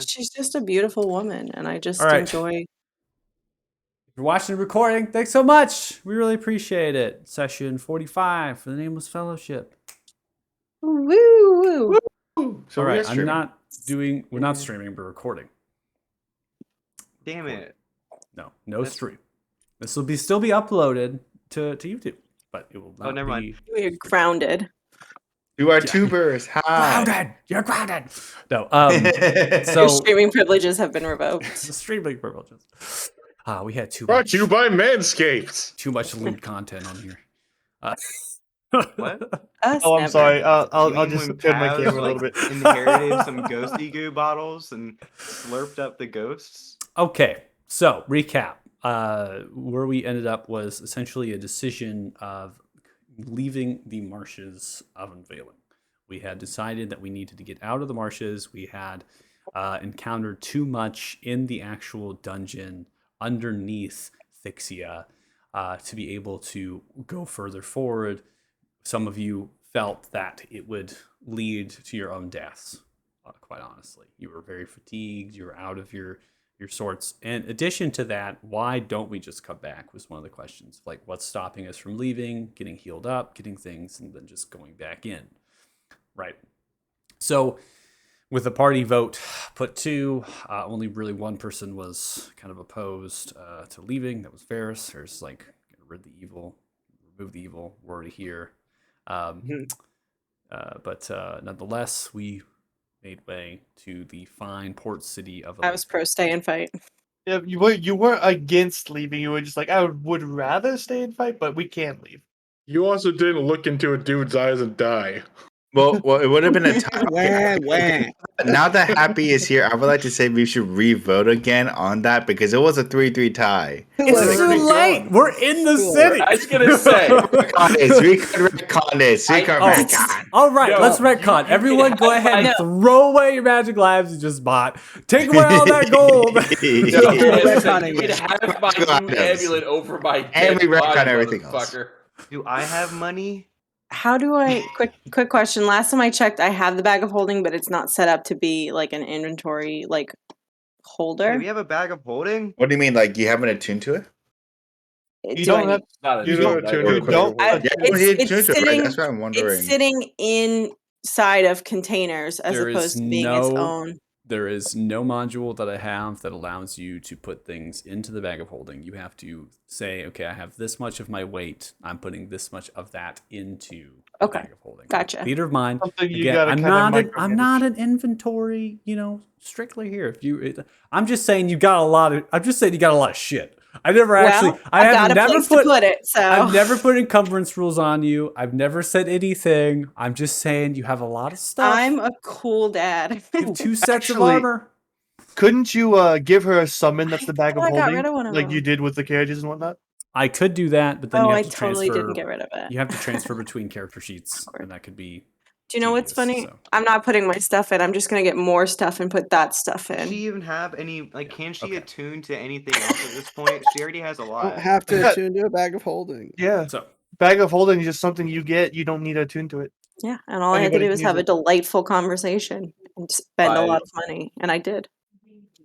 She's just a beautiful woman, and I All just right. enjoy. If you're watching the recording, thanks so much. We really appreciate it. Session 45 for the Nameless Fellowship. Woo! So All we are right, streaming. we're not streaming, we're recording. Damn it. No stream. This will still be uploaded to YouTube, but it will not never be. mind. We're grounded. You are tubers. Hi. Grounded. You're grounded. No. Your So streaming privileges have been revoked. the streaming privileges. We had Brought to you by Manscaped. too much lewd content on here. What? Us, Oh, I'm never. sorry. I'll You mean just when turn my Paz, camera a little bit. inherited some ghosty goo bottles and slurped up the ghosts? Okay, so recap. Where we ended up was essentially a decision of leaving the marshes of Unveiling. We had decided that we needed to get out of the marshes. We had encountered too much in the actual dungeon underneath Thixia to be able to go further forward. Some of you felt that it would lead to your own deaths, quite honestly. You were very fatigued. You were out of your sorts. In addition to that, why don't we just come back was one of the questions. Like, what's stopping us from leaving, getting healed up, getting things, and then just going back in? Right. So with the party vote put to, only really one person was kind of opposed to leaving. That was Varys. Varys is like, rid the evil, remove the evil, we're already here. But nonetheless, we made way to the fine port city of I was pro stay and fight. Yeah, you weren't against leaving. You were just like, I would rather stay and fight, but we can't leave. You also didn't look into a dude's eyes and die. Well, it would have been a time. Now that Happy is here, I would like to say we should re-vote again on that because it was a 3-3 tie. It's too late. We're in the city. I was gonna say. Retcon this. All right, No, let's retcon. Everyone, go ahead and No. throw away your magic labs you just bought. Take away all that gold. You can have my new amulet over my And we dead retcon body, everything else. motherfucker. Do I have money? How do I quick question? Last time I checked, I have the bag of holding, but it's not set up to be like an inventory holder. Do we have a bag of holding? What do you mean? Like you haven't attuned to it? You don't have. Not a You joke, don't I tune know. into it. don't- Yeah, It's attuned to it, right? sitting- That's what I'm wondering. It's sitting inside of containers as There is opposed to being its own. There is no module that I have that allows you to put things into the bag of holding. You have to say, okay, I have this much of my weight. I'm putting this much of that into the Okay. bag of holding. Gotcha. Theater of mind. Something you Again, gotta I'm kinda I'm micromanage. not an inventory, strictly here. I'm just saying you got a lot of shit. I never actually. I I've have got a never place put. to put it. So I've never put encumbrance rules on you. I've never said anything. I'm just saying you have a lot of stuff. I'm a cool dad. You have 2 sets of Actually, armor. Couldn't you give her a summon that's the bag of I got holding, rid of one of like them. you did with the carriages and whatnot? I could do that, but then you Oh, have I to totally transfer. didn't get rid of it. You have to transfer between character sheets, Awkward. and that could be. Do you know what's tedious, funny? so. I'm not putting my stuff in. I'm just gonna get more stuff and put that stuff Does she in. even have any? Can she Okay. attune to anything else at this point? She already has a Don't lot. have to Yeah. attune to a bag of holding. Yeah, So bag of holding is just something you get. You don't need to attune to it. Yeah, and all I had to Anybody do can was use have a it. delightful conversation and spend a lot of money, and I did.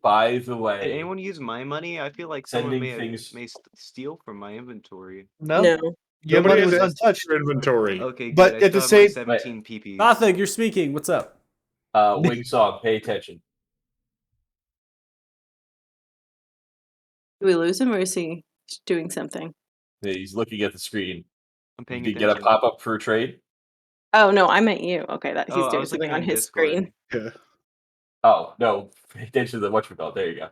By the Did way, anyone use my money? I feel like someone Sending may things- steal from my inventory. No, No, your Nobody money was has untouched. your inventory. Okay, But good. I at the still have same- my 17 PPs. Nothing. You're speaking. What's up? Wing Song, pay attention. did we lose him, or is he doing something? He's looking at the screen. I'm paying Did you attention. get a pop up for a trade? Oh no, I meant you. Okay, that he's Oh, I doing was something looking on on his Discord. screen. Yeah. Oh, no. Pay attention to the whatchamacallit. There you go.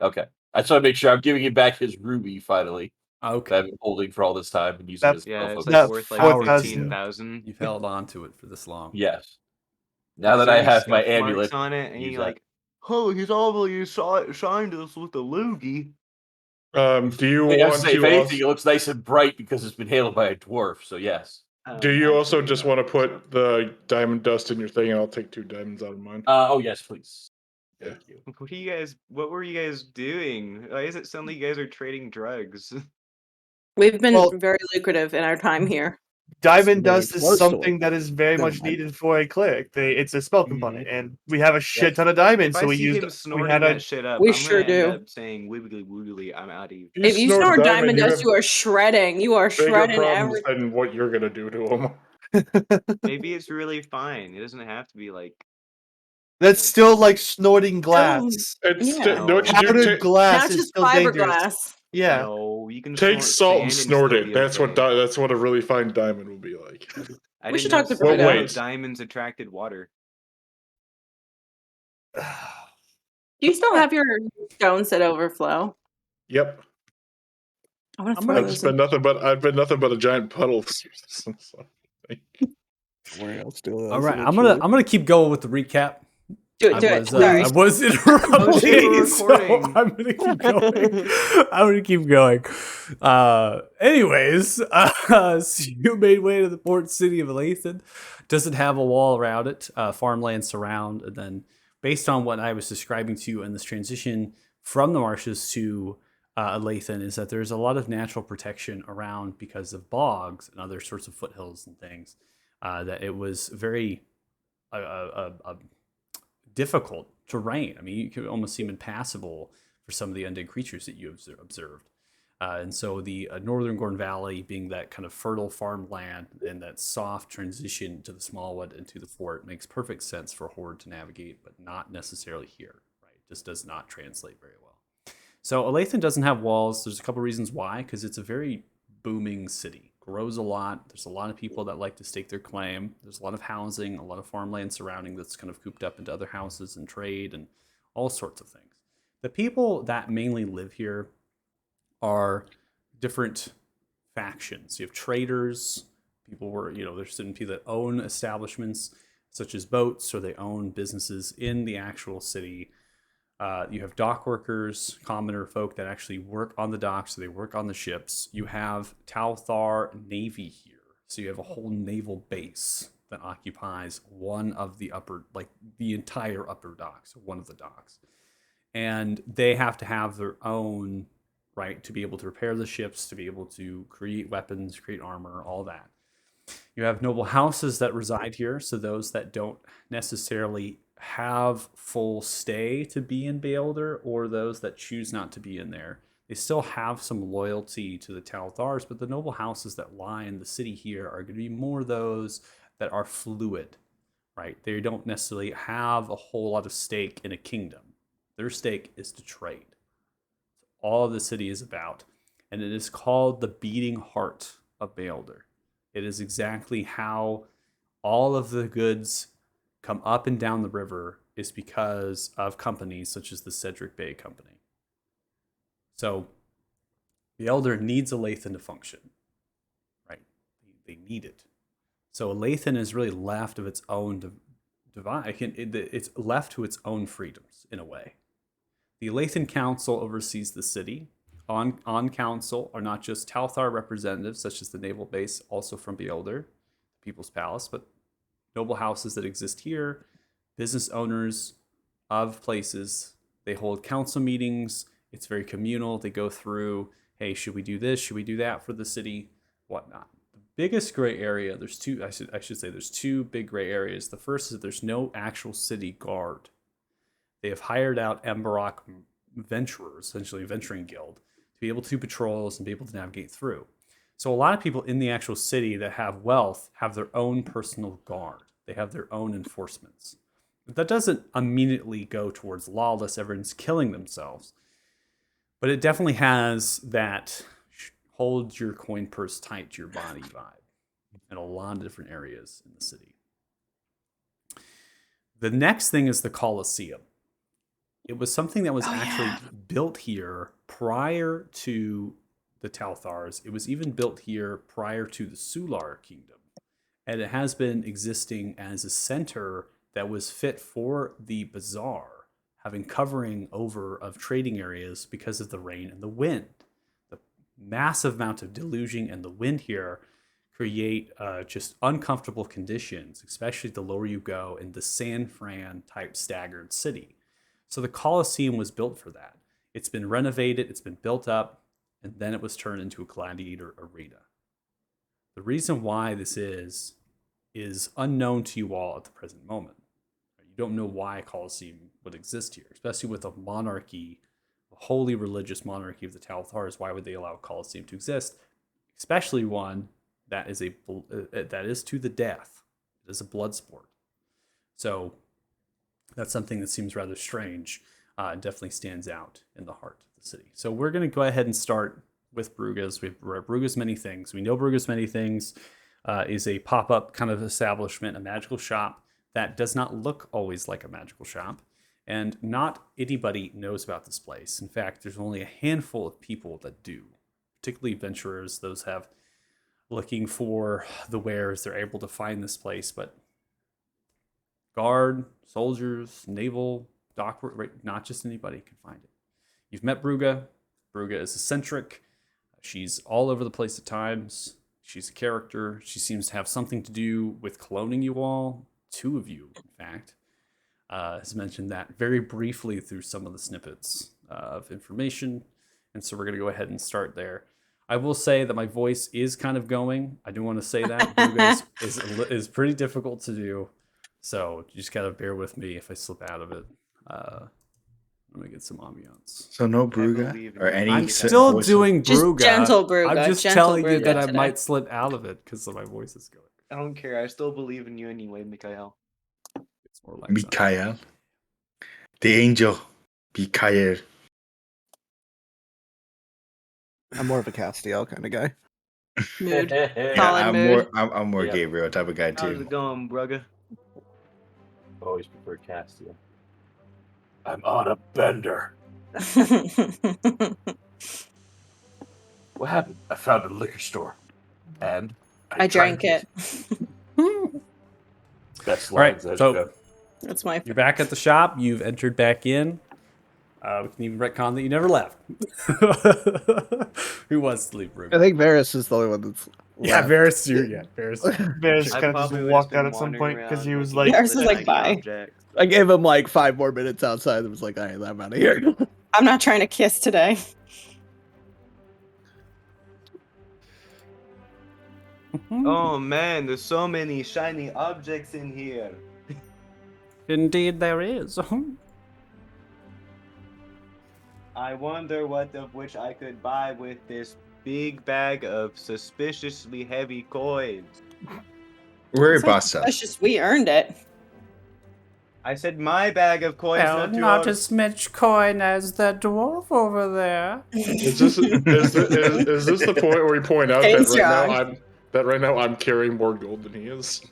Okay. I just want to make sure I'm giving him back his ruby finally. That Okay. I've been holding for all this time and using That's- as Yeah, it's focus. like That worth like 4,000. 15,000. You've held on to it for this long. Yes. Now Is that there I any have my scuff marks amulet. on it, and use you're that. like, oh, he's obviously signed us with a loogie. Do you Hey, I want was saying, if to? anything, it looks nice and bright because it's been hailed by a dwarf, so yes. Do you also just want to put the diamond dust in your thing, and I'll take 2 diamonds out of mine? Oh, yes, please. Yeah. Thank you. What were you guys doing? Why does it sound like you guys are trading drugs? We've been Well- very lucrative in our time here. Diamond very Dust is close to something it. that is very Never much mind. needed for a cleric. It's a spell component, and we have a shit ton of If diamonds, I so we see used. him We snorting had a. that shit up, We I'm sure gonna end do. up saying wiggly woogly, I'm out of here. If If you snort snort diamond you dust, have you are shredding. You are bigger shredding problems every. than what you're gonna do to him. Maybe it's really fine. It doesn't have to be like That's still like dangerous. snorting glass. It's Yeah. know what you do? Powdered glass Not is just still dangerous. fiberglass. Yeah. No, you can Take snort salt and sand snort still it. be That's what okay. that's what a really fine diamond will be like. I We didn't should know. talk to Well, I didn't know wait. diamonds attracted water. Do you still have your stones that overflow? Yep. I want to I'm throw gonna I've those in. been nothing but a giant puddle. Where else do All right, I'm gonna keep going with the recap. Do it. Do it. Sorry. I was interrupted, shit, we're so recording. I'm gonna keep going. I'm gonna keep going. Anyways, so you made way to the port city of Lathan. Doesn't have a wall around it. Farmland surround, and then based on what I was describing to you in this transition from the marshes to Lathan, is that there's a lot of natural protection around because of bogs and other sorts of foothills and things. That it was very difficult terrain. I mean, you could almost seem impassable for some of the undead creatures that you observed. And so the Northern Gorn Valley being that kind of fertile farmland and that soft transition to the Smallwood and to the fort makes perfect sense for a horde to navigate, but not necessarily here, right? Just does not translate very well. So Olathe doesn't have walls. There's a couple reasons why, because it's a very booming city. Grows a lot. There's a lot of people that like to stake their claim. There's a lot of housing, a lot of farmland surrounding that's kind of cooped up into other houses and trade and all sorts of things. The people that mainly live here are different factions. You have traders, people were, there's certain people that own establishments such as boats, or they own businesses in the actual city. You have dock workers, commoner folk that actually work on the docks, so they work on the ships. You have Talthar Navy here, so you have a whole naval base that occupies one of the the entire upper docks, one of the docks. And they have to have their own, right, to be able to repair the ships, to be able to create weapons, create armor, all that. You have noble houses that reside here, so those that don't necessarily have full stay to be in Beelder, or those that choose not to be in there. They still have some loyalty to the Talthars, but the noble houses that lie in the city here are going to be more those that are fluid, right? They don't necessarily have a whole lot of stake in a kingdom. Their stake is to trade. All the city is about. And it is called the beating heart of Beelder. It is exactly how all of the goods come up and down the river is because of companies such as the Cedric Bay Company. So the Elder needs Olathe to function, right? They need it. So Olathe is really left of its own it's left to its own freedoms in a way. The Olathe Council oversees the city. On council are not just Talthar representatives, such as the naval base, also from Beelder, the People's Palace, but noble houses that exist here, business owners of places. They hold council meetings. It's very communal. They go through, hey, should we do this? Should we do that for the city? Whatnot. The biggest gray area, there's two, I should say there's two big gray areas. The first is there's no actual city guard. They have hired out Emberock venturers, essentially a venturing guild, to be able to patrols and be able to navigate through. So a lot of people in the actual city that have wealth have their own personal guard. They have their own enforcements. But that doesn't immediately go towards lawless, everyone's killing themselves. But it definitely has that hold your coin purse tight to your body vibe in a lot of different areas in the city. The next thing is the Colosseum. It was something that was actually built here prior to the Talthars. It was even built here prior to the Sular Kingdom. And it has been existing as a center that was fit for the bazaar, having covering over of trading areas because of the rain and the wind. The massive amount of deluging and the wind here create just uncomfortable conditions, especially the lower you go in the San Fran type staggered city. So the Colosseum was built for that. It's been renovated, it's been built up, and then it was turned into a gladiator arena. The reason why this is unknown to you all at the present moment. You don't know why a Colosseum would exist here, especially with a monarchy, a holy religious monarchy of the Talthars. Why would they allow a Colosseum to exist? Especially one that is that is to the death. It is a blood sport. So that's something that seems rather strange. Definitely stands out in the heart of the city. So we're going to go ahead and start with Bruga's. We're at Bruga's Many Things. We know Bruga's Many Things is a pop-up kind of establishment, a magical shop that does not look always like a magical shop. And not anybody knows about this place. In fact, there's only a handful of people that do, particularly adventurers. Those have looking for the wares. They're able to find this place, but guard, soldiers, naval, dock, right, not just anybody can find it. You've met Bruga. Bruga is eccentric. She's all over the place at times. She's a character. She seems to have something to do with cloning you all. 2 of you, in fact, has mentioned that very briefly through some of the snippets of information. And so we're going to go ahead and start there. I will say that my voice is kind of going. I do want to say that. Bruga is pretty difficult to do. So you just got to bear with me if I slip out of it. Let me get some ambiance. So no believe Bruga in or you. any. I'm set still voice? doing Just Bruga. gentle Bruga. I'm just gentle telling you Bruga that I today. might slip out of it because my voice is going. I don't care. I still believe in you anyway, Mikhail. It's more like Mikhail, the angel, Mikhail. I'm more of a Castiel kind of guy. Mood. Yeah, Solid I'm mood. I'm more Yeah. Gabriel type of guy How's too. it going, brugga? Always prefer Castia. I'm on a bender. What happened? I found a liquor store. And I drank it. Best All right, lines I've so- ever- That's my You're back at the shop. You've entered back in. We can even retcon that you never left. Who wants to leave Bruga? I think Varys is the only one that's. Yeah, left. Varys. Varys. Bears I kind of just probably would've walked been out at some wandering point because he around was looking like, for Yours the is like, shiny bye. object. I gave him like 5 more minutes outside. It was like, all right, I'm out of here. I'm not trying to kiss today. Oh man, there's so many shiny objects in here. Indeed, there is. I wonder what of which I could buy with this big bag of suspiciously heavy coins. We're It's not boss stuff. suspicious. We earned it. I said my bag of coins, not yours. much coin as that dwarf over there. Is this the point where we point out Thanks, that right now I'm carrying more gold than he is?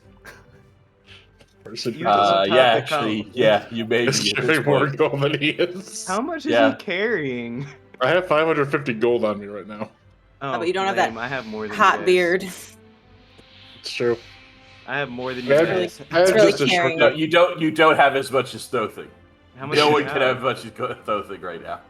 Or should You doesn't yeah, have to count. actually, yeah, you may is be at this carrying more point. gold than he is? How much is Yeah. he carrying? I have 550 gold on me right now. Oh, but you don't have that lame. I have more than you Hot guys. beard. It's true. I have more than you I had, guys. I had It's really just a caring. short. No, you don't have as much as Stothing. How much No do one you can have as much as Stothing right now.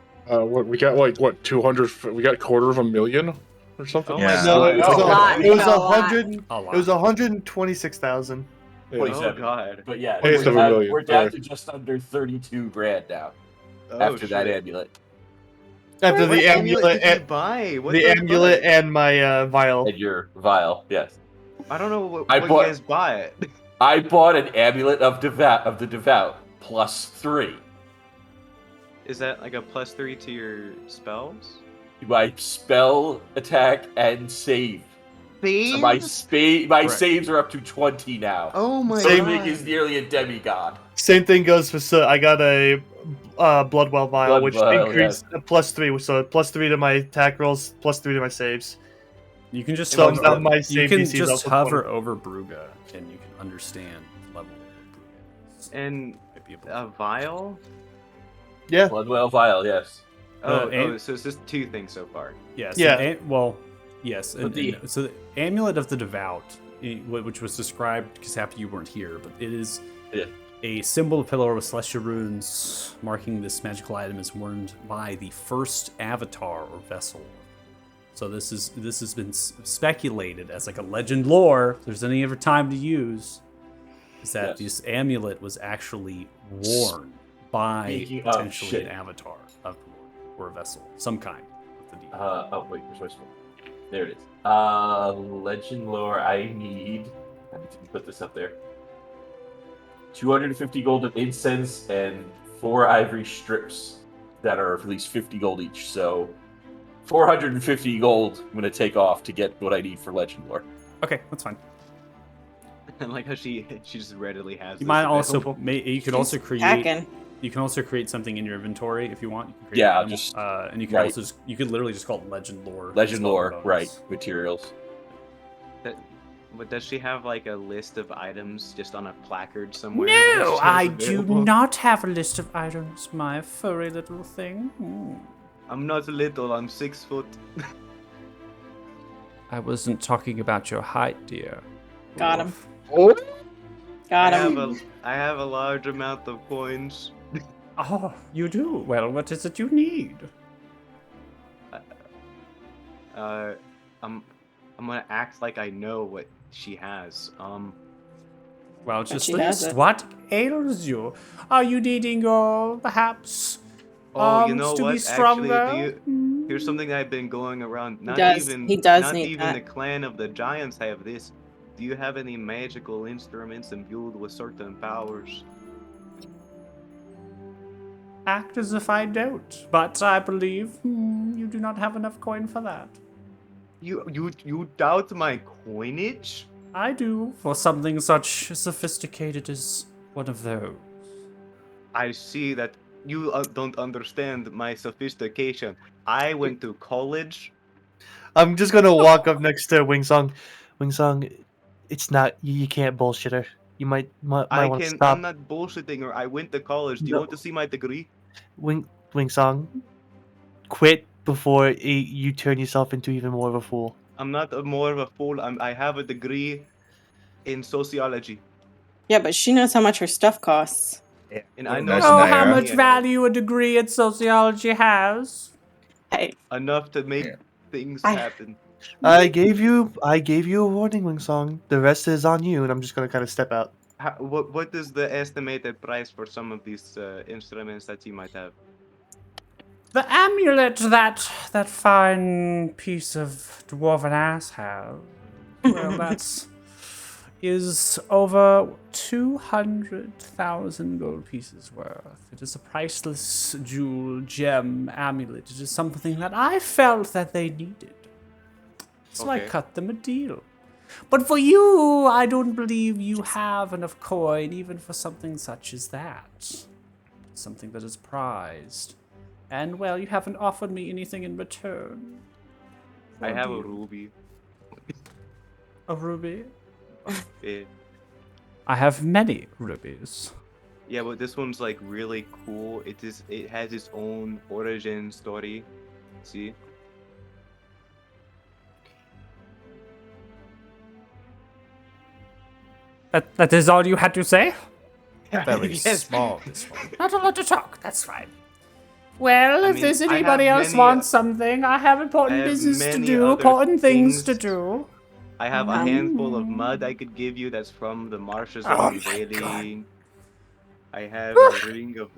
What we got? Like what? 200? We got $250,000 or something. Oh Yeah. my no, god. it was, Oh, a, lot. it was A lot. 100. A lot. It was 126,000. Yeah. 27. Oh god. But yeah, Taste of a million, we're down sorry. to just under 32 grand now Oh, after that shit. amulet. After What the amulet, did you buy? What the amulet, and my vial. And your vial, yes. I don't know what, I what bought- you guys bought. I bought an amulet of the devout +3. Is that like a +3 to your spells? My spell attack and save. So my Correct. saves are up to 20 now. Oh my Same- Stothing is nearly a demigod. Same thing goes for. So I got a Bloodwell vial, Blood which vial, increased +3. So +3 to my attack rolls, +3 to my saves. You can just So What's now the- my you save can DC is just also hover 20. over Bruga and you can understand the level of Bruga is. And Might be able a to- vial? Yeah. Bloodwell vial, yes. So it's just 2 things so far. Yes. Yeah. Yes. But the- So the amulet of the devout, which was described because after you weren't here, but it is Yeah. a symbol of pillar with celestial runes, marking this magical item is worn by the first avatar or vessel. So this has been speculated as like a legend lore. If there's any other time to use, is that Yes. this amulet was actually worn by Speaking of potentially shit. an avatar of the Lord or a vessel, some kind of the deity. Oh wait, where's my spell? There it is. Legend lore. I need to put this up there. 250 gold of incense and 4 ivory strips that are at least 50 gold each. So 450 gold I'm going to take off to get what I need for legend lore. Okay, that's fine. I like how she just readily has. You this might also available. you could She's also create packing. you can also create something in your inventory if you want. You can create Yeah, an just- and you can right. also you could literally just call it legend lore. Legend spell lore, bonus. right? Materials. But does she have like a list of items just on a placard somewhere? No, where she has I do available? not have a list of items, my furry little thing. I'm not little. I'm 6 foot. I wasn't talking about your height, dear. Got him. Oof. Oh, Got him. I have a large amount of coins. Oh, you do? Well, what is it you need? I'm gonna act like I know what she has. Well, just she has list it. what ails you. Are you needing your, perhaps, Oh, you arms know to what? be stronger? Actually, here's something I've been going around. He does Not need even that. the clan of the giants have this. Do you have any magical instruments imbued with certain powers? Act as if I don't, but I believe you do not have enough coin for that. You doubt my coinage? I do, for something such sophisticated as one of those. I see that you don't understand my sophistication. I went to college. I'm just gonna walk up next to Wingsong. Wingsong, it's not you can't bullshit her. You might want to stop. I'm not bullshitting her. I went to college. Do you No. want to see my degree? Wingsong, quit before you turn yourself into even more of a fool. I'm not more of a fool. I have a degree in sociology. Yeah, but she knows how much her stuff costs. And I Nice, know Oh, Naira. how much Yeah. value a degree in sociology has. Hey, enough to make Yeah. things I- happen. I gave you a warning, Wingsong. The rest is on you, and I'm just gonna kind of step out. What is the estimated price for some of these instruments that you might have? The amulet that fine piece of dwarven ass has, well, is over 200,000 gold pieces worth. It is a priceless jewel gem amulet. It is something that I felt that they needed. So I Okay. cut them a deal. But for you, I don't believe you have enough coin even for something such as that. Something that is prized. And, well, you haven't offered me anything in return. I Or have do a you? ruby. A ruby? Eh, I have many rubies. Yeah, but this one's like really cool. It has its own origin story. See? That is all you had to say? Very Yes. small, this one. Not a lot to talk, that's fine. Well, I if mean, there's I have anybody else many, wants something, I have I important have business to many do, other important things to things. do. I have a handful of mud I could give you that's from the marshes of Oh my unveiling. I have a ring of.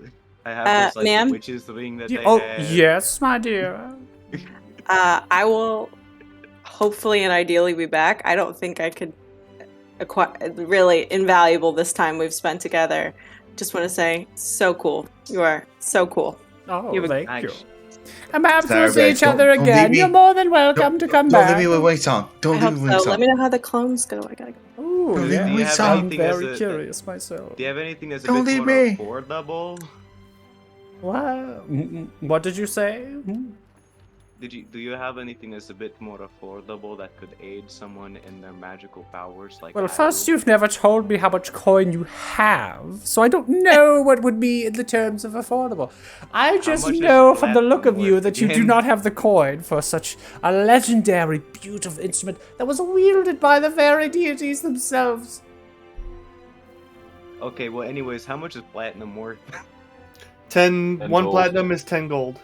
I have this like ma'am? witch's ring that they Oh, had. yes, my dear. I will hopefully and ideally be back. I don't think I could really invaluable this time we've spent together. Just want to say, so cool. You are so cool. Oh, You have a- thank Nice. you. And perhaps Sorry, we'll see guys, each don't- other don't leave again. me. You're more than welcome to come Don't back. leave me with Wingsong. Don't I leave hope me with so. Let me Wingsong. know how the clones go. I gotta go. Ooh, Don't leave yeah. me with have Wingsong. I'm anything that's very a- curious myself. Do you have anything that's a Don't bit leave more me. affordable? What? What did you say? Do you have anything that's a bit more affordable that could aid someone in their magical powers? Like Well, I first do? you've never told me how much coin you have, so I don't know what would be in the terms of affordable. I just much is know from the look of platinum you worth that you do again? not have the coin for such a legendary, beautiful instrument that was wielded by the very deities themselves. Okay, well, anyways, how much is platinum worth? 1 gold. platinum is 10 gold.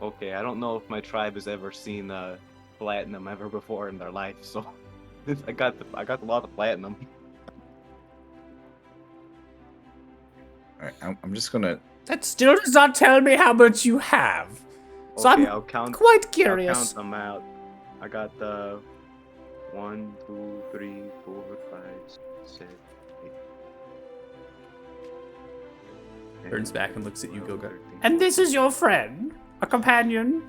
Okay, I don't know if my tribe has ever seen platinum ever before in their life, so I got a lot of platinum. Alright, I'm just gonna. That still does not tell me how much you have. So Okay, I'm I'll count. quite I'll curious. count them out. I got the 1, 2, 3, 4, 5, 6, 7, 8. Turns back and looks at you, 12, Goga. 13. And this is your friend, a companion.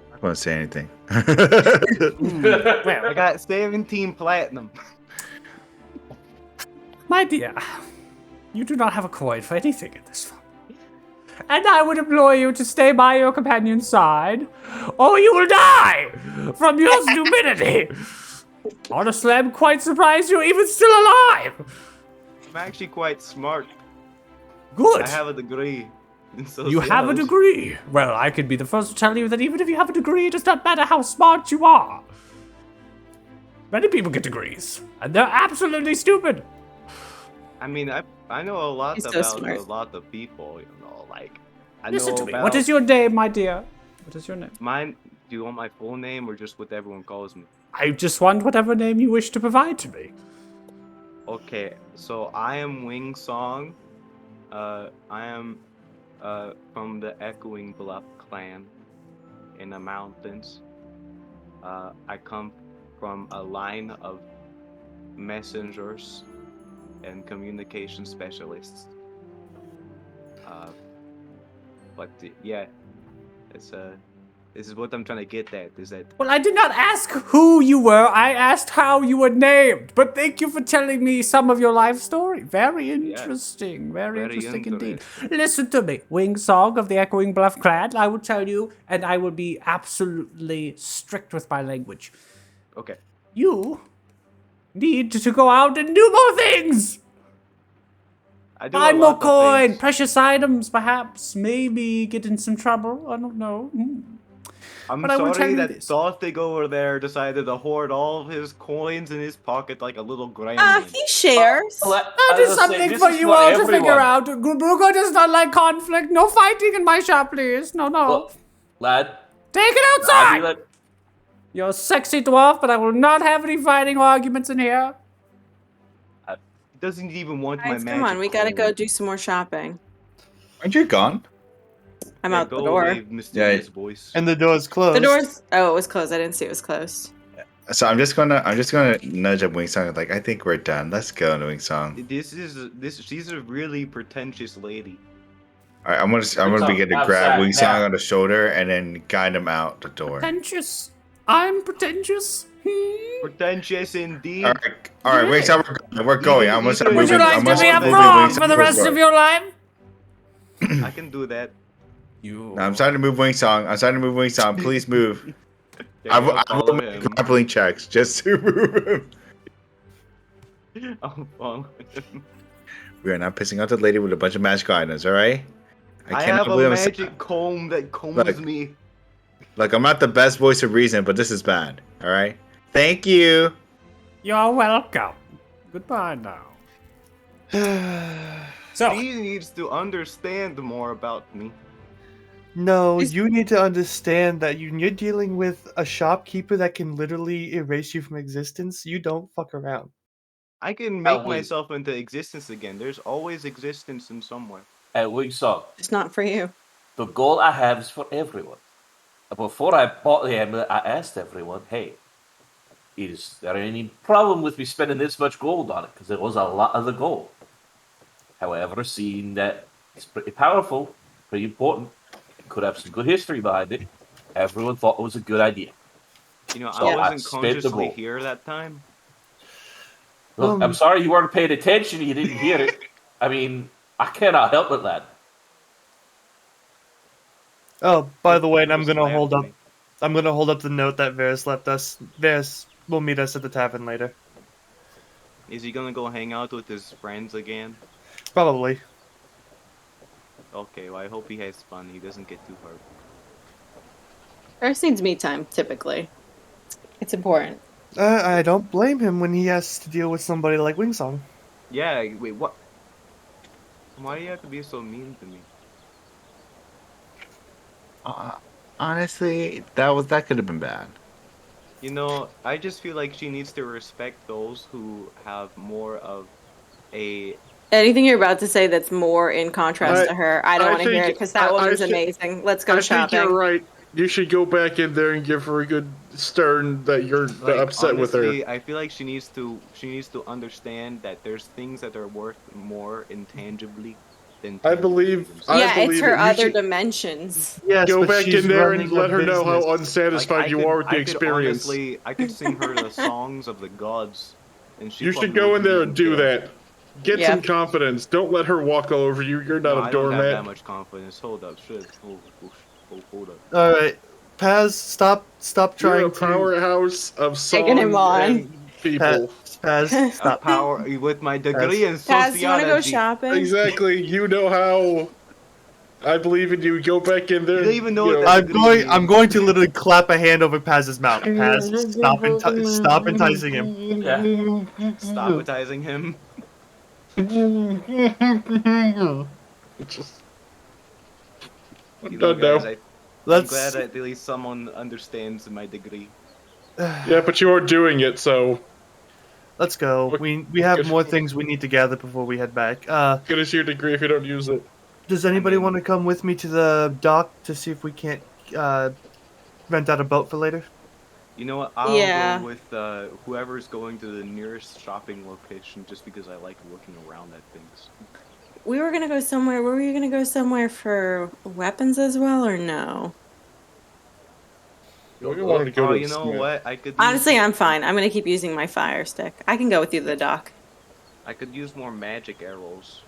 I'm not going to say anything. Well, I got 17 platinum. my dear, you do not have a coin for anything at this point. And I would implore you to stay by your companion's side, or you will die from your stupidity. Honestly, I'm quite surprised you're even still alive. I'm actually quite smart. Good. I have a degree in You have a sociology. degree. Well, I could be the first to tell you that even if you have a degree, it does not matter how smart you are. Many people get degrees, and they're absolutely stupid. I mean, I know a lot He's so about smart. a lot of people, you know, like I Listen know to me. about What is your name, my dear? What is your name? mine. Do you want my full name or just what everyone calls me? I just want whatever name you wish to provide to me. Okay, so I am Wing Song. I am from the Echoing Bluff clan in the mountains. I come from a line of messengers and communication specialists. Yeah, it's this is what I'm trying to get at. Is that Well, I did not ask who you were. I asked how you were named. But thank you for telling me some of your life story. Very interesting. Very interesting indeed. Listen to me. Wing Song of the Echoing Bluff Clan. I will tell you, and I will be absolutely strict with my language. okay? You need to go out and do more things. I do Find a more lot of coin, things. precious items, perhaps. Maybe get in some trouble. I don't know. I'm But I will tell sorry you that this. Thostig over there decided to hoard all of his coins in his pocket like a little gremlin. He shares. That is something for you all to figure out. Grubugo does not like conflict. No fighting in my shop, please. No. Well, lad, Take it I do outside. that. You're a sexy dwarf, but I will not have any fighting arguments in here. He doesn't even want my Guys, magic. come on, we gotta go coin. do some more shopping. Aren't you gone? I'm Yeah, out the go door. away, mysterious voice. And the door's closed. The door's. Oh, it was closed. I didn't see it was closed. So I'm just gonna nudge up Wingsong like I think we're done. Let's go, Wingsong. She's a really pretentious lady. All right, I'm gonna begin to I'm grab sad Wingsong now. on the shoulder and then guide him out the door. Pretentious. I'm pretentious. Pretentious indeed. All right, Wingsong, we're going. I'm gonna start Would moving. you like I'm to gonna be a start moving frog Wingsong for the towards rest door. of your life? I can do that. No, I'm starting to move Wingsong. Please move. Okay, I I'll will follow make him. grappling checks just to move him. I'll follow him. We are not pissing off the lady with a bunch of magical items, all right? I cannot have a believe I'm magic comb that combs Look. me. Look, I'm not the best voice of reason, but this is bad, all right? Thank you. You're welcome. Goodbye now. So, She needs to understand more about me. No, you need to understand that you're dealing with a shopkeeper that can literally erase you from existence. You don't fuck around. I can make wait. myself into existence again. There's always existence in somewhere. At Wing Song, It's not for you. the goal I have is for everyone. Before I bought the amulet, I asked everyone, hey, is there any problem with me spending this much gold on it? Because it was a lot of the gold. However, seeing that it's pretty powerful, pretty important, it could have some good history behind it, everyone thought it was a good idea. You know, So I I wasn't spent the consciously gold. here that time. Look, I'm sorry you weren't paying attention, you didn't hear it. I mean, I cannot help it, lad. Oh, by the way, and I'm Just gonna laugh hold at up. me. I'm gonna hold up the note that Varys left us. Varys will meet us at the tavern later. Is he gonna go hang out with his friends again? Probably. Okay, well I hope he has fun. He doesn't get too hurt. First needs me time, typically. It's important. I don't blame him when he has to deal with somebody like Wingsong. Yeah, wait, what? Why do you have to be so mean to me? Honestly, that could have been bad. You know, I just feel like she needs to respect those who have more of a. Anything you're about to say that's more in contrast I- to her, I don't I want to hear it think- because that I one was thi- amazing. Let's go I think shopping. you're right. You should go back in there and give her a good stern that you're upset with her. Honestly, I feel like she needs to understand that there's things that are worth more intangibly than I tangible believe. items. I Yeah, it's believe her it. You other should dimensions. Yes, go but back she's in there running and a let her know how business. unsatisfied you are with the experience. Honestly, I could sing her the songs of the gods, and she You should probably go in wouldn't there even and do care. that. Get Yeah. some confidence. Don't let her walk all over you. You're not No, a I don't have that doormat. much confidence. Hold up, shit. Hold up. All right, Paz, stop You're trying a powerhouse of Taking him song on. and people. Paz, stop. Power with my degree in Paz, you want to go sociology. shopping? Exactly. You know how. I believe in you. Go back in there. You don't even know what know, that I'm going to literally clap a hand over Paz's mouth. Paz, stop enticing him. Yeah. Stop appetizing him. Just, You know, done guys, now. I'm Let's. glad that at least someone understands my degree. Yeah, but you are doing it, so Let's go. What- We have more things we need to gather before we head back. good as your degree if you don't use it. Does anybody I mean- want to come with me to the dock to see if we can't rent out a boat for later? You know what? I'll Yeah. go with whoever's going to the nearest shopping location just because I like looking around at things. We were gonna go somewhere. Were we gonna go somewhere for weapons as well, or no? You wanted to go Oh, to you the know Smith. what? I could Honestly, I'm fine. I'm gonna keep using my fire stick. I can go with you to the dock. I could use more magic arrows.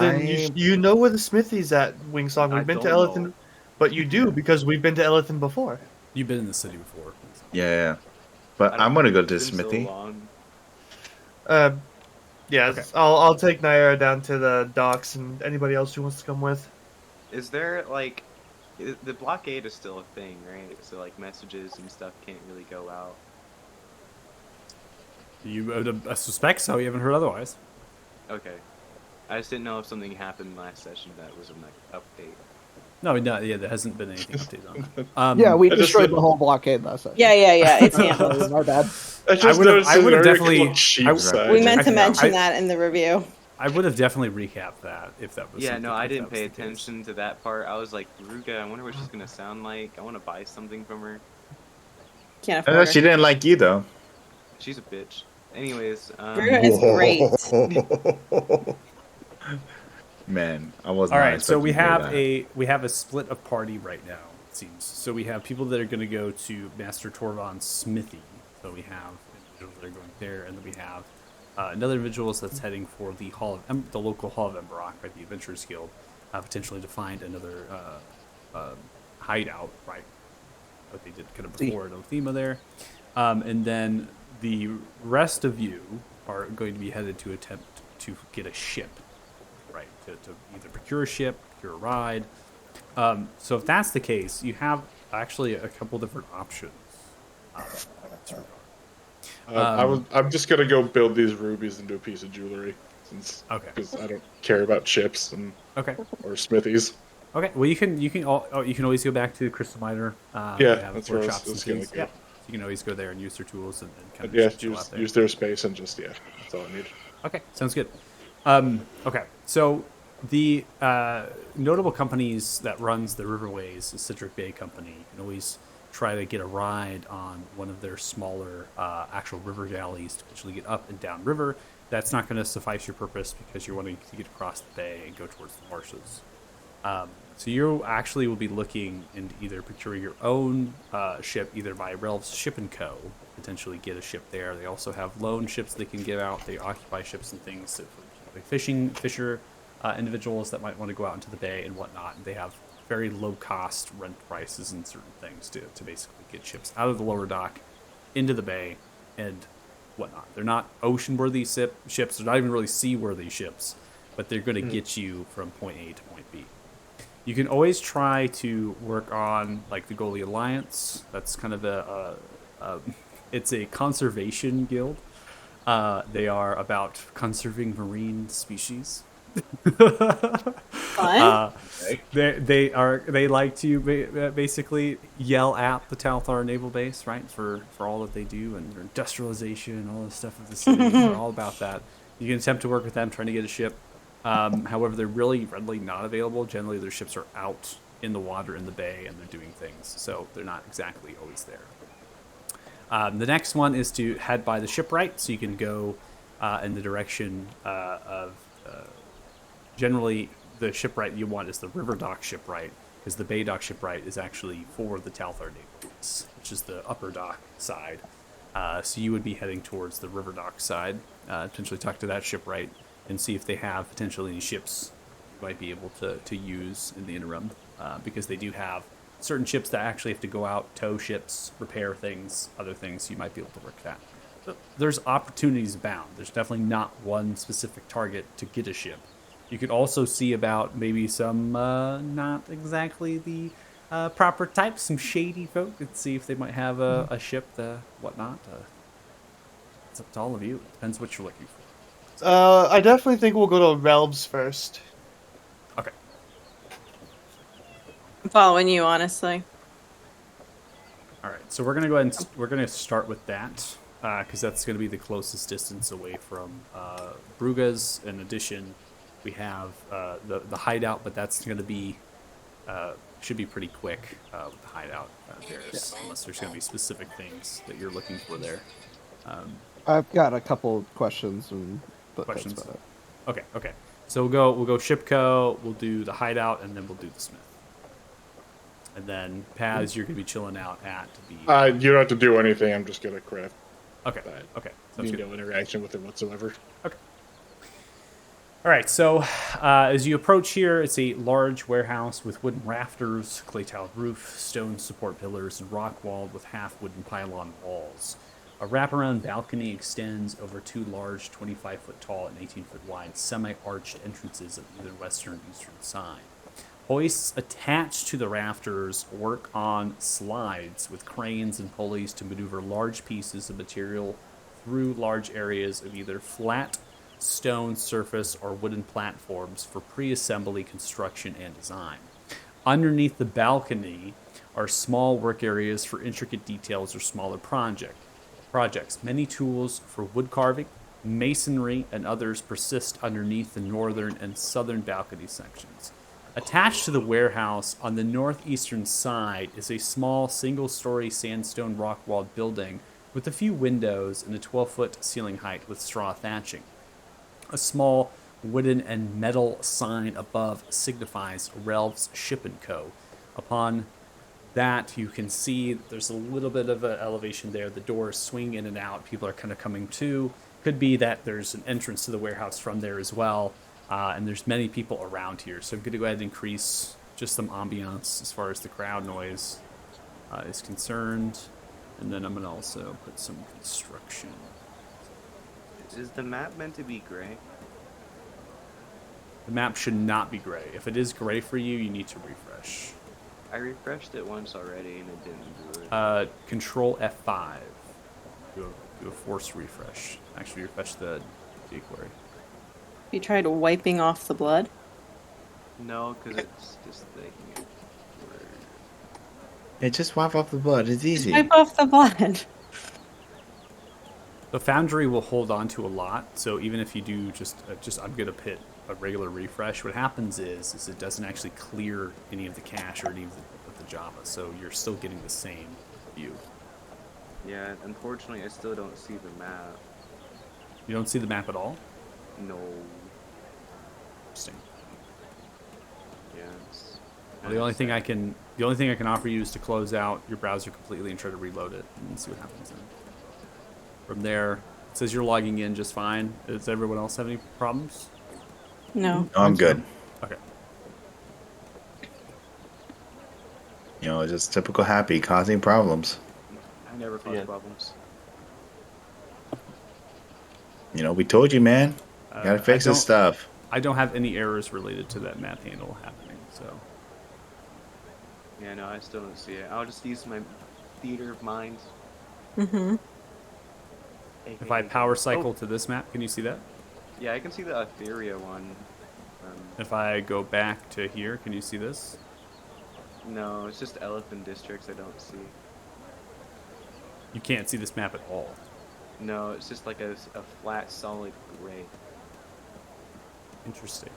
Then you know where the smithy's at, Wingsong. I We've been to don't Elethan, know. but you do because we've been to Elethan before. You've been in the city before. Yeah. But I don't I'm gonna know, go it's to the been so smithy. long. Yeah, Okay. I'll take Naira down to the docks, and anybody else who wants to come with. Is there like the blockade is still a thing, right? So like messages and stuff can't really go out. You suspect so. You haven't heard otherwise. Okay. I just didn't know if something happened last session that was an update. No, yeah, there hasn't been anything updated on that. Yeah, we I just destroyed said- the whole blockade last session. Yeah. It's handled. My bad. I just would've- noticed I would've an article definitely- on cheap I- sides. We meant I to know. mention I- that in the review. I would have definitely recapped that if that was. Yeah, something- no, I if didn't that was pay the case. attention to that part. I was like, Ruga, I wonder what she's gonna sound like. I want to buy something from her. Can't I afford know it. she didn't like you though. She's a bitch. Anyways, Ruga is great. Man, I was All not right, so expecting we to hear have that. we have a split of party right now. It seems so. We have people that are going to go to Master Torvon's smithy. So we have individuals that are going there, and then we have another individuals that's heading for the the local Hall of Emberock, right, the Adventurers Guild, potentially to find another hideout, right? What they did kind of before no Thema there, and then the rest of you are going to be headed to attempt to get a ship. Right, to either procure a ship, procure a ride. So if that's the case, you have actually a couple different options. I'm just gonna go build these rubies into a piece of jewelry, Okay. because I don't care about chips and Okay. or smithies. Okay. Well, you can always go back to the Crystal Miner. Yeah, they have that's where I was workshops and gonna things. go. Yeah. You can always go there and use their tools and kind of Yeah, chill out there. use their space and just that's all I need. Okay, sounds good. Okay, so the notable companies that runs the Riverways, the Citric Bay Company, can always try to get a ride on one of their smaller actual river galleys to actually get up and down river. That's not going to suffice your purpose because you're wanting to get across the bay and go towards the marshes. So you actually will be looking into either procuring your own ship, either by Relv's Ship & Co., potentially get a ship there. They also have loan ships they can give out. They occupy ships and things for fisher individuals that might want to go out into the bay and whatnot. And they have very low-cost rent prices and certain things to basically get ships out of the lower dock into the bay and whatnot. They're not ocean-worthy ships. They're not even really sea-worthy ships, but they're going to get you from point A to point B. You can always try to work on like the Goli Alliance. That's kind of it's a conservation guild. They are about conserving marine species. Fun. They like to basically yell at the Talthar naval base, right, for all that they do and their industrialization, all the stuff of the city. They're all about that. You can attempt to work with them trying to get a ship. However, they're really readily not available. Generally, their ships are out in the water in the bay and they're doing things, so they're not exactly always there. The next one is to head by the shipwright, so you can go in the direction of generally the shipwright you want is the river dock shipwright, because the bay dock shipwright is actually for the Talthar Navies, which is the upper dock side. So you would be heading towards the river dock side, potentially talk to that shipwright and see if they have potentially any ships you might be able to use in the interim, because they do have certain ships that actually have to go out, tow ships, repair things, other things you might be able to work that. So there's opportunities abound. There's definitely not one specific target to get a ship. You could also see about maybe some not exactly the proper type, some shady folk, and see if they might have a ship, whatnot. It's up to all of you. It depends what you're looking for. I definitely think we'll go to Relves first. Okay. I'm following you, honestly. All right. So we're gonna go ahead and we're gonna start with that because that's gonna be the closest distance away from Bruga's. In addition, we have the hideout, but that's gonna be should be pretty quick with the hideout unless there's gonna be specific things that you're looking for there. I've got a couple questions, but Questions? that's about it. Okay. So we'll go Shipco, we'll do the hideout, and then we'll do the Smith. And then Paz, you're gonna be chilling out at the. You don't have to do anything. I'm just gonna craft. Okay. Sounds good. No interaction with it whatsoever. Okay. All right. So as you approach here, it's a large warehouse with wooden rafters, clay-tiled roof, stone support pillars, and rock-walled with half-wooden pylon walls. A wraparound balcony extends over two large 25-foot tall and 18-foot wide semi-arched entrances on either western and eastern side. Hoists attached to the rafters work on slides with cranes and pulleys to maneuver large pieces of material through large areas of either flat stone surface or wooden platforms for pre-assembly construction and design. Underneath the balcony are small work areas for intricate details or smaller projects. Many tools for wood carving, masonry, and others persist underneath the northern and southern balcony sections. Attached to the warehouse on the northeastern side is a small single-story sandstone rock-walled building with a few windows and a 12-foot ceiling height with straw thatching. A small wooden and metal sign above signifies Relv's Ship & Co. Upon that, you can see there's a little bit of an elevation there. The doors swing in and out. People are kind of coming to. Could be that there's an entrance to the warehouse from there as well. And there's many people around here. So I'm going to go ahead and increase just some ambiance as far as the crowd noise is concerned. And then I'm going to also put some construction. Is the map meant to be gray? The map should not be gray. If it is gray for you, you need to refresh. I refreshed it once already and it didn't do it. Control F5. Do a force refresh. Actually, refresh the jQuery. You tried wiping off the blood? No, because it's just making it word. Yeah, just wipe off the blood. It's easy. Wipe off the blood. The Foundry will hold on to a lot, so even if you do just I'm gonna hit a regular refresh. What happens is it doesn't actually clear any of the cache or any of the Java, so you're still getting the same view. Yeah, unfortunately, I still don't see the map. You don't see the map at all? No. Interesting. Yeah. It's Well, the only thing I can offer you is to close out your browser completely and try to reload it and see what happens. Then. From there, it says you're logging in just fine. Does everyone else have any problems? No. No, I'm good. Okay. You know, just typical happy causing problems. I never cause problems. You know, we told you, man. You gotta fix this stuff. I don't have any errors related to that map handle happening, so. Yeah, no, I still don't see it. I'll just use my theater of mind. Mm-hmm. If I power cycle to this map, can you see that? Yeah, I can see the Etheria one. If I go back to here, can you see this? No, it's just elephant districts I don't see. You can't see this map at all. No, it's just like a flat, solid gray. Interesting.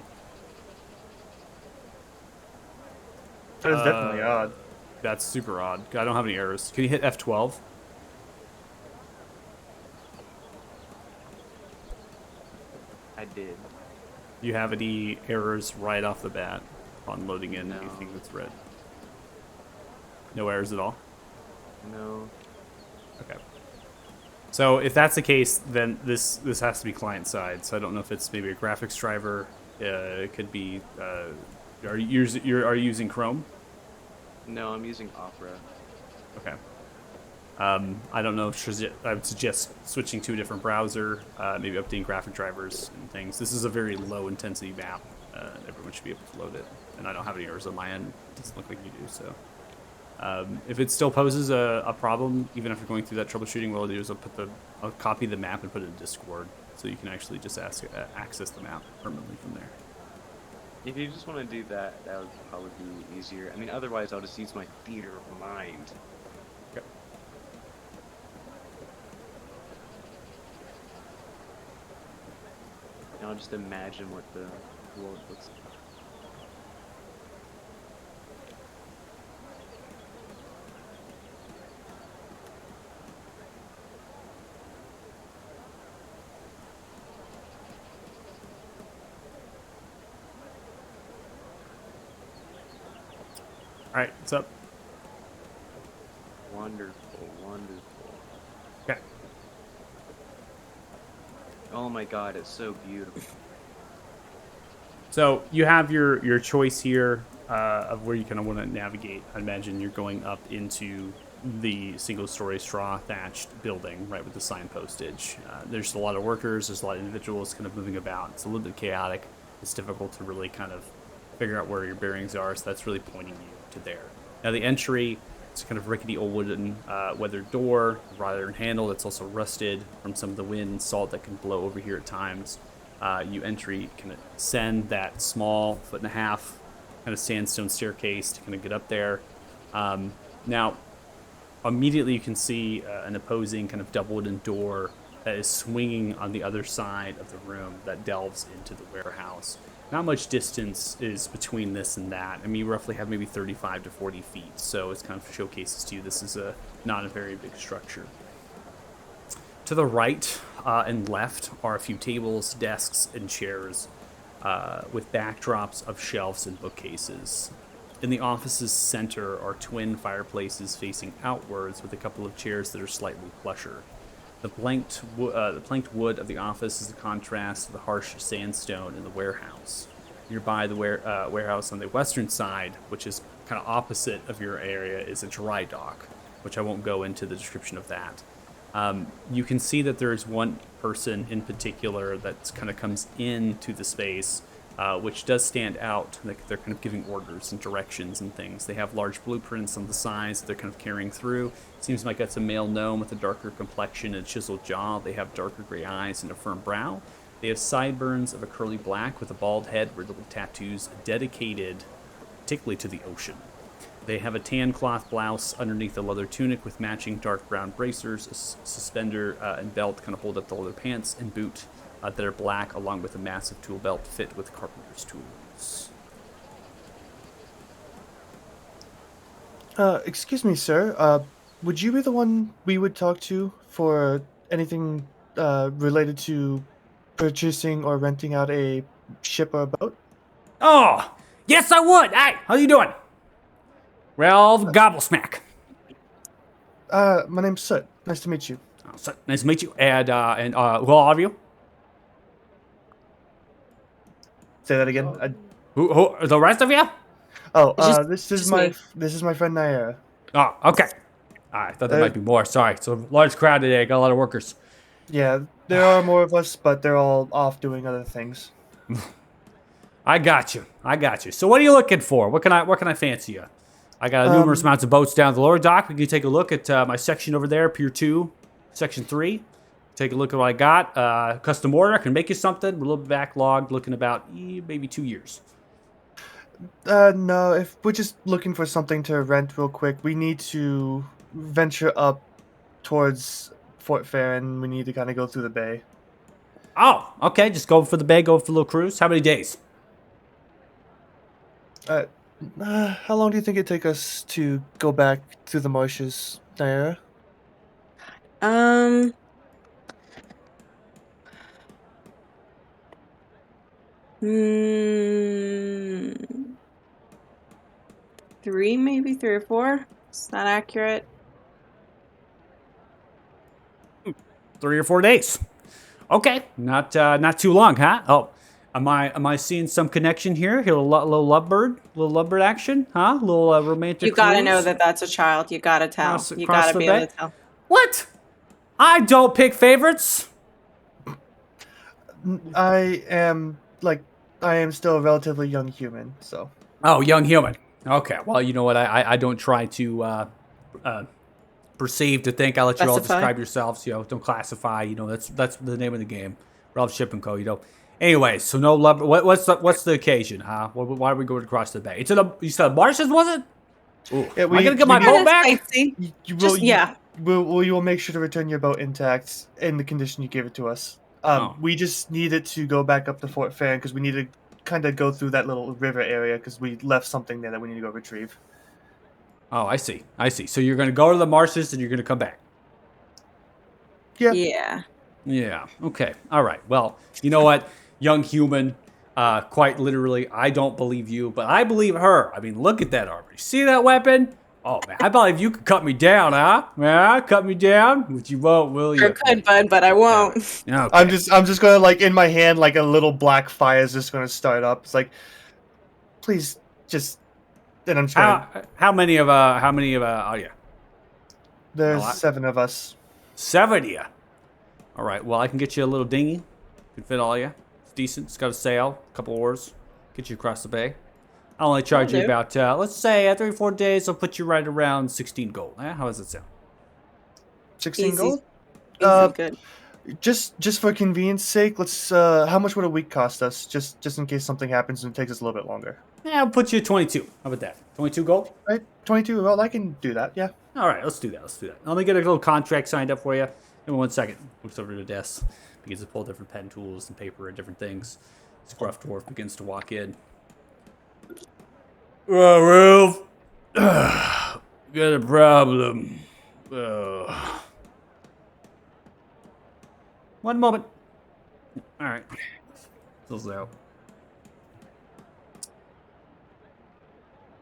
That is definitely odd. That's super odd. I don't have any errors. Can you hit F12? I did. Do you have any errors right off the bat on loading in No. anything that's red? No errors at all? No. Okay. So if that's the case, then this has to be client side. So I don't know if it's maybe a graphics driver. It could be. Are you using Chrome? No, I'm using Opera. Okay. I don't know. I would suggest switching to a different browser, maybe updating graphic drivers and things. This is a very low intensity map. Everyone should be able to load it. And I don't have any errors on my end. It doesn't look like you do. So if it still poses a problem, even after going through that troubleshooting, what I'll do is I'll copy the map and put it in Discord, so you can actually just access the map permanently from there. If you just want to do that, that would probably be easier. I mean, otherwise I'll just use my theater of mind. Okay. And I'll just imagine what the world looks like. All right, what's up? Wonderful, wonderful. Okay. Oh my god, it's so beautiful. So you have your choice here of where you kind of want to navigate. I imagine you're going up into the single-story straw thatched building, right, with the sign postage. There's a lot of workers. There's a lot of individuals kind of moving about. It's a little bit chaotic. It's difficult to really kind of figure out where your bearings are. So that's really pointing you to there. Now the entry, it's kind of rickety old wooden weathered door, rather than handle that's also rusted from some of the wind and salt that can blow over here at times. You can ascend that small 1.5 foot kind of sandstone staircase to kind of get up there. Now, immediately you can see an opposing kind of double wooden door that is swinging on the other side of the room that delves into the warehouse. Not much distance is between this and that. I mean, you roughly have maybe 35 to 40 feet, so it kind of showcases to you this is not a very big structure. To the right and left are a few tables, desks, and chairs with backdrops of shelves and bookcases. In the office's center are twin fireplaces facing outwards with a couple of chairs that are slightly plusher. The planked wood of the office is a contrast to the harsh sandstone in the warehouse. Nearby the warehouse on the western side, which is kind of opposite of your area, is a dry dock, which I won't go into the description of that. You can see that there is one person in particular that kind of comes into the space, which does stand out. They're kind of giving orders and directions and things. They have large blueprints on the sides that they're kind of carrying through. Seems like that's a male gnome with a darker complexion and chiseled jaw. They have darker gray eyes and a firm brow. They have sideburns of a curly black with a bald head with little tattoos dedicated particularly to the ocean. They have a tan cloth blouse underneath a leather tunic with matching dark brown bracers, a suspender and belt kind of hold up the leather pants, and boot that are black, along with a massive tool belt fit with carpenter's tools. Excuse me, sir. Would you be the one we would talk to for anything related to purchasing or renting out a ship or a boat? Oh, yes, I would. Hey, how you doing? Well, gobblesmack. My name's Soot. Nice to meet you. Oh, so, nice to meet you. And who all are you? Say that again. Who the rest of you? This is my friend Naira. Oh, okay. I thought there might be more. Sorry. It's a large crowd today. I got a lot of workers. Yeah, there are more of us, but they're all off doing other things. I got you. So what are you looking for? What can I fancy you? I got numerous amounts of boats down the lower dock. We can take a look at my section over there, Pier 2, Section 3. Take a look at what I got. Custom order. I can make you something. We're a little bit backlogged, looking about maybe 2 years. No, if we're just looking for something to rent real quick, we need to venture up towards Fort Fair, and we need to kind of go through the bay. Oh, okay. Just go for the bay, go for a little cruise. How many days? How long do you think it'd take us to go back through the marshes, Naira? Um. Hmm. Maybe 3 or 4. Is that accurate? 3 or 4 days. Okay, not too long, huh? Oh, am I seeing some connection here? Little lovebird action, huh? Little romantic You gotta know cruise that that's a child. You gotta tell. You across gotta the be able bay. to tell. What? I don't pick favorites. I am still a relatively young human, so Oh, young human. Okay, well, you know what? I don't try to perceive to think. I let you all Specify. describe yourselves. Don't classify. That's the name of the game. Ralph Ship and Co. Anyway, so no love. What's the occasion, huh? Why are we going across the bay? You said marshes, was it? Ooh. yeah, Am I gonna get my we- boat back? Sightsee. will, Yeah. you will make sure to return your boat intact in the condition you gave it to us. Oh. We just needed to go back up to Fort Fan because we need to kind of go through that little river area because we left something there that we need to go retrieve. Oh, I see. So you're gonna go to the marshes and you're gonna come back. Yeah. Yeah. Yeah. Okay. All right. Well, you know what, young human. Quite literally, I don't believe you, but I believe her. I mean, look at that armor. You see that weapon? Oh man, I believe you could cut me down, huh? Yeah, cut me down, but you won't, will you? Sure could, bud, but I won't. Okay. I'm just gonna in my hand a little black fire is just gonna start up. It's like, please just. Then I'm just gonna. How many of oh yeah, There's a lot. 7 of us. 7 of you. All right. Well, I can get you a little dinghy. Can fit all you. It's decent. It's got a sail, a couple oars. Get you across the bay. I'll only charge you That'll do. about let's say 3 or 4 days. I'll put you right around 16 gold. How does it sound? 16 Easy. gold. Easy, good. Just for convenience sake, let's. How much would a week cost us? Just in case something happens and it takes us a little bit longer. Yeah, I'll put you at 22. How about that? 22 gold? Right, 22. Well, I can do that. Yeah. All right, let's do that. Let me get a little contract signed up for you. Give me 1 second. Looks over to the desk. Begins to pull different pen tools and paper and different things. Scruff dwarf begins to walk in. Oh, Ralph. Got a problem. 1 moment. All right. So.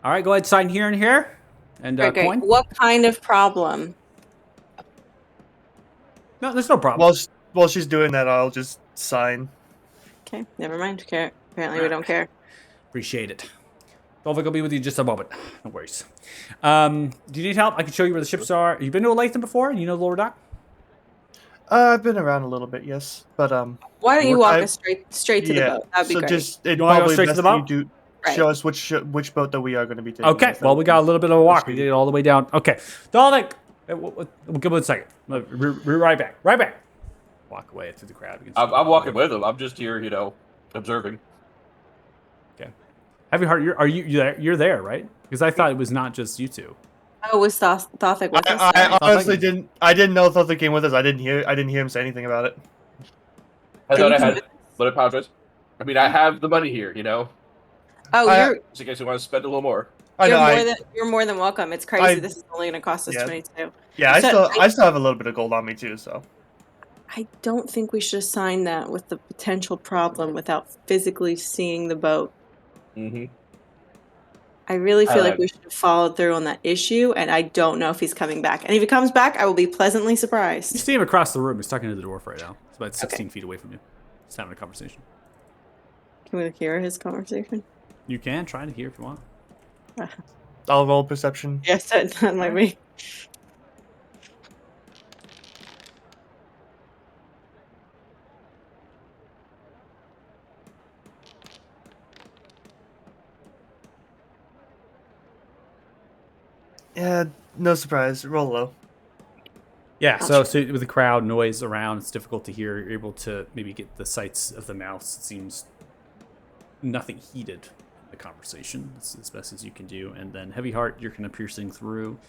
All right, go ahead, sign here and here. And Okay. coin. What kind of problem? No, there's no problem. While she's doing that, I'll just sign. Okay, never mind. Apparently, we don't care. Appreciate it. Dolphin will be with you in just a moment. No worries. Do you need help? I can show you where the ships are. You been to Latham before? You know the lower dock? I've been around a little bit, yes, but Why don't you walk us straight to the yeah. boat? That'd be So great. just it You wanna go probably straight to best the that boat? you do Right. show us which boat that we are going to be taking. Okay, with well, we got a little bit of a walk. We Proceed. did it all the way down. Okay. Dolphin, we'll give it a second. We'll be right back. Right back. Walk away through the crowd. I'm walking with him. I'm just here, observing. Okay. Heavy Heart, you're there, right? Because I thought it was not just you two. Oh, was Thothic with us? I honestly Thothic- didn't know Thothic came with us. I didn't hear him say anything about it. I Can thought you I come had, with but I apologize. I mean, I have the money here, Oh, I- just in case you want to spend a little more. you're more than welcome. It's crazy. I- This is only going to cost us yeah. 22. Yeah, I So, still have a little bit of gold on me too. So I don't think we should assign that with the potential problem without physically seeing the boat. Mm-hmm. I really feel like like we should have followed through on that issue, and I don't know if he's coming back. And if he comes back, I will be pleasantly You surprised. see him across the room. He's talking to the dwarf right now. It's about 16 feet away from you. He's having a conversation. Can we hear his conversation? You can try to hear if you want. I'll roll perception. Yes, that might be. Yeah, no surprise. Roll low. Yeah, so with the crowd noise around, it's difficult to hear. You're able to maybe get the sights of the mouse. It seems nothing heated in the conversation. It's as best as you can do. And then Heavy Heart, you're kind of piercing through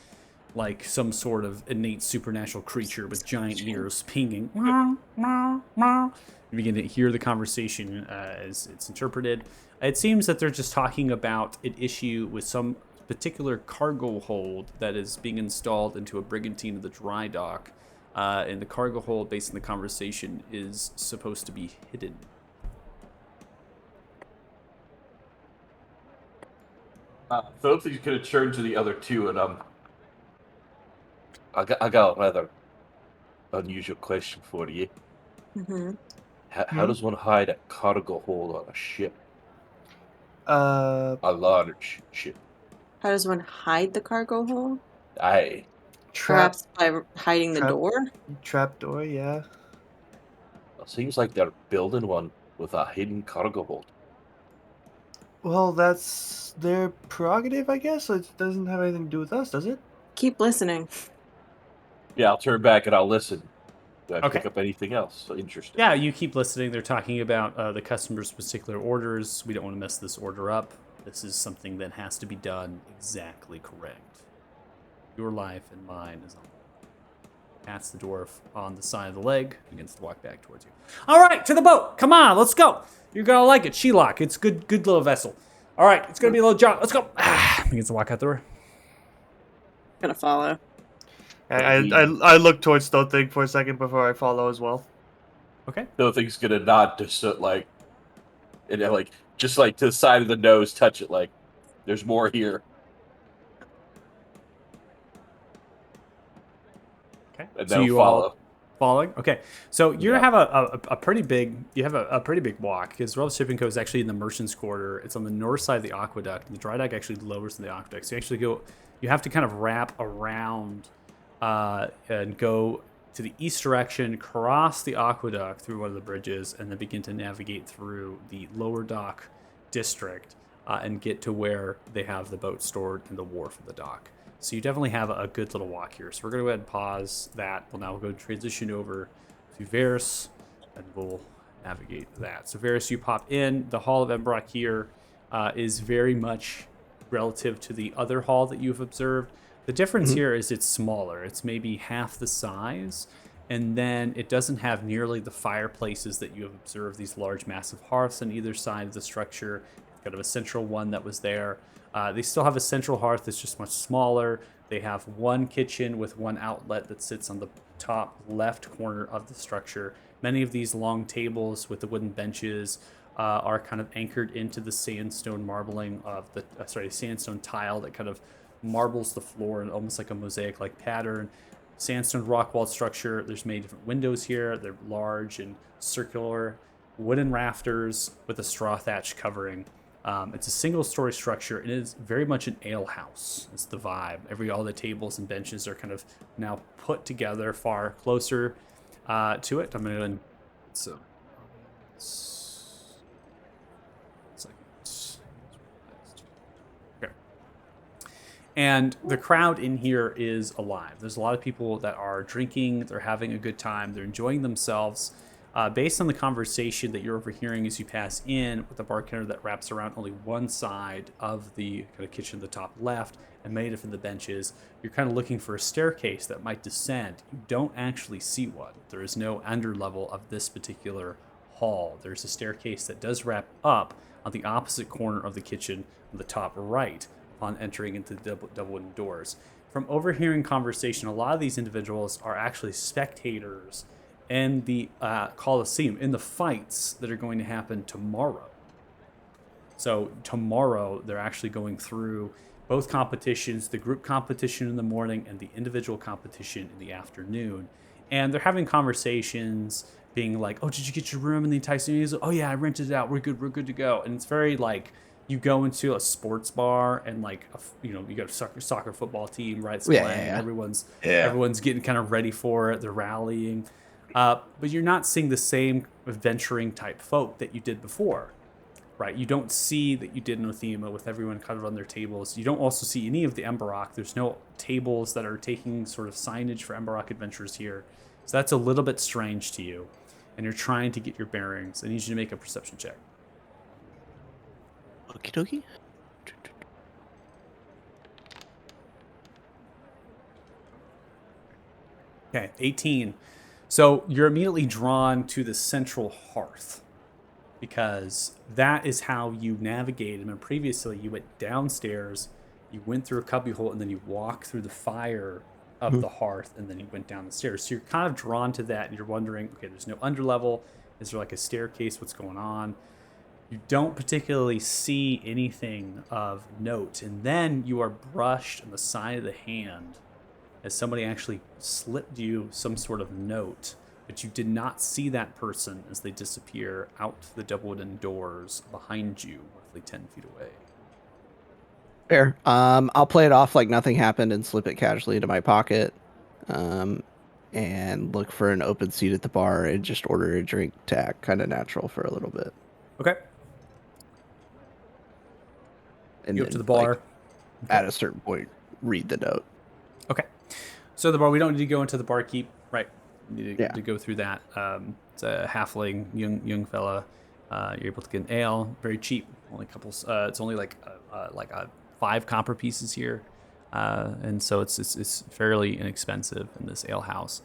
like some sort of innate supernatural creature with giant ears pinging. You begin to hear the conversation as it's interpreted. It seems that they're just talking about an issue with some particular cargo hold that is being installed into a brigantine of the dry dock. And the cargo hold, based on the conversation, is supposed to be hidden. Philip's gonna turn to the other two, and I got a rather unusual question for you. Hmm. How does one hide a cargo hold on a ship, Uh, a large ship? How does one hide the cargo hold? Aye. trap, Perhaps by hiding the trap, door? trap door. Yeah. It seems like they're building one with a hidden cargo hold. Well, that's their prerogative, I guess. It doesn't have anything to do with us, does it? Keep listening. Yeah, I'll turn back and I'll listen. Do I Okay. pick up anything else? So interesting. Yeah, you keep listening. They're talking about the customer's particular orders. We don't want to mess this order up. This is something that has to be done exactly correct. Your life and mine is on. Pats the dwarf on the side of the leg, begins to walk back towards you. All right, to the boat. Come on, let's go. You're gonna like it. Shelock. It's good little vessel. All right, it's gonna be a little jaunt. Let's go. Begins to walk out the door. Gonna follow. I look towards Stothing for a second before I follow as well. Okay. Nothing's gonna nod to like, and then, like just like to the side of the nose, touch it like there's more here, Okay. and So then you follow. all following? Okay. So you Yeah. have a pretty big a pretty big walk because Royal Shipping Co. is actually in the merchant's quarter. It's on the north side of the aqueduct. And the dry dock actually lowers than the aqueduct. So you actually you have to kind of wrap around and go to the east direction, cross the aqueduct through one of the bridges, and then begin to navigate through the lower dock district and get to where they have the boat stored in the wharf of the dock. So you definitely have a good little walk here. So we're going to go ahead and pause that. We'll now go transition over to Varys, and we'll navigate that. So Varys, you pop in. The Hall of Embrock here is very much relative to the other hall that you've observed. The difference here is it's smaller. It's maybe half the size, and then it doesn't have nearly the fireplaces that you have observed, these large massive hearths on either side of the structure. Kind of a central one that was there. They still have a central hearth that's just much smaller. They have one kitchen with one outlet that sits on the top left corner of the structure. Many of these long tables with the wooden benches are kind of anchored into the sandstone marbling of the sandstone tile that kind of marbles the floor in almost like a mosaic-like pattern. Sandstone rock walled structure. There's many different windows here. They're large and circular, wooden rafters with a straw thatch covering. It's a single-story structure. It is very much an ale house. It's the vibe. All the tables and benches are kind of now put together far closer to it. I'm going to go and so. Okay. And the crowd in here is alive. There's a lot of people that are drinking. They're having a good time. They're enjoying themselves. Based on the conversation that you're overhearing as you pass in with the bartender that wraps around only one side of the kind of kitchen, the top left, and many different the benches, you're kind of looking for a staircase that might descend. You don't actually see one. There is no underlevel of this particular hall. There's a staircase that does wrap up on the opposite corner of the kitchen on the top right upon entering into the double wooden doors. From overhearing conversation, a lot of these individuals are actually spectators in the Colosseum, in the fights that are going to happen tomorrow. So tomorrow, they're actually going through both competitions, the group competition in the morning and the individual competition in the afternoon. And they're having conversations, being like, oh, did you get your room in the Tyson? Oh, yeah, I rented it out. We're good to go. And it's very like, you go into a sports bar and like, you got a soccer football team, right? It's playing, and everyone's getting kind of ready for it. They're rallying. But you're not seeing the same adventuring type folk that you did before, right? You don't see that you did in Othema with everyone kind of on their tables. You don't also see any of the Emberock. There's no tables that are taking sort of signage for Emberock adventures here. So that's a little bit strange to you. And you're trying to get your bearings. I need you to make a perception check. Okie dokie. Okay, 18. So you're immediately drawn to the central hearth because that is how you navigated. And previously, you went downstairs, you went through a cubbyhole, and then you walked through the fire of the hearth, and then you went down the stairs. So you're kind of drawn to that, and you're wondering, okay, there's no underlevel. Is there like a staircase? What's going on? You don't particularly see anything of note, and then you are brushed on the side of the hand as somebody actually slipped you some sort of note, but you did not see that person as they disappear out the double wooden doors behind you, roughly 10 feet away. Fair. I'll play it off like nothing happened and slip it casually into my pocket. And look for an open seat at the bar and just order a drink to act kind of natural for a little bit. Okay. And You then, up to the bar. at a certain point, read the note. Okay. So the bar, we don't need to go into the barkeep, right? We need Yeah. to go through that. It's a halfling, young fella. You're able to get an ale, very cheap. Only a couple. It's only like 5 copper pieces here, and so it's fairly inexpensive in this ale house.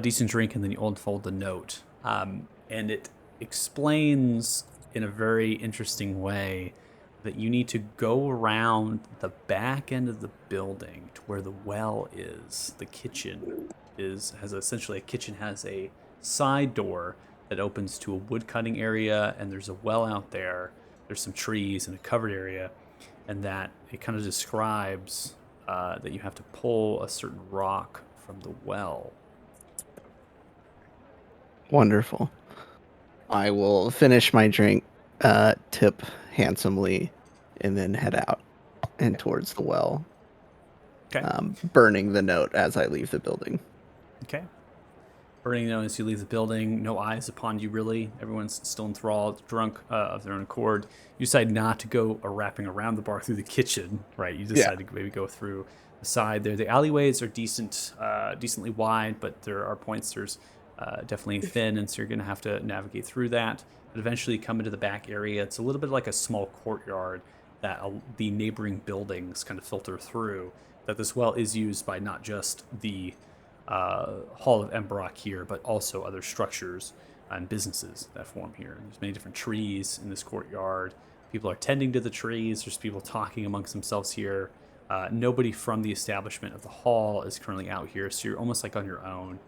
Decent drink, and then you unfold the note, and it explains in a very interesting way that you need to go around the back end of the building to where the well is. The kitchen has essentially has a side door that opens to a wood cutting area, and there's a well out there. There's some trees and a covered area, and that it kind of describes that you have to pull a certain rock from the well. Wonderful. I will finish my drink, tip handsomely, and then head out and towards the well, Okay. burning the note as I leave the building. Okay. Burning though, as you leave the building, no eyes upon you really. Everyone's still enthralled, drunk of their own accord. You decide not to go wrapping around the bar through the kitchen, right? You decide to maybe go through the side there. The alleyways are decently wide, but there are points there's definitely thin, and so you're going to have to navigate through that. But eventually you come into the back area. It's a little bit like a small courtyard that the neighboring buildings kind of filter through. That this well is used by not just the Hall of Emberock here, but also other structures and businesses that form here. There's many different trees in this courtyard. People are tending to the trees. There's people talking amongst themselves here. Nobody from the establishment of the hall is currently out here, so you're almost like on your own.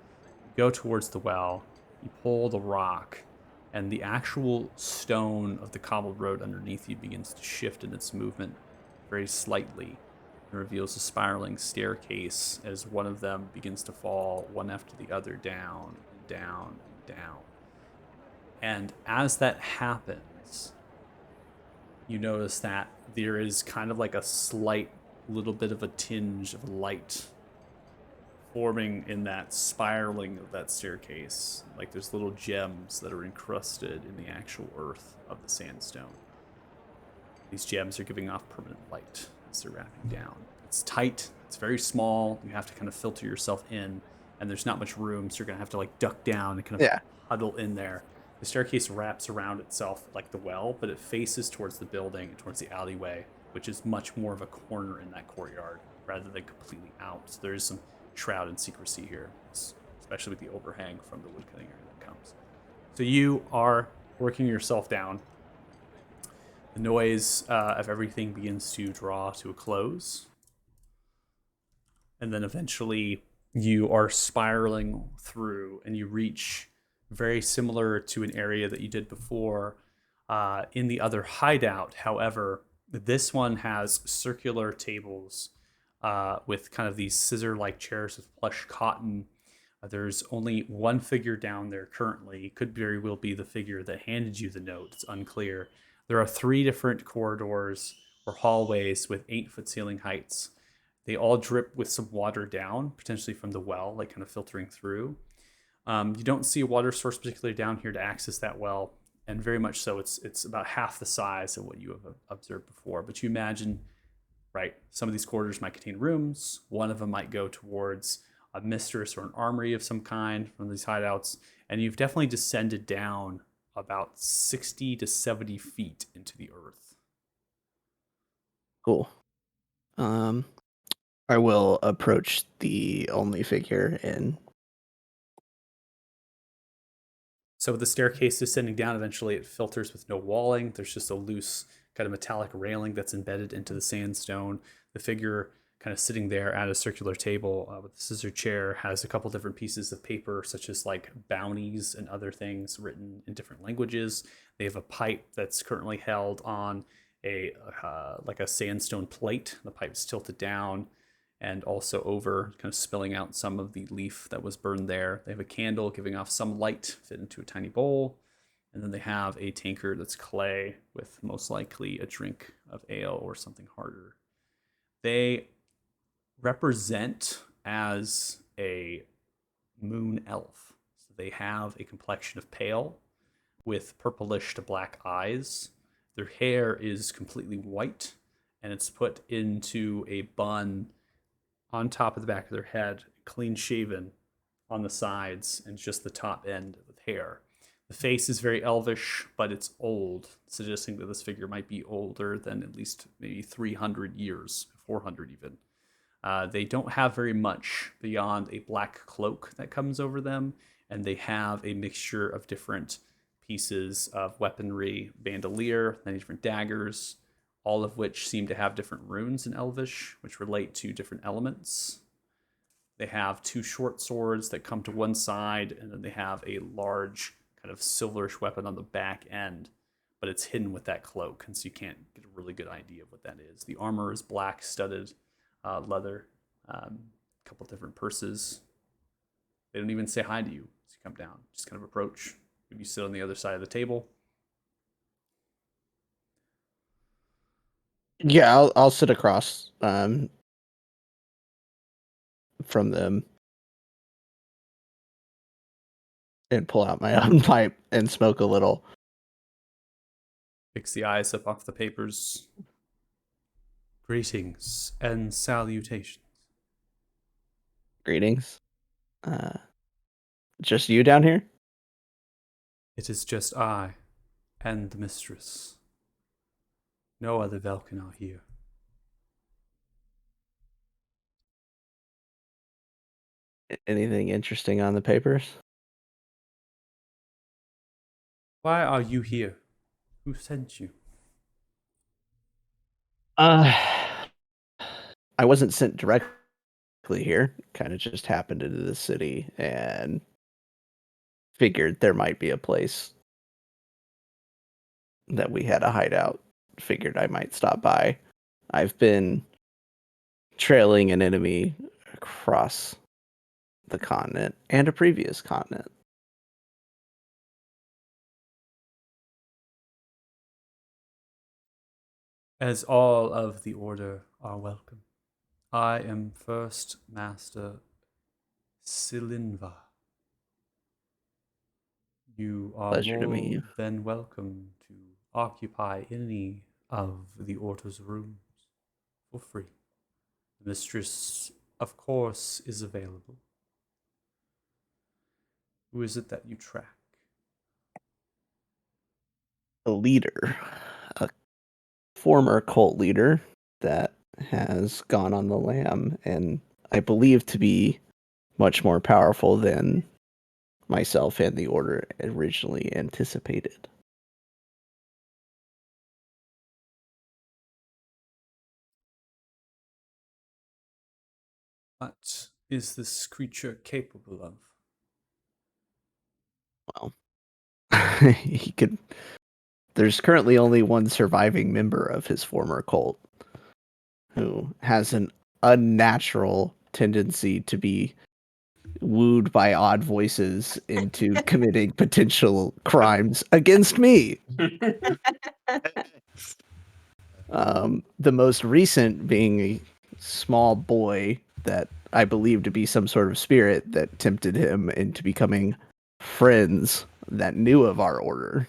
You go towards the well, you pull the rock, and the actual stone of the cobbled road underneath you begins to shift in its movement very slightly. It reveals a spiraling staircase as one of them begins to fall one after the other down, down, down. And as that happens, you notice that there is kind of like a slight little bit of a tinge of light forming in that spiraling of that staircase. Like there's little gems that are encrusted in the actual earth of the sandstone. These gems are giving off permanent light as they're wrapping down. It's tight, it's very small, you have to kind of filter yourself in, and there's not much room, so you're gonna have to like duck down and kind of huddle in there. The staircase wraps around itself like the well, but it faces towards the building and towards the alleyway, which is much more of a corner in that courtyard rather than completely out. So there is some shroud and secrecy here, especially with the overhang from the woodcutting area that comes. So you are working yourself down. The noise of everything begins to draw to a close. And then eventually you are spiraling through and you reach very similar to an area that you did before in the other hideout. However, this one has circular tables with kind of these scissor-like chairs with plush cotton. There's only one figure down there currently. It could very well be the figure that handed you the note. It's unclear. There are 3 different corridors or hallways with 8-foot ceiling heights. They all drip with some water down, potentially from the well, like kind of filtering through. You don't see a water source particularly down here to access that well, and very much so it's about half the size of what you have observed before. But you imagine, right, some of these corridors might contain rooms. One of them might go towards a mistress or an armory of some kind from these hideouts, and you've definitely descended down about 60 to 70 feet into the earth. Cool. I will approach the only figure and So the staircase descending down, eventually it filters with no walling. There's just a loose kind of metallic railing that's embedded into the sandstone. The figure kind of sitting there at a circular table with a scissor chair has a couple different pieces of paper, such as like bounties and other things written in different languages. They have a pipe that's currently held on a like a sandstone plate. The pipe's tilted down and also over, kind of spilling out some of the leaf that was burned there. They have a candle giving off some light fit into a tiny bowl. And then they have a tankard that's clay with most likely a drink of ale or something harder. They represent as a moon elf. So they have a complexion of pale with purplish to black eyes. Their hair is completely white and it's put into a bun on top of the back of their head, clean shaven on the sides, and just the top end with hair. The face is very elvish, but it's old, suggesting that this figure might be older than at least maybe 300 years, 400 even. They don't have very much beyond a black cloak that comes over them, and they have a mixture of different pieces of weaponry, bandolier, many different daggers, all of which seem to have different runes in Elvish, which relate to different elements. They have two short swords that come to one side, and then they have a large kind of silverish weapon on the back end, but it's hidden with that cloak, and so you can't get a really good idea of what that is. The armor is black studded leather, a couple different purses. They don't even say hi to you as you come down. Just kind of approach. Maybe you sit on the other side of the table. Yeah, I'll sit across from them and pull out my own pipe and smoke a little. Picks the eyes up off the papers. Greetings and salutations. Greetings. Just you down here? It is just I and the mistress. No other Velkin are here. Anything interesting on the papers? Why are you here? Who sent you? I wasn't sent directly here. Kind of just happened into the city and figured there might be a place that we had a hideout. Figured I might stop by. I've been trailing an enemy across the continent and a previous continent. As all of the Order are welcome. I am First Master Silinva. You are Pleasure to meet more you. than welcome to occupy any of the Order's rooms for free. The mistress, of course, is available. Who is it that you track? A leader, a former cult leader that has gone on the lam and I believe to be much more powerful than myself and the Order originally anticipated. What is this creature capable of? Well, he could. There's currently only one surviving member of his former cult who has an unnatural tendency to be wooed by odd voices into committing potential crimes against me. The most recent being a small boy that I believe to be some sort of spirit that tempted him into becoming friends that knew of our order.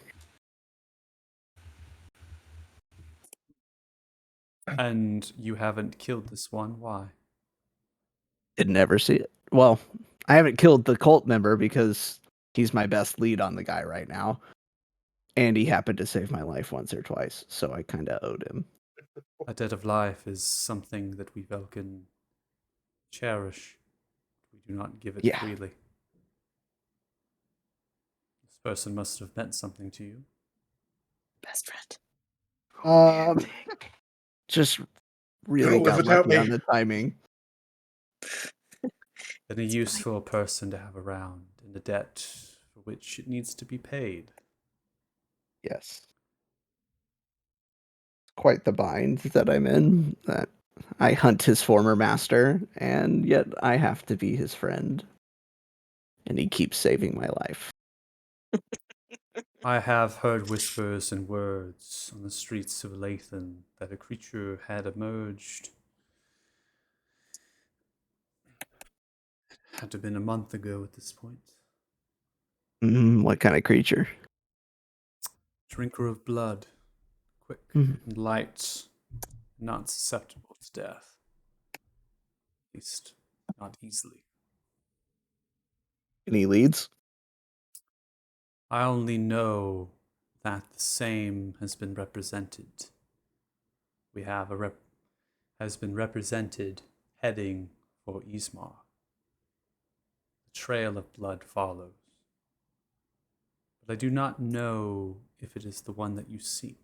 And you haven't killed this one. Why? Didn't ever see it. Well, I haven't killed the cult member because he's my best lead on the guy right now. And he happened to save my life once or twice, so I kind of owed him. A debt of life is something that we Velkin cherish. We do not give it Yeah. freely. person must have meant something to you. Best friend. Just really Don't live got without lucky on me. the timing. And a useful person to have around, and a debt for which it needs to be paid. Yes. Quite the bind that I'm in. That I hunt his former master, and yet I have to be his friend. And he keeps saving my life. I have heard whispers and words on the streets of Lathan that a creature had emerged. Had to have been a month ago at this point. What kind of creature? Drinker of blood, quick Mhm. and light, not susceptible to death. At least, not easily. Any leads? I only know that the same has been represented. We have has been represented heading for Ismar. The trail of blood follows. But I do not know if it is the one that you seek,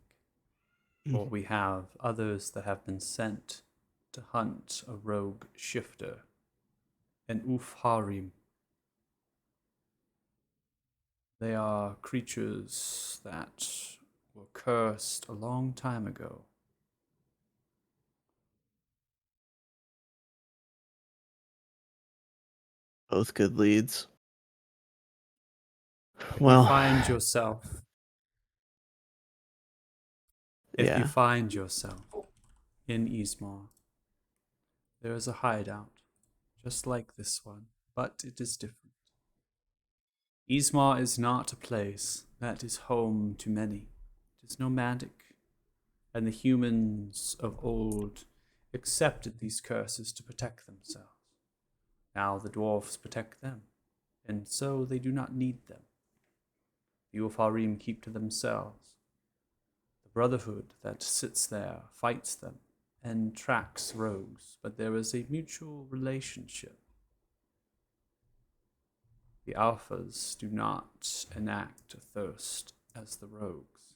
for we have others that have been sent to hunt a rogue shifter, an Ufharim. They are creatures that were cursed a long time ago. Both good leads. If Well, you find yourself, if you yeah. find yourself in Ismar, there is a hideout, just like this one, but it is different. Ismar is not a place that is home to many. It is nomadic, and the humans of old accepted these curses to protect themselves. Now the dwarves protect them, and so they do not need them. The Ufarim keep to themselves. The Brotherhood that sits there fights them and tracks rogues, but there is a mutual relationship. The Alphas do not enact a thirst as the rogues.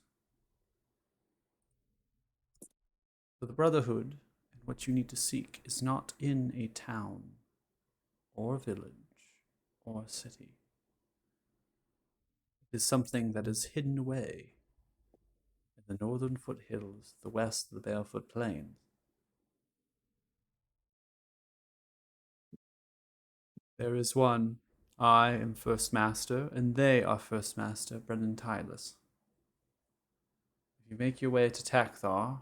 So the Brotherhood and what you need to seek is not in a town or a village or a city. It is something that is hidden away in the northern foothills, the west of the Barefoot Plains. There is one. I am First Master, and they are First Master, Brennan Tylus. If you make your way to Takthar,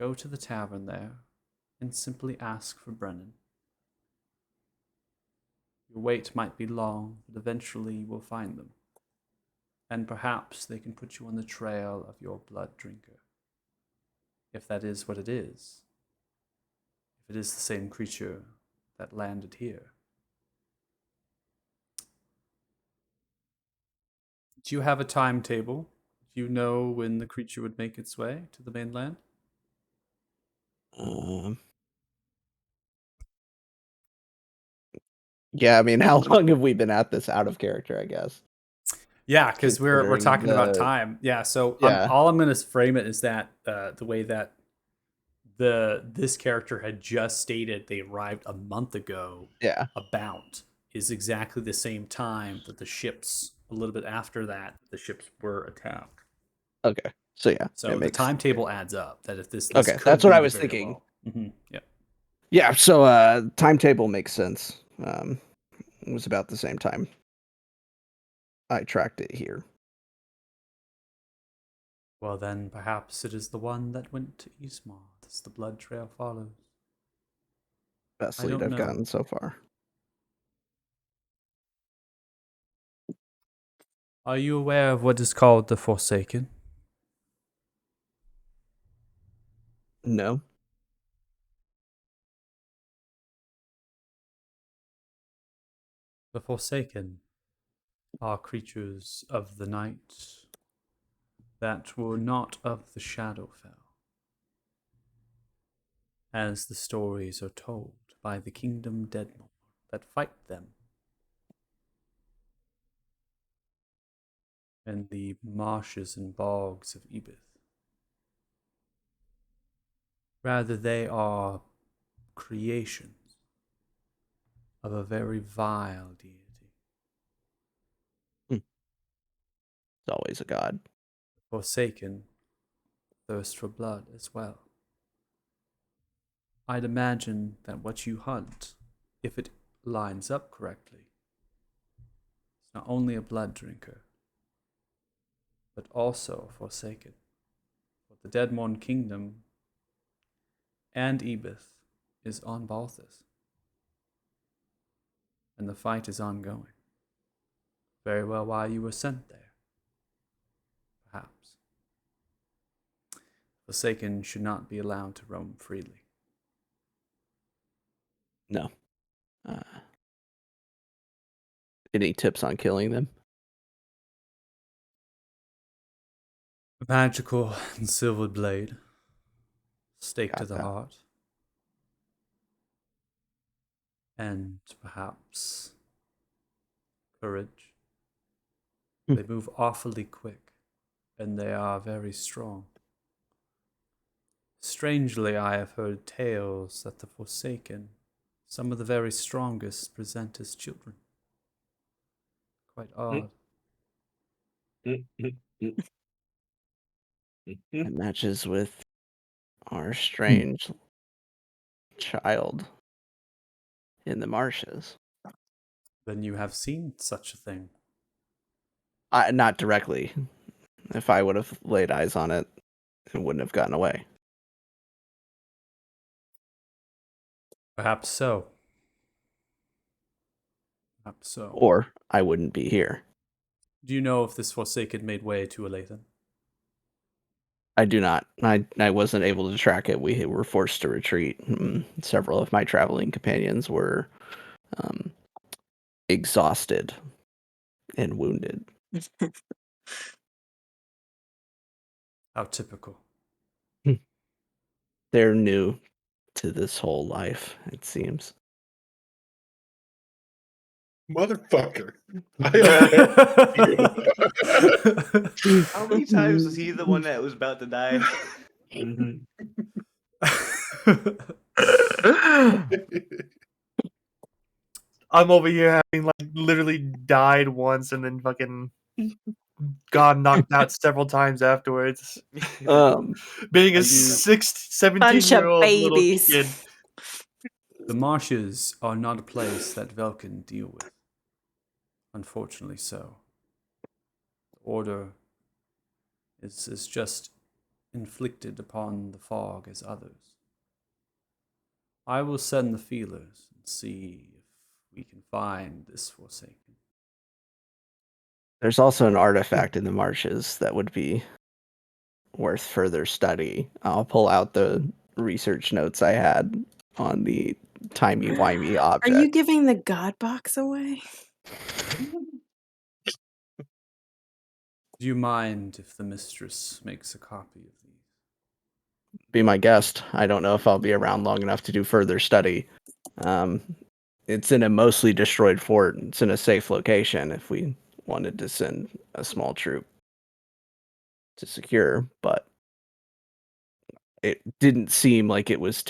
go to the tavern there and simply ask for Brennan. Your wait might be long, but eventually you will find them. And perhaps they can put you on the trail of your blood drinker. If that is what it is. If it is the same creature that landed here. Do you have a timetable? Do you know when the creature would make its way to the mainland? Um, yeah, I mean, how long have we been at this out of character, I guess? Yeah, because we're Considering talking about the- time. Yeah, so Yeah. all I'm going to frame it is that the way that this character had just stated they arrived a month ago. Yeah. About is exactly the same time that the ships. A little bit after that, the ships were attacked. Okay. So yeah, So it the makes timetable adds up. That if this Okay, could that's what be I the was very thinking. well. Yeah. Yeah, so timetable makes sense. It was about the same time I tracked it here. Well, then perhaps it is the one that went to Ismar. As the blood trail follows. Best I lead don't I've know. gotten so far. Are you aware of what is called the Forsaken? No. The Forsaken are creatures of the night that were not of the Shadowfell, as the stories are told by the Kingdom Deadmore that fight them. and the marshes and bogs of Ebith. Rather, they are creations of a very vile deity, It's always a god. forsaken, thirst for blood as well. I'd imagine that what you hunt, if it lines up correctly, is not only a blood drinker, but also forsaken. For the Deadmorn Kingdom and Ebith is on Balthus, and the fight is ongoing. Very well why you were sent there, perhaps. Forsaken should not be allowed to roam freely. No. Any tips on killing them? A magical and silvered blade, stake to Got the that. heart, and perhaps courage. Hmm. They move awfully quick, and they are very strong. Strangely, I have heard tales that the Forsaken, some of the very strongest, present as children. Quite odd. It matches with our strange child in the marshes. Then you have seen such a thing. Not directly. If I would have laid eyes on it, it wouldn't have gotten away. Perhaps so. Perhaps so. Or I wouldn't be here. Do you know if this Forsaken made way to Alathan? I do not. I wasn't able to track it. We were forced to retreat. Several of my traveling companions were exhausted and wounded. How typical. They're new to this whole life, it seems. Motherfucker. How many times was he the one that was about to die? I'm over here having like literally died once and then fucking got knocked out several times afterwards. Being I a do- 17 Bunch year of old little babies. kid. The marshes are not a place that Velkin deal with. Unfortunately so. The order is just inflicted upon the fog as others. I will send the feelers and see if we can find this Forsaken. There's also an artifact in the marshes that would be worth further study. I'll pull out the research notes I had on the timey-wimey Are object. you giving the God box away? Do you mind if the mistress makes a copy of these? Be my guest. I don't know if I'll be around long enough to do further study. It's in a mostly destroyed fort. It's in a safe location if we wanted to send a small troop to secure, but it didn't seem like it was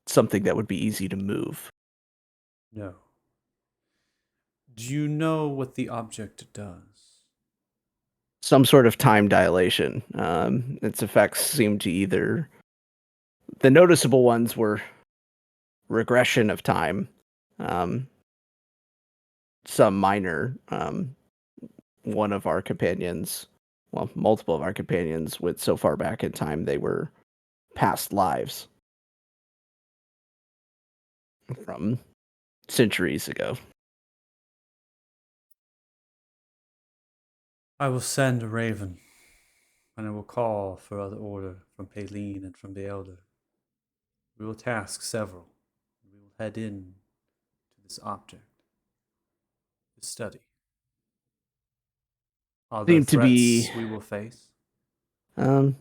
something that would be easy to move. No. Do you know what the object does? Some sort of time dilation. Its effects seem to either... The noticeable ones were regression of time, some minor. One of our companions, well, multiple of our companions went so far back in time they were past lives from centuries ago. I will send a raven, and I will call for other order from Paylene and from the Elder. We will task several. We will head in to this object to study. Are there Seem to be threats we will face? there's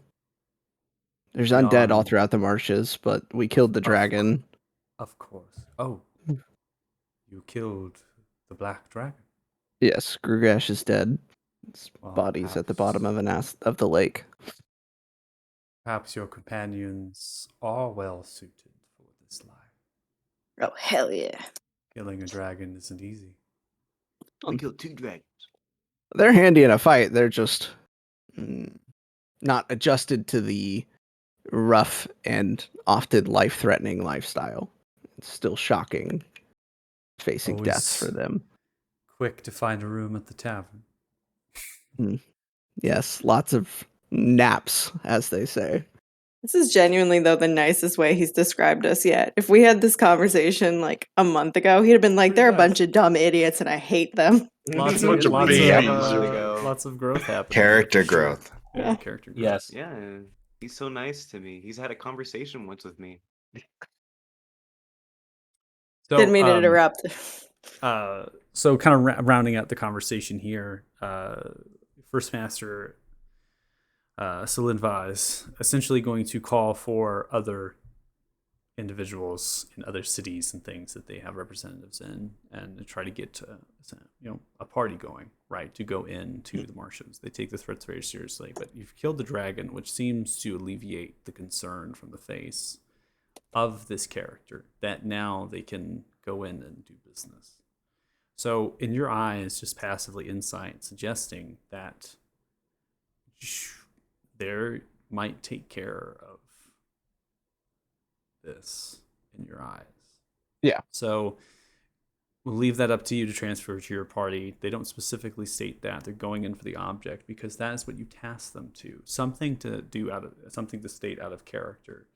undead all throughout the marshes, but we killed the dragon. Of course. Oh, you killed the black dragon. Yes, Grugash is dead. His Well, body's at the bottom of of the lake. Perhaps your companions are well suited for this life. Oh, hell yeah. Killing a dragon isn't easy. We killed 2 dragons. They're handy in a fight. They're just not adjusted to the rough and often life-threatening lifestyle. It's still shocking facing deaths for Always them. quick to find a room at the tavern. Yes, lots of naps, as they say. This is genuinely, though, the nicest way he's described us yet. If we had this conversation like a month ago, he'd have been like, they're a bunch of dumb idiots and I hate them. Lots Bunch of of babies. lots of growth happening. Character for sure. growth. Yeah, character growth. Yes. Yeah, he's so nice to me. He's had a conversation once with me. So, Didn't mean to interrupt. So kind of rounding out the conversation here, First Master Solinva is essentially going to call for other individuals in other cities and things that they have representatives in, and to try to get a party going, right, to go into the marshes. They take the threats very seriously, but you've killed the dragon, which seems to alleviate the concern from the face of this character, that now they can go in and do business. So in your eyes, just passively insight suggesting that they might take care of this in your eyes. Yeah. So we'll leave that up to you to transfer to your party. They don't specifically state that. They're going in for the object because that is what you task them to. Something to state out of character.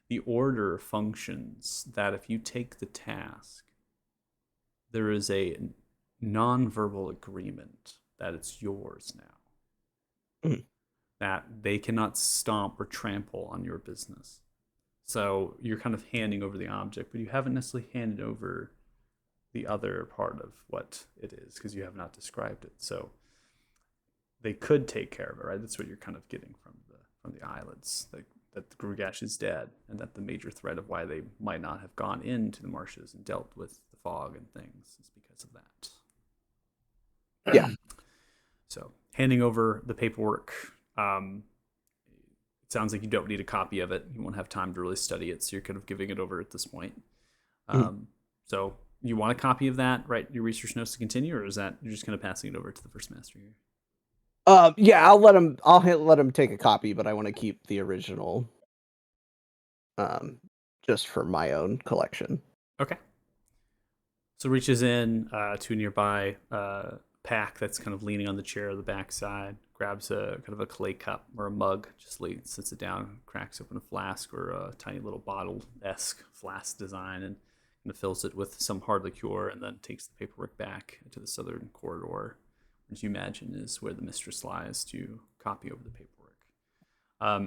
The order functions that if you take the task, there is a non-verbal agreement that it's yours now. That they cannot stomp or trample on your business. So you're kind of handing over the object, but you haven't necessarily handed over the other part of what it is because you have not described it. So they could take care of it, right? That's what you're kind of getting from the eyelids, that the Grugash is dead, and that the major threat of why they might not have gone into the marshes and dealt with the fog and things is because of that. Yeah. So handing over the paperwork. It sounds like you don't need a copy of it. You won't have time to really study it, so you're kind of giving it over at this point. So you want a copy of that, right? Your research notes to continue, or is that you're just kind of passing it over to the First Master here? Yeah, I'll let him. I'll let him take a copy, but I want to keep the original, just for my own collection. Okay. So reaches in to a nearby pack that's kind of leaning on the chair of the backside, grabs a kind of a clay cup or a mug, just sits it down, cracks open a flask or a tiny little bottle-esque flask design, and kind of fills it with some hard liqueur, and then takes the paperwork back to the southern corridor, which you imagine is where the mistress lies, to copy over the paperwork.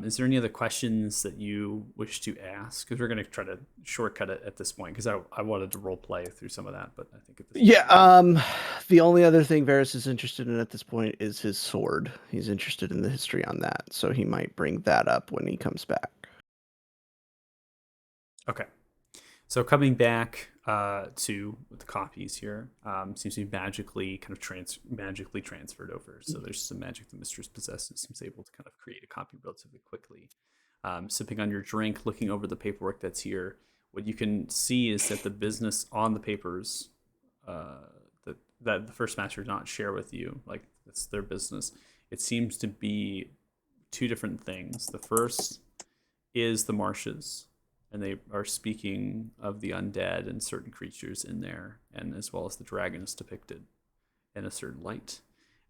Is there any other questions that you wish to ask? Because we're going to try to shortcut it at this point, because I wanted to role play through some of that, but I think at this point, the only other thing Varys is interested in at this point is his sword. He's interested in the history on that, so he might bring that up when he comes back. Okay. So coming back to the copies here, seems to be magically transferred over. So there's some magic the mistress possesses, seems able to kind of create a copy relatively quickly. Sipping on your drink, looking over the paperwork that's here, what you can see is that the business on the papers that the First Master did not share with you, like it's their business, it seems to be two different things. The first is the marshes, and they are speaking of the undead and certain creatures in there, and as well as the dragon is depicted in a certain light.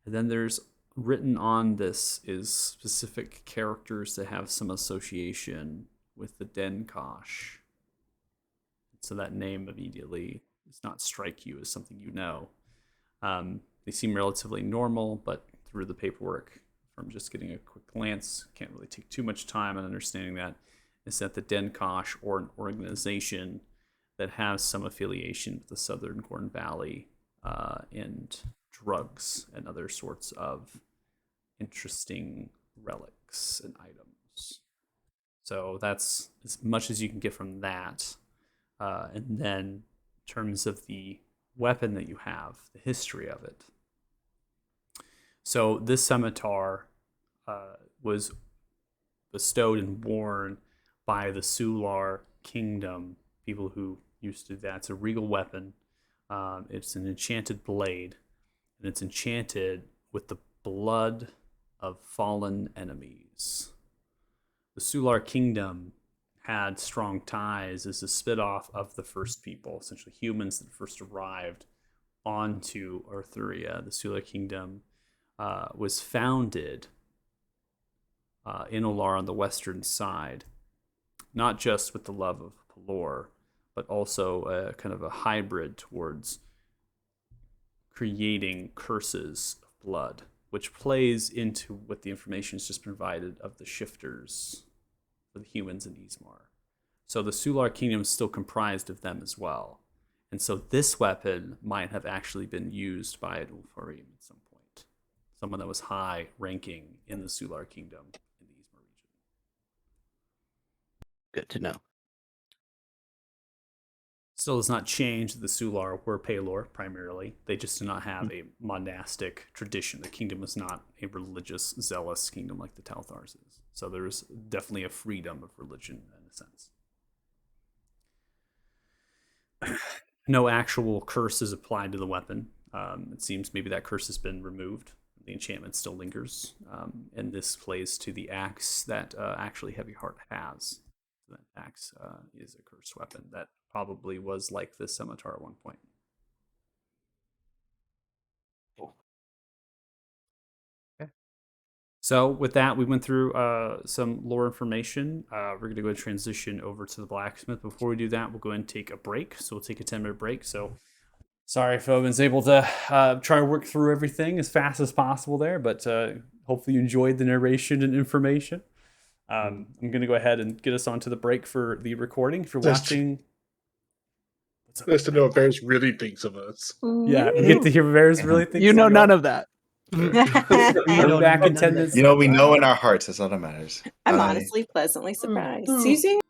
And then there's written on this is specific characters that have some association with the Denkosh. So that name immediately does not strike you as something you know. They seem relatively normal, but through the paperwork, from just getting a quick glance, can't really take too much time in understanding that, is that the Denkosh, or an organization that has some affiliation with the Southern Gorn Valley and drugs and other sorts of interesting relics and items. So that's as much as you can get from that. And then in terms of the weapon that you have, the history of it, So this scimitar was bestowed and worn by the Sular kingdom, people who used to do that. It's a regal weapon. It's an enchanted blade, and it's enchanted with the blood of fallen enemies. The Sular kingdom had strong ties as a spit-off of the first people, essentially humans that first arrived onto Arthuria. The Sular kingdom was founded in Olar on the western side, not just with the love of Pelor, but also a kind of a hybrid towards creating curses of blood, which plays into what the information has just provided of the shifters for the humans in Ismar. So the Sular kingdom is still comprised of them as well. And so this weapon might have actually been used by an Ulfarim at some point. Someone that was high ranking in the Sular kingdom in the Ismar region. Good to know. Still does not change that the Sular were Pelor primarily. They just do not have a monastic tradition. The kingdom is not a religious, zealous kingdom like the Talthars is. So there's definitely a freedom of religion in a sense. No actual curse is applied to the weapon. It seems maybe that curse has been removed. The enchantment still lingers. And this plays to the axe that actually Heavyheart has. That axe is a cursed weapon that probably was like this scimitar at one point. Okay. So with that, we went through some lore information. We're going to go and transition over to the blacksmith. Before we do that, we'll go ahead and take a break. So we'll take a 10-minute break. So sorry if I was able to try to work through everything as fast as possible there, but hopefully you enjoyed the narration and information. I'm going to go ahead and get us onto the break for the recording. If you're watching... Nice to know what Bears really thinks of us. Yeah, we get to hear what Bears really thinks. You know none of that. We'll be back in 10 minutes. You know, we know in our hearts. That's all that matters. I'm Bye. honestly pleasantly surprised. See you soon.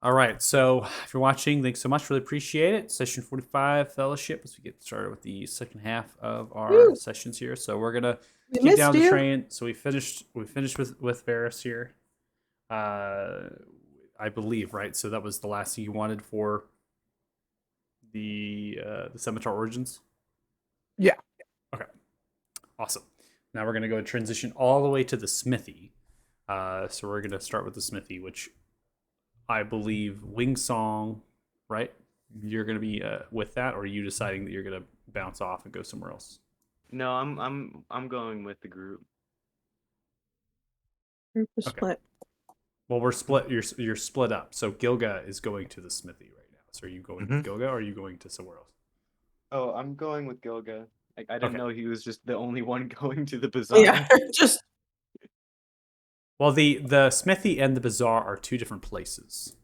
All right. So if you're watching, thanks so much. Really appreciate it. Session 45 Fellowship as we get started with the second half of our Woo. sessions here. So we're gonna We keep missed down the you. train. So we finished with Varys here. I believe, right? So that was the last thing you wanted for the Scimitar Origins. Yeah. Okay. Awesome. Now we're gonna go transition all the way to the smithy. So we're gonna start with the smithy, which I believe Wing Song, right? You're gonna be with that, or are you deciding that you're gonna bounce off and go somewhere else? No, I'm going with the group. Group is Okay. split. Well, we're split. You're split up. So Gilga is going to the smithy right now. So are you going with Mhm. Gilga, or are you going to somewhere else? Oh, I'm going with Gilga. I didn't Okay. know he was just the only one going to the bazaar. Yeah, just Well, the smithy and the bazaar are two different places.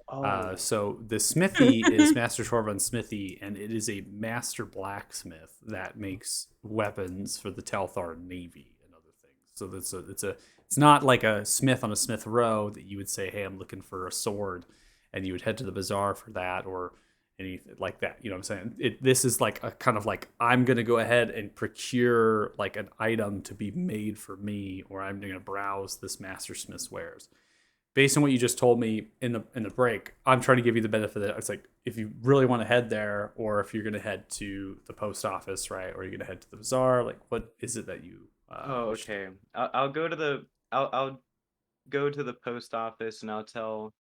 Oh, So the smithy is Master Torvund's smithy, and it is a master blacksmith that makes weapons for the Telthar Navy and other things. So it's not like a smith on a Smith Row that you would say, "Hey, I'm looking for a sword," and you would head to the bazaar for that or anything like that. You know what I'm saying? This is like a kind of like I'm gonna go ahead and procure like an item to be made for me, or I'm gonna browse this master smith's wares based on what you just told me in the break, I'm trying to give you the benefit that it's like if you really want to head there, or if you're going to head to the post office, right, or you're going to head to the bazaar. Like, what is it that you? oh, okay. I'll go to the I'll go to the post office and I'll tell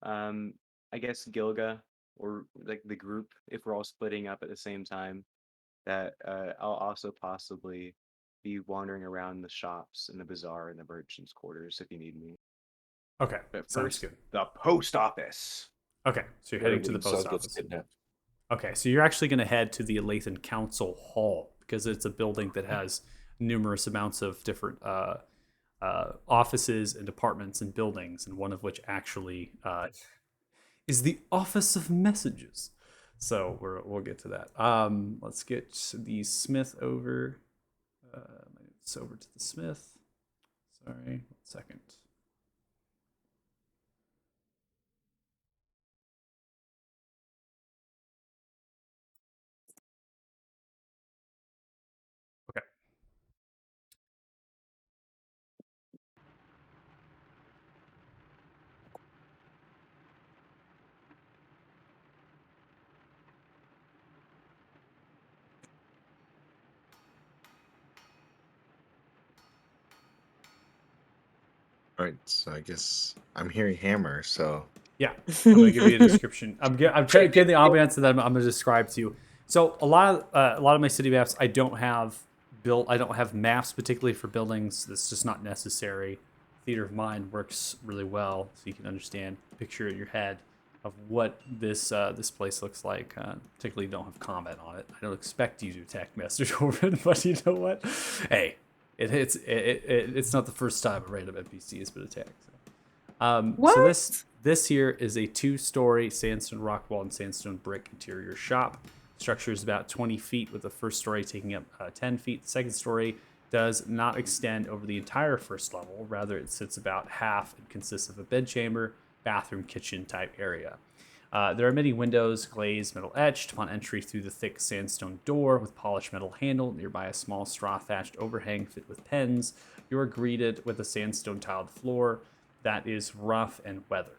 um I guess Gilga or like the group if we're all splitting up at the same time that I'll also possibly be wandering around the shops and the bazaar and the merchants' quarters if you need me. Okay, But sounds first, good. the post office. Okay, so you're heading to the post office. Okay, so you're actually going to head to the Lathan Council Hall because it's a building that has numerous amounts of different offices and departments and buildings, and one of which actually is the Office of Messages. So we'll get to that. Let's get the Smith over. It's over to the Smith. Sorry, 1 second. Okay. All right, so I guess I'm hearing hammer. So Yeah, I'm gonna give you a description. I'm trying to get the ambiance that I'm gonna describe to you. So a lot of my city maps I don't have built. I don't have maps particularly for buildings. That's just not necessary. Theater of mind works really well, so you can understand, picture in your head of what this place looks like. Particularly, don't have comment on it. I don't expect you to attack Master Torvin, but you know what? Hey, it's not the first time a random NPC has been attacked. So. what? So this here is a 2-story sandstone rock wall and sandstone brick interior shop. Structure is about 20 feet, with the first story taking up 10 feet. The second story does not extend over the entire first level. Rather, it sits about half and consists of a bedchamber, bathroom, kitchen type area. There are many windows, glazed, metal etched. Upon entry through the thick sandstone door with polished metal handle, nearby a small straw thatched overhang fit with pens, you are greeted with a sandstone tiled floor that is rough and weathered.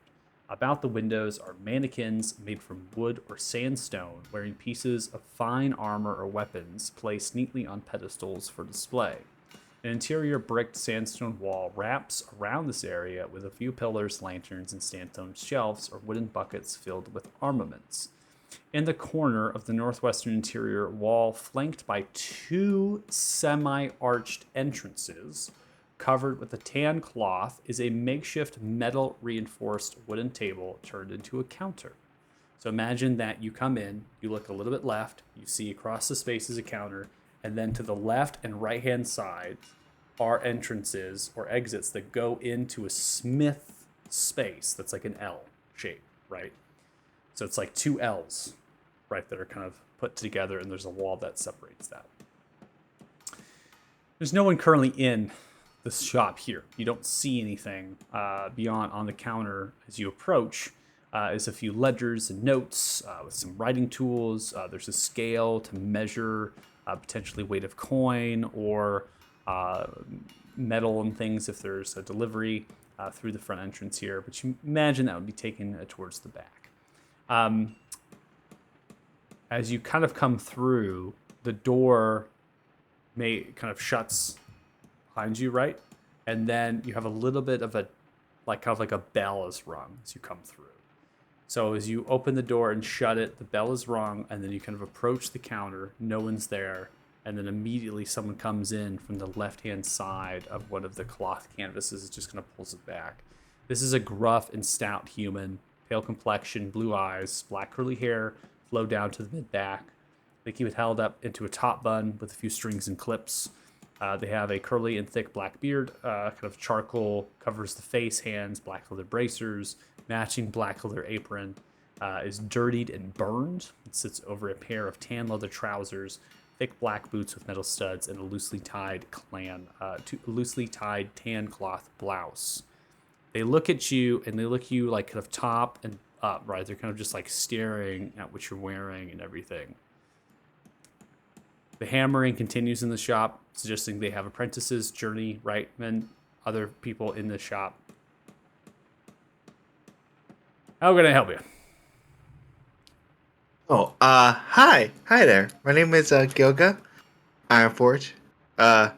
About the windows are mannequins made from wood or sandstone, wearing pieces of fine armor or weapons placed neatly on pedestals for display. An interior bricked sandstone wall wraps around this area with a few pillars, lanterns, and sandstone shelves or wooden buckets filled with armaments. In the corner of the northwestern interior wall, flanked by 2 semi arched entrances, covered with a tan cloth, is a makeshift metal reinforced wooden table turned into a counter. So imagine that you come in, you look a little bit left, you see across the space is a counter, and then to the left and right hand side are entrances or exits that go into a smith space that's like an L shape, right? So it's like 2 L's, right, that are kind of put together, and there's a wall that separates that. There's no one currently in this shop here. You don't see anything beyond on the counter as you approach. is a few ledgers and notes with some writing tools. There's a scale to measure potentially weight of coin or metal and things if there's a delivery through the front entrance here. But you imagine that would be taken towards the back. As you kind of come through, the door may kind of shuts behind you, right? And then you have a little bit of a, like kind of like a bell is rung as you come through. So as you open the door and shut it, the bell is rung, and then you kind of approach the counter. No one's there, and then immediately someone comes in from the left-hand side of one of the cloth canvases. It just kind of pulls it back. This is a gruff and stout human, pale complexion, blue eyes, black curly hair, flow down to the mid-back. They keep it held up into a top bun with a few strings and clips. They have a curly and thick black beard, kind of charcoal, covers the face, hands, black leather bracers, matching black leather apron, is dirtied and burned. It sits over a pair of tan leather trousers, thick black boots with metal studs, and a loosely tied tan cloth blouse. They look at you, and they look at you like kind of top and up, right? They're kind of just like staring at what you're wearing and everything. The hammering continues in the shop, suggesting they have apprentices, journey, right, men, other people in the shop. How can I help you? Oh, hi there. My name is Gilga Ironforge. I'm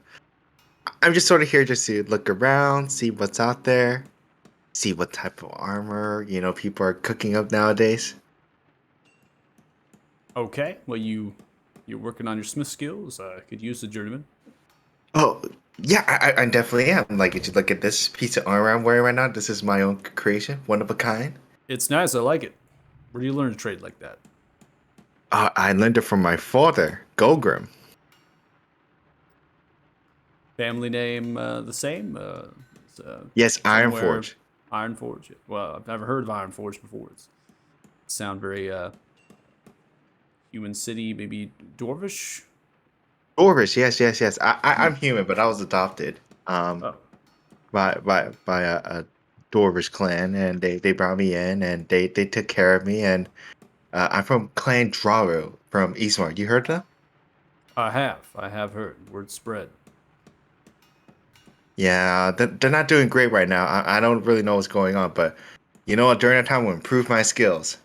just sort of here just to look around, see what's out there, see what type of armor people are cooking up nowadays. Okay, well you're working on your smith skills. Could use a journeyman. Oh, yeah, I definitely am. Like, if you look at this piece of armor I'm wearing right now, this is my own creation, one of a kind. It's nice. I like it. Where do you learn to trade like that? I learned it from my father, Golgrim. Family name the same? Yes, somewhere- Ironforge. Ironforge. Well, I've never heard of Ironforge before. It sound very human city, maybe dwarvish. Dwarvish, yes. I'm human, but I was adopted Oh, by a Dwarvish clan, and they brought me in, and they took care of me, and I'm from Clan Draru from Eastmark. You heard them? I have heard. Word spread. Yeah, they're not doing great right now. I don't really know what's going on, but you know what? During that time, we'll improve my skills.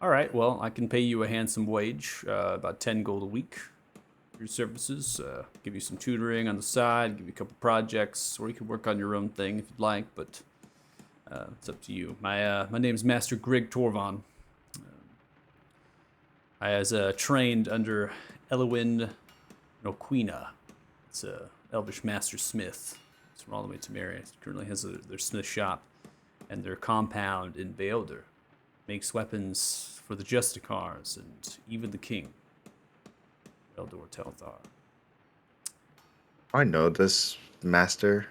All right. Well, I can pay you a handsome wage, about 10 gold a week for your services. Give you some tutoring on the side, give you a couple projects, or you can work on your own thing if you'd like. But it's up to you. My name's Master Grig Torvon. I was trained under Elwyn Norquina. It's a elvish master smith. It's from all the way to Mary. It currently has their smith shop and their compound in Beoder. Makes weapons for the Justicars and even the king, Eldor Telthar. I know this master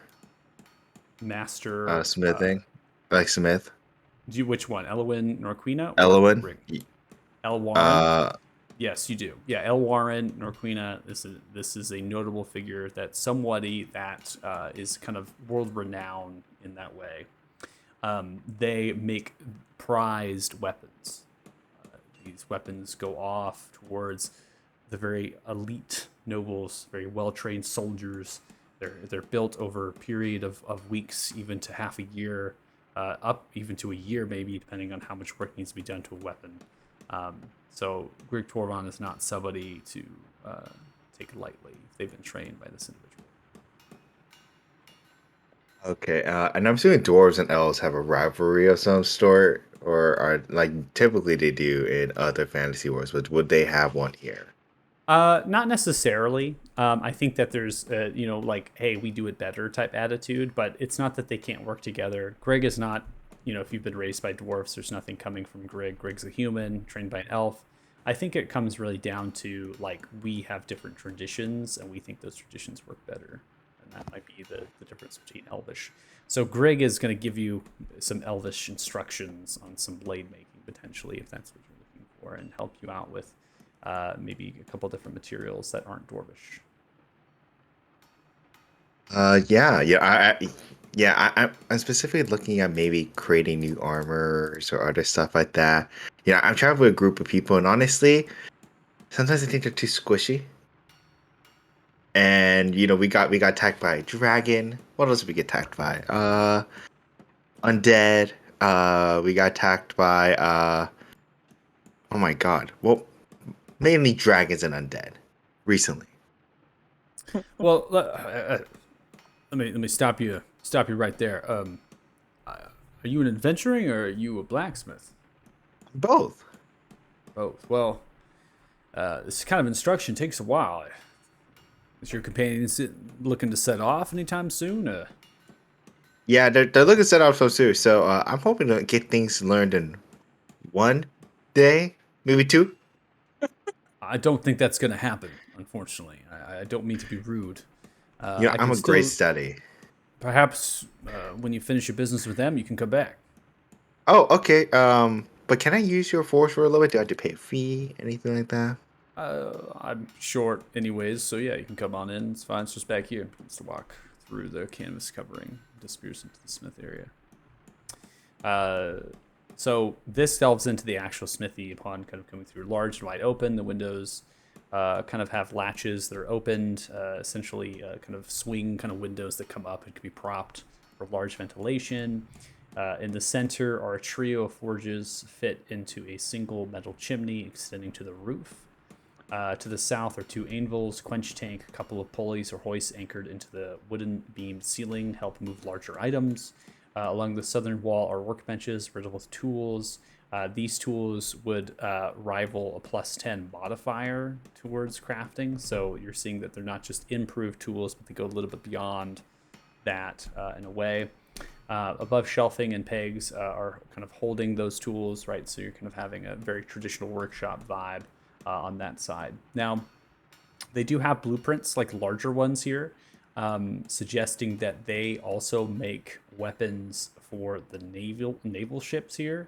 Master smithing, like Smith. Which one? Elwyn Norquina or Elwyn. Grig? El Warren? Uh, Yes, you do. Yeah, El Warren Norquina. This is a notable figure that somebody that is kind of world renowned in that way. They make prized weapons. These weapons go off towards the very elite nobles, very well trained soldiers. They're built over a period of weeks, even to half a year, up even to a year maybe, depending on how much work needs to be done to a weapon. So Grig Torvon is not somebody to take lightly. They've been trained by this individual. okay, and I'm assuming dwarves and elves have a rivalry of some sort, or are like typically they do in other fantasy worlds. But would they have one here? Not necessarily. I think that there's, like, hey, we do it better type attitude, but it's not that they can't work together. Grig is not, if you've been raised by dwarfs, there's nothing coming from Grig. Grig's a human trained by an elf. I think it comes really down to, like, we have different traditions, and we think those traditions work better. And that might be the difference between elvish. So Grig is going to give you some elvish instructions on some blade making, potentially, if that's what you're looking for, and help you out with maybe a couple different materials that aren't dwarvish. Yeah. Yeah, I'm specifically looking at maybe creating new armors or other stuff like that. Yeah, I'm trying with a group of people, and honestly, sometimes I think they're too squishy. And we got attacked by a dragon. What else did we get attacked by? Undead. We got attacked by oh my god. Well, mainly dragons and undead recently. Well, let me stop you right there. Are you an adventuring or are you a blacksmith? Both. Both. Well, this kind of instruction takes a while. Is your companion looking to set off anytime soon? Yeah, they're looking to set up so soon. So I'm hoping to get things learned in one day, maybe two. I don't think that's going to happen, unfortunately. I don't mean to be rude. I I'm can a great still, study. perhaps, when you finish your business with them, you can come back. Oh, okay. But can I use your force for a little bit? Do I have to pay a fee? Anything like that? I'm short, anyways, so yeah, you can come on in. It's fine. It's just back here. It's to walk through the canvas covering, disappears into the smith area. So this delves into the actual smithy upon kind of coming through large and wide open. The windows kind of have latches that are opened, essentially kind of swing kind of windows that come up and can be propped for large ventilation. In the center are a trio of forges fit into a single metal chimney extending to the roof. To the south are two anvils, quench tank, a couple of pulleys or hoists anchored into the wooden beamed ceiling help move larger items. Along the southern wall are workbenches riddled with tools. These tools would rival a +10 modifier towards crafting. So you're seeing that they're not just improved tools, but they go a little bit beyond that in a way. Above shelving and pegs are kind of holding those tools, right? So you're kind of having a very traditional workshop vibe on that side. Now, they do have blueprints, like larger ones here, suggesting that they also make weapons for the naval ships here.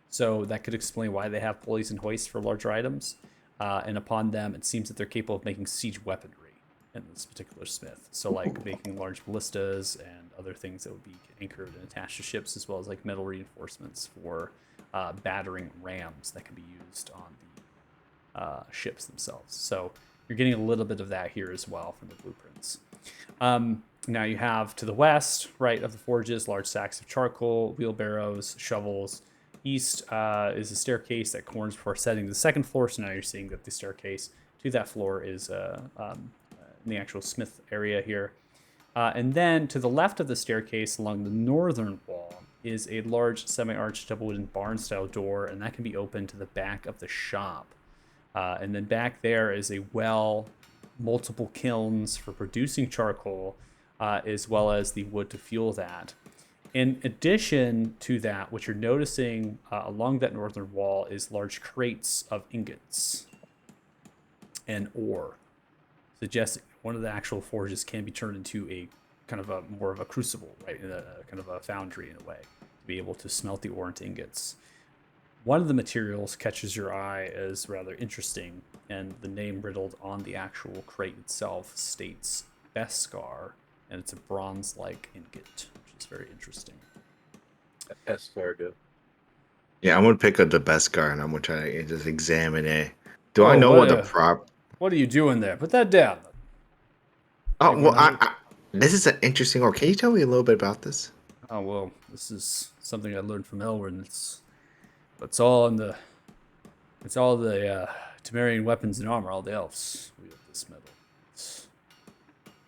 So that could explain why they have pulleys and hoists for larger items. And upon them, it seems that they're capable of making siege weaponry in this particular smith. So like making large ballistas and other things that would be anchored and attached to ships, as well as like metal reinforcements for battering rams that can be used on the ships themselves. So you're getting a little bit of that here as well from the blueprints. Now you have to the west, right, of the forges, large sacks of charcoal, wheelbarrows, shovels. East is a staircase that corners before setting to the second floor. So now you're seeing that the staircase to that floor is in the actual smith area here. And then to the left of the staircase along the northern wall is a large semi-arched double wooden barn-style door, and that can be opened to the back of the shop. And then back there is a well, multiple kilns for producing charcoal, as well as the wood to fuel that. In addition to that, what you're noticing along that northern wall is large crates of ingots and ore, suggesting one of the actual forges can be turned into a kind of a more of a crucible, right? Kind of a foundry in a way, to be able to smelt the ore into ingots. One of the materials catches your eye as rather interesting, and the name riddled on the actual crate itself states Beskar, and it's a bronze-like ingot, which is very interesting. Escargot. Yeah, I'm gonna pick up the best car and I'm gonna try to just examine it. Do I Oh, know what the prop? What are you doing there? Put that down. Oh Hey, well, Ronald. this is an interesting. Or can you tell me a little bit about this? Oh well, this is something I learned from Elwyn. It's all in the Temerian weapons and armor. All the elves wield this metal. It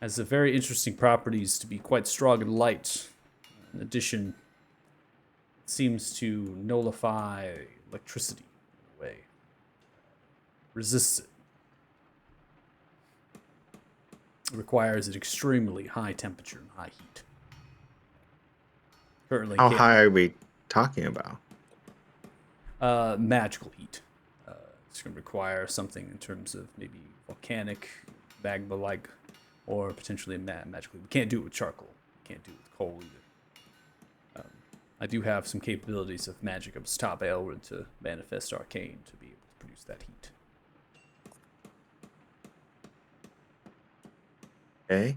has a very interesting properties to be quite strong and light. In addition, it seems to nullify electricity in a way. Resists it. It requires an extremely high temperature and high heat. Currently, How can't high are we talking about? magical heat. It's going to require something in terms of maybe volcanic, magma-like, or potentially magical. We can't do it with charcoal. We can't do it with coal either. I do have some capabilities of magic up top Elwood to manifest arcane to be able to produce that heat. Okay.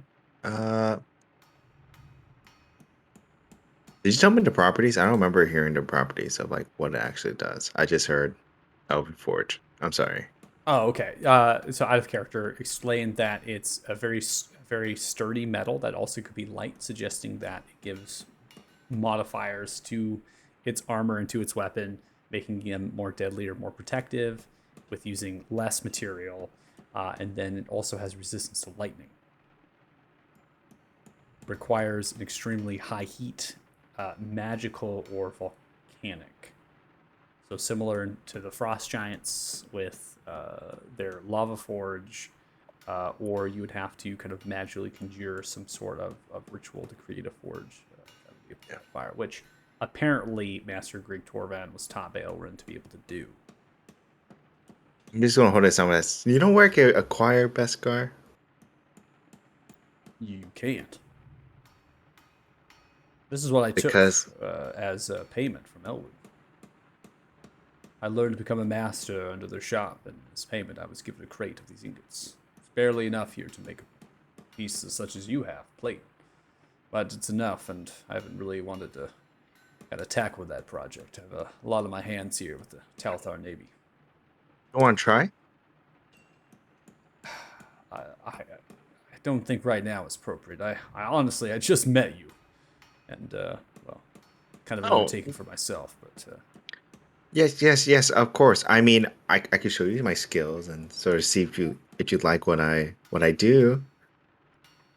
Did you tell me the properties? I don't remember hearing the properties of like what it actually does. I just heard Elven Forge. I'm sorry. Oh, okay. So out of character, explain that it's a very sturdy metal that also could be light, suggesting that it gives modifiers to its armor and to its weapon, making them more deadly or more protective with using less material. And then it also has resistance to lightning. Requires an extremely high heat, magical or volcanic. So similar to the frost giants with their lava forge, or you would have to kind of magically conjure some sort of ritual to create a forge that would be able to fire, which apparently Master Greg Torvan was taught by Elrond to be able to do. I'm just gonna hold it somewhere. You know where I can acquire Beskar? You can't. This is what I Because- took as payment from Elwood. I learned to become a master under their shop, and as payment, I was given a crate of these ingots. It's barely enough here to make a piece such as you have, plate. But it's enough, and I haven't really wanted to kind of tackle that project. I have a lot of my hands here with the Talthar Navy. You want to try? I don't think right now is appropriate. I honestly, I just met you, and well, kind of an undertaking for myself, but. Yes, of course. I mean, I could show you my skills and sort of see if you like what I do.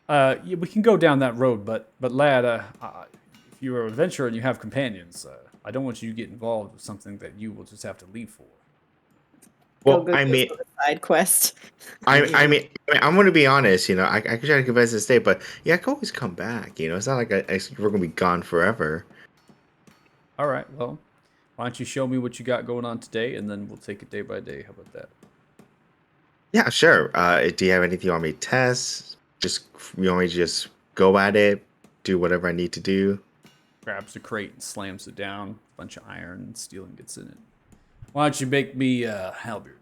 Yeah, we can go down that road, but lad, if you're an adventurer and you have companions, I don't want you to get involved with something that you will just have to leave for. Well, Go I do mean, a side quest. I mean, I'm gonna be honest. You know, I could try to convince to stay, but yeah, I can always come back. You know, it's not like we're gonna be gone forever. All right, well, why don't you show me what you got going on today, and then we'll take it day by day. How about that? Yeah, sure. Do you have anything you want me to test? Just you want me to just go at it, do whatever I need to do? Grabs a crate and slams it down. A bunch of iron and steel ingots in it. Why don't you make me a halberd?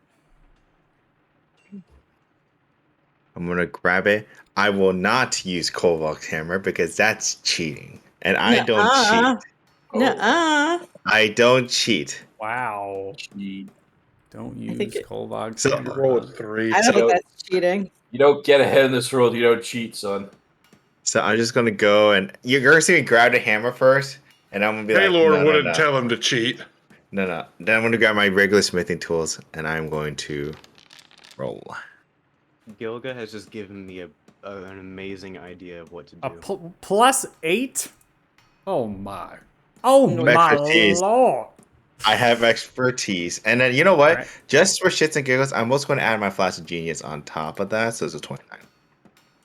I'm gonna grab it. I will not use Koval's hammer because that's cheating, and I don't Nuh-uh. cheat. Nuh-uh. I don't cheat. Wow. Cheat. Don't I think use it- Kolvog's So- hammer, Roll huh? with 3. I don't think So- that's cheating. You don't get ahead in this world. You don't cheat, son. So I'm just gonna go and you're gonna see me grab the hammer first, and I'm gonna be Taylor like, wouldn't no. tell him to cheat. No. Then I'm gonna grab my regular smithing tools, and I'm going to roll. Gilga has just given me an amazing idea of what to A do. +8? Oh my. Oh No my expertise. lord. I have expertise, and then you know what? Alright. Just for shits and giggles, I'm also going to add my flash of genius on top of that, so it's a 29.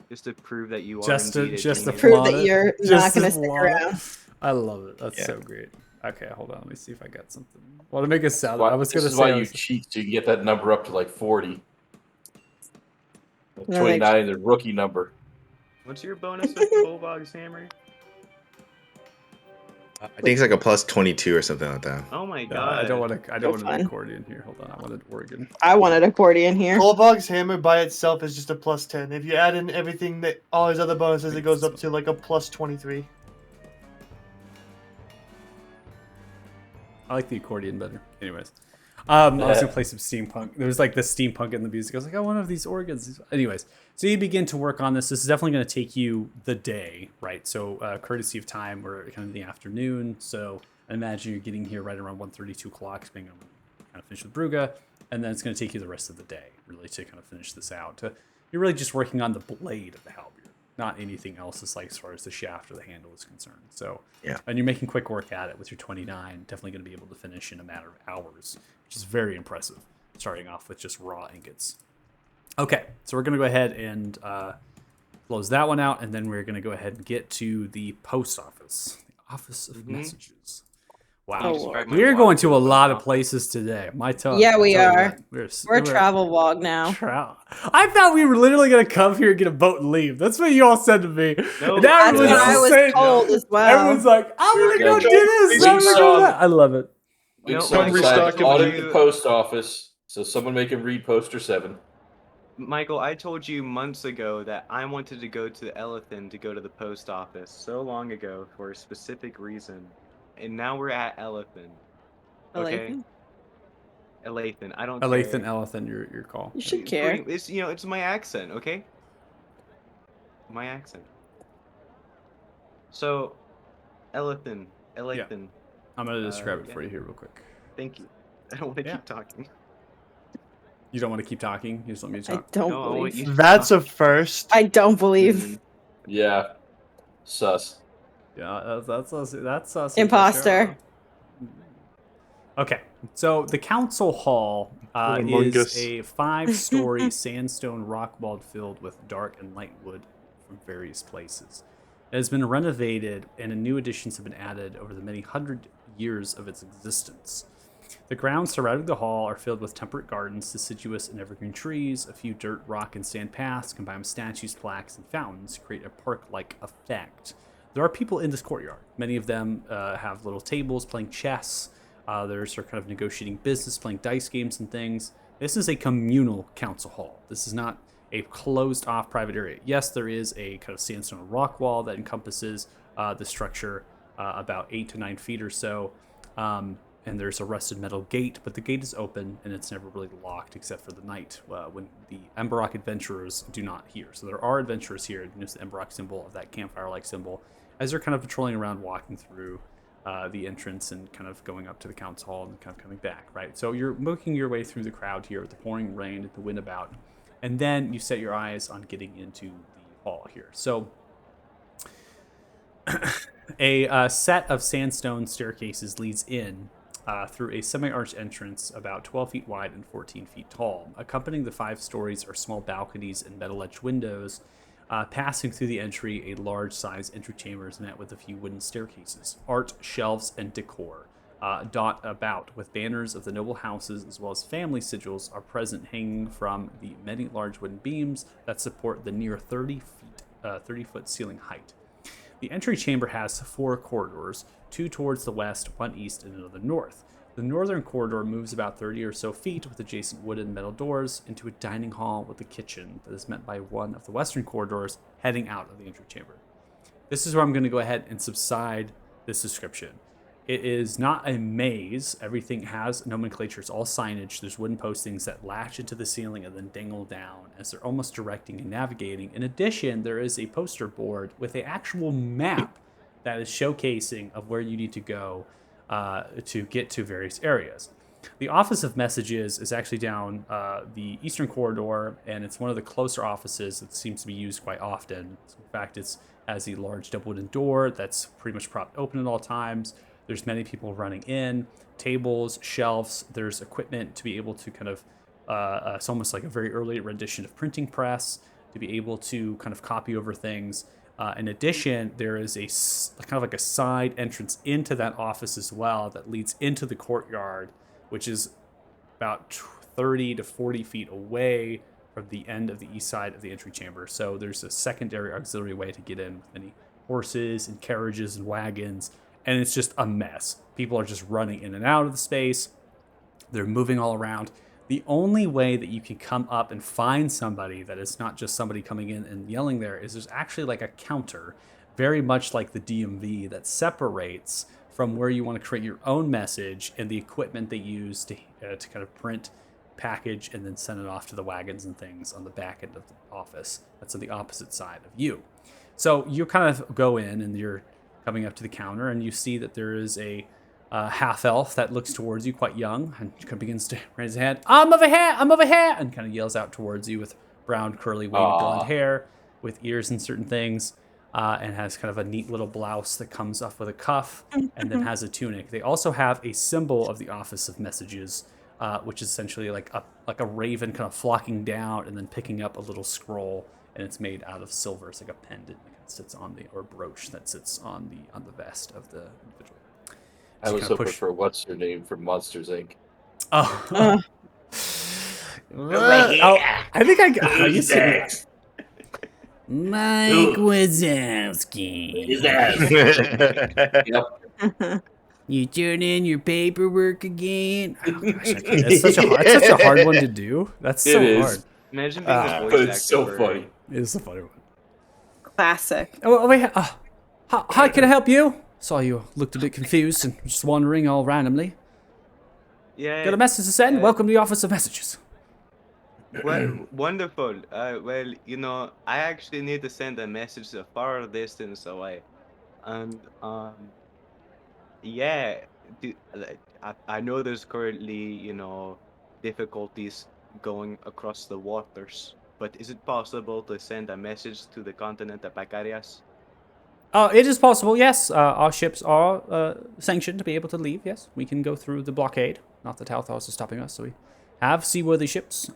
Just to prove that you are Just to indeed a just to genius. Prove flaunt that it. you're not Just gonna to stick flaunt it. around. I love it. That's Yeah. so great. Okay, hold on. Let me see if I got something. Well, to make it sound, Why, I was this gonna is say. why I you was- cheat, so you can get that number up to like 40. No, 29 is the rookie number. What's your bonus with Kolvog's hammer? I think it's like a plus 22 or something like that. Oh my No, god. I don't want to. I don't want an fun. accordion here. Hold on. I wanted organ. I wanted accordion here. Kolbog's hammer by itself is just a plus 10. If you add in everything that all his other bonuses, it goes up to like a plus 23. I like the accordion better. Anyways, I was gonna play some steampunk. There's like the steampunk in the music. I was like, I want one of these organs. Anyways, so you begin to work on this. This is definitely going to take you the day, right? So courtesy of time, we're kind of in the afternoon. So I imagine you're getting here right around 1:30, 2 o'clock, being able to kind of finish with Brugga, and then it's going to take you the rest of the day, really, to kind of finish this out. You're really just working on the blade of the halberd, not anything else as far as the shaft or the handle is concerned. So Yeah. and you're making quick work at it with your 29. Definitely going to be able to finish in a matter of hours, which is very impressive. Starting off with just raw ingots. Okay, so we're going to go ahead and close that one out, and then we're going to go ahead and get to the post office, the Office of Messages. Wow, Oh, Lord. we're going to a lot of places today. My tongue. Yeah, we I'll tell you are. what. We're a travel vlog now. I thought we were literally gonna come here and get a boat and leave. That's what you all said to me. No, And That's everyone's what I was saying- told as well. Everyone's like, I'm gonna go Yeah, do this. I'm gonna do that. I love it. We No, decided restock to audit you- the post office, so someone make him read poster 7. Michael, I told you months ago that I wanted to go to Elethin to go to the post office so long ago for a specific reason. And now we're at Elethin. Okay? Lathan? Elethin. I don't Lathan, care. Elethan, your call. You should care. It's it's my accent, okay? My accent. So, Elethin. Elethin. I'm gonna describe it yeah. for you here real quick. Thank you. I don't want to Yeah. keep talking. You don't want to keep talking? You just want me to I talk? don't No, I want believe. you- That's a first. I don't believe. Mm. Yeah. Sus. Yeah, that's us. That's us. Imposter. Okay, so the council hall Among is Us. a 5-story sandstone rock wall filled with dark and light wood from various places. It has been renovated, and new additions have been added over the many hundred years of its existence. The grounds surrounding the hall are filled with temperate gardens, deciduous and evergreen trees. A few dirt, rock, and sand paths combined with statues, plaques, and fountains create a park-like effect. There are people in this courtyard. Many of them have little tables playing chess. Others are kind of negotiating business, playing dice games and things. This is a communal council hall. This is not a closed-off private area. Yes, there is a kind of sandstone rock wall that encompasses the structure about 8 to 9 feet or so. And there's a rusted metal gate, but the gate is open and it's never really locked except for the night when the Emberock adventurers do not hear. So there are adventurers here. Notice the Emberock symbol of that campfire-like symbol as they're kind of patrolling around, walking through the entrance and kind of going up to the council hall and kind of coming back, right? So you're making your way through the crowd here with the pouring rain and the wind about, and then you set your eyes on getting into the hall here. So a set of sandstone staircases leads in through a semi-arched entrance about 12 feet wide and 14 feet tall. Accompanying the 5 stories are small balconies and metal-edged windows. Passing through the entry, a large-sized entry chamber is met with a few wooden staircases. Art, shelves, and decor dot about with banners of the noble houses as well as family sigils are present, hanging from the many large wooden beams that support the near 30-foot ceiling height. The entry chamber has 4 corridors, 2 towards the west, 1 east, and another north. The northern corridor moves about 30 or so feet with adjacent wooden and metal doors into a dining hall with a kitchen that is met by one of the western corridors heading out of the entry chamber. This is where I'm going to go ahead and subside this description. It is not a maze. Everything has nomenclature. It's all signage. There's wooden postings that latch into the ceiling and then dangle down as they're almost directing and navigating. In addition, there is a poster board with an actual map that is showcasing of where you need to go to get to various areas. The Office of Messages is actually down the eastern corridor, and it's one of the closer offices that seems to be used quite often. In fact, it has a large double wooden door that's pretty much propped open at all times. There's many people running in, tables, shelves. There's equipment to be able to kind of, it's almost like a very early rendition of printing press to be able to kind of copy over things. In addition, there is a kind of like a side entrance into that office as well that leads into the courtyard, which is about 30 to 40 feet away from the end of the east side of the entry chamber. So there's a secondary auxiliary way to get in with many horses and carriages and wagons. And it's just a mess. People are just running in and out of the space. They're moving all around. The only way that you can come up and find somebody that is not just somebody coming in and yelling there is there's actually like a counter, very much like the DMV, that separates from where you want to create your own message and the equipment they use to kind of print, package, and then send it off to the wagons and things on the back end of the office. That's on the opposite side of you. So you kind of go in and you're coming up to the counter, and you see that there is a half elf that looks towards you, quite young, and kind of begins to raise his hand. I'm over here, and kind of yells out towards you with brown, curly, wavy blonde hair, with ears and certain things, and has kind of a neat little blouse that comes off with a cuff, and then has a tunic. They also have a symbol of the Office of Messages, which is essentially like a raven kind of flocking down and then picking up a little scroll, and it's made out of silver. It's like a pendant that sits on or brooch that sits on the vest of the individual. So I was hoping for what's her name from Monsters Inc. Oh. I think I used to. Mike Wazowski. Yep. You turn in your paperwork again. Oh, gosh, it's such a hard one to do. That's so hard. Imagine being a Ah, voice But actor it's so for funny. It's a funny one. Classic. Oh, wait, how can I help you? Saw you looked a bit confused and just wandering all randomly. Yeah. Got a message to send? uh, Welcome to the Office of Messages. Well, wonderful. Well, I actually need to send a message a far distance away, and yeah, I know there's currently, difficulties going across the waters, but is it possible to send a message to the continent of Pacarias? It is possible, yes. Our ships are sanctioned to be able to leave, yes. We can go through the blockade. Not that Halthos is stopping us, so we have seaworthy ships.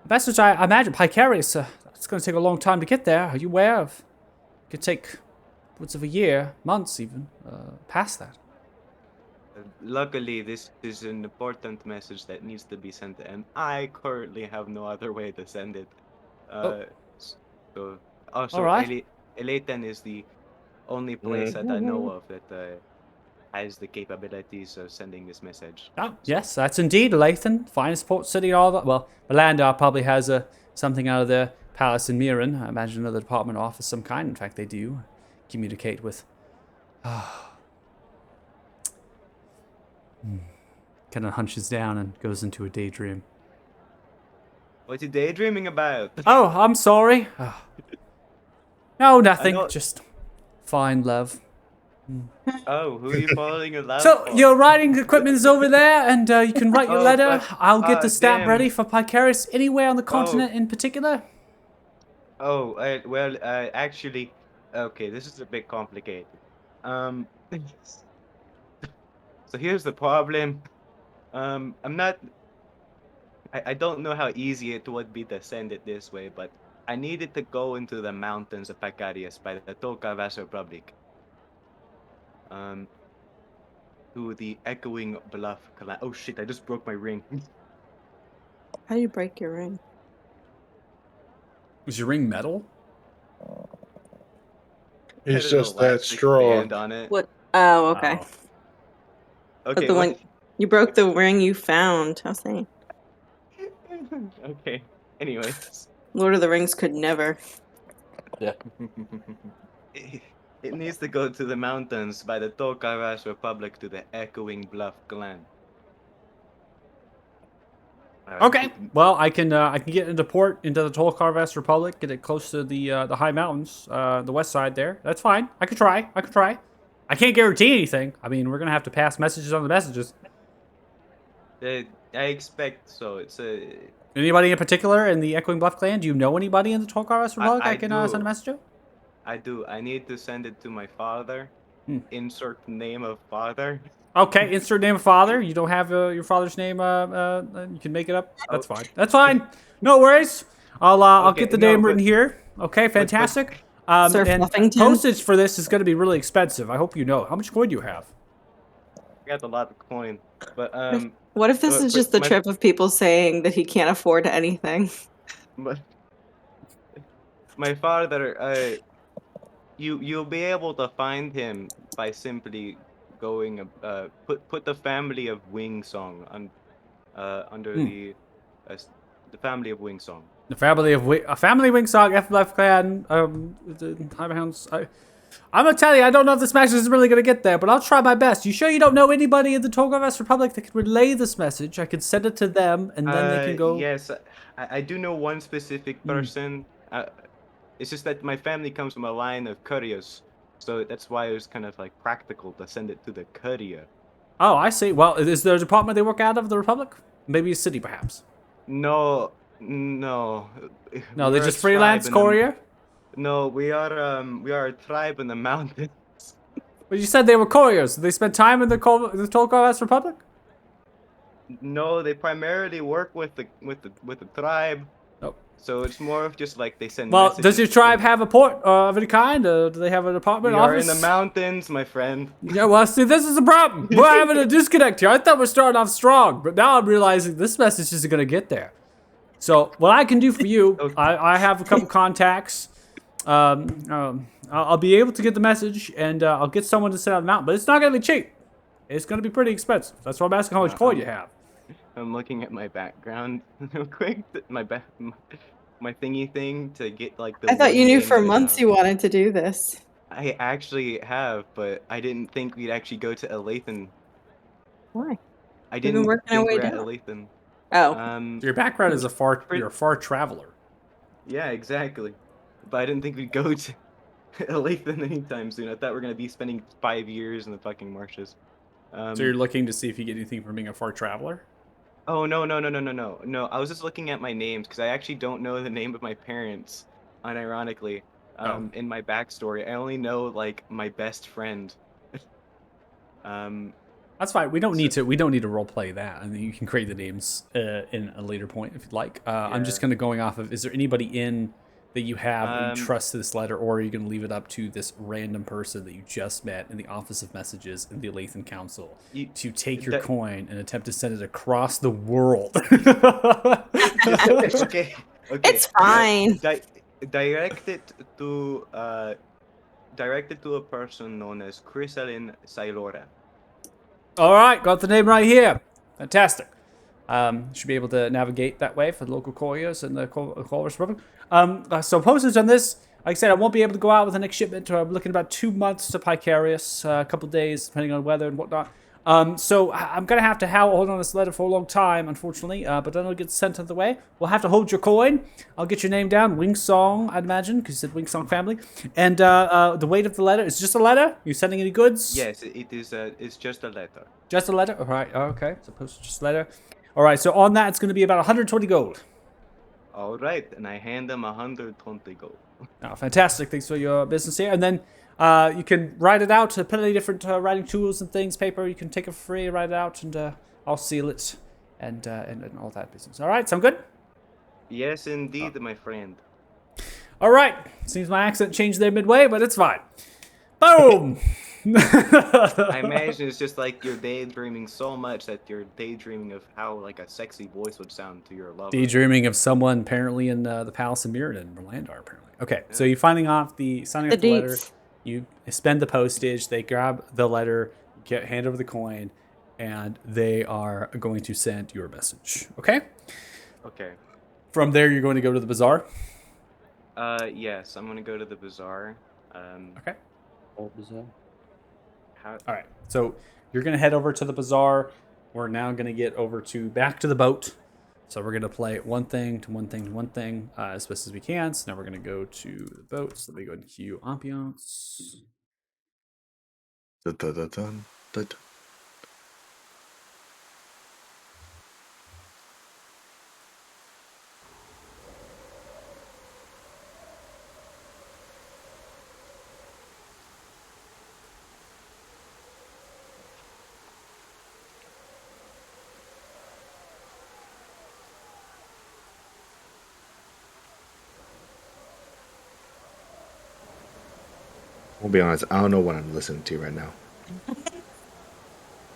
Message, I imagine, Picarius, it's going to take a long time to get there. Are you aware of? It could take upwards of a year, months even, past that. Luckily, this is an important message that needs to be sent, and I currently have no other way to send it. Oh. So All also, right. Elatan is the only place that I know of that has the capabilities of sending this message. Oh, So yes, that's indeed Lathan, finest port city, all that. Well, Melandar probably has something out of their palace in Miran. I imagine another department or office of some kind. In fact, they do communicate with. Kind of hunches down and goes into a daydream. what you daydreaming about? Oh, I'm sorry. No, nothing. know- Just fine, love. Oh, who are you falling in love So for? your writing equipment is over there, and you can write your Oh, letter. but- I'll get the stamp damn. ready for Picarius anywhere on the continent in particular. Oh, well, actually, okay, this is a bit complicated. Um, so here's the problem. I'm not. I don't know how easy it would be to send it this way, but I needed to go into the mountains of Pacarias by the Tokavas Republic. Um, to the Echoing Bluff clan. Oh shit! I just broke my ring. How do you break your ring? Was your ring metal? He's Had an just that elastic strong. band on it. What? Oh, okay. Oh. But Okay, the what? one you broke the ring you found. I was saying, Okay. Anyways. Lord of the Rings could never. Yeah. It needs to go to the mountains by the Tokaras Republic to the Echoing Bluff clan. Okay. Well, I can get into port into the Tolkarvas Republic, get it close to the high mountains, the west side there. That's fine. I could try. I can't guarantee anything. I mean, we're gonna have to pass messages on the messages. I expect so. It's a. Anybody in particular in the Echoing Bluff clan? Do you know anybody in the Tolkarvas Republic I I can do. send a message to? I do. I need to send it to my father. Hmm. Insert name of father. Okay, insert name of father. You don't have your father's name. You can make it up. That's Oh. fine. That's fine. No worries. I'll Okay, get the no, name but- written here. Okay, fantastic. Sir And Fluffington? postage for this is going to be really expensive. I hope you know. How much coin do you have? I got a lot of coin, but What if this is but just the my- trip of people saying that he can't afford anything? but my father, you'll be able to find him by simply going put the family of Wing Song under the family of Wing Song. The family of a family Wingsong FLF clan. The Hounds. I'm gonna tell you, I don't know if this message is really gonna get there, but I'll try my best. You sure you don't know anybody in the Tolgarvas Republic that can relay this message? I can send it to them, and then they can go. Yes, I do know one specific person. It's just that my family comes from a line of couriers, so that's why it was kind of like practical to send it to the courier. Oh, I see. Well, is there a department they work out of the Republic? Maybe a city, perhaps. No. No, We're they're a just tribe freelance in the- courier. No, we are a tribe in the mountains. But you said they were couriers. They spend time in the Tolgarvas Republic. No, they primarily work with the tribe. Oh. So it's more of just like they send. Well, messages does your to tribe them. have a port of any kind? Do they have an apartment We are office? in the mountains, my friend. Yeah, well, see, this is a problem. We're having a disconnect here. I thought we're starting off strong, but now I'm realizing this message isn't going to get there. So, what I can do for you, I have a couple contacts. I'll be able to get the message, and I'll get someone to send out the mountain, but it's not going to be cheap. It's going to be pretty expensive. That's why I'm asking how much coin you have. I'm looking at my background real quick. My thingy thing to get like the I thought one you knew name for that I months have. you wanted to do this. I actually have, but I didn't think we'd actually go to Elathan. Why? I We've been didn't working our think way we're at down. Elathan. Oh, Um, So your background is you're a far traveler. yeah, exactly. But I didn't think we'd go to Elathan anytime soon. I thought we are gonna be spending 5 years in the fucking marshes. So you're Um, looking to see if you get anything from being a far traveler. oh no, no, no, no, no, no, no. I was just looking at my names because I actually don't know the name of my parents, unironically. Oh, In my backstory, I only know like my best friend. Um, that's fine. We don't so need to. We don't need to role play that. I mean, you can create the names in a later point if you'd like. I'm just yeah. kind of going off of. Is there anybody in that you have that you Um, trust to this letter, or are you going to leave it up to this random person that you just met in the Office of Messages in the Lathan Council you, to take your that, coin and attempt to send it across the world? just okay, okay. it's fine. Direct it to directed to a person known as Chrysalin Silora. All right, got the name right here. Fantastic. Should be able to navigate that way for the local couriers and the Colorus Republic. So postage on this, like I said, I won't be able to go out with the next shipment. I'm looking about 2 months to Picarius, a couple days depending on weather and whatnot. So I'm gonna have to hold on this letter for a long time, unfortunately. But then it'll get sent on the way. We'll have to hold your coin. I'll get your name down, Wing Song, I'd imagine, because you said Wing Song family. And the weight of the letter is just a letter. You sending any goods? Yes, it is. It's just a letter. Just a letter? All right. Okay. Suppose just a letter. All right. So on that, it's going to be about 120 gold. All right, and I hand them 120 gold. Oh, fantastic. Thanks for your business here. And then you can write it out. Plenty of different writing tools and things, paper. You can take it for free, write it out, and I'll seal it and all that business. All right. Sound good? Yes, indeed, my friend. All right. Seems my accent changed there midway, but it's fine. Boom. I imagine it's just like you're daydreaming so much that you're daydreaming of how like a sexy voice would sound to your lover. Daydreaming of someone apparently in the Palace of Mirrodin, Rolandar, apparently. Okay, so Yeah. you're signing off the letter. deets. You spend the postage. They grab the letter, hand over the coin, and they are going to send your message. Okay. Okay. From there, you're going to go to the bazaar. Yes, I'm gonna go to the bazaar. Okay. What was that? How? All right. So you're going to head over to the bazaar. We're now going to get back to the boat. So we're going to play one thing to one thing to one thing as best as we can. So now we're going to go to the boat. So let me go and cue ambiance. Dun, dun, dun, dun, dun. I'll be honest, I don't know what I'm listening to right now.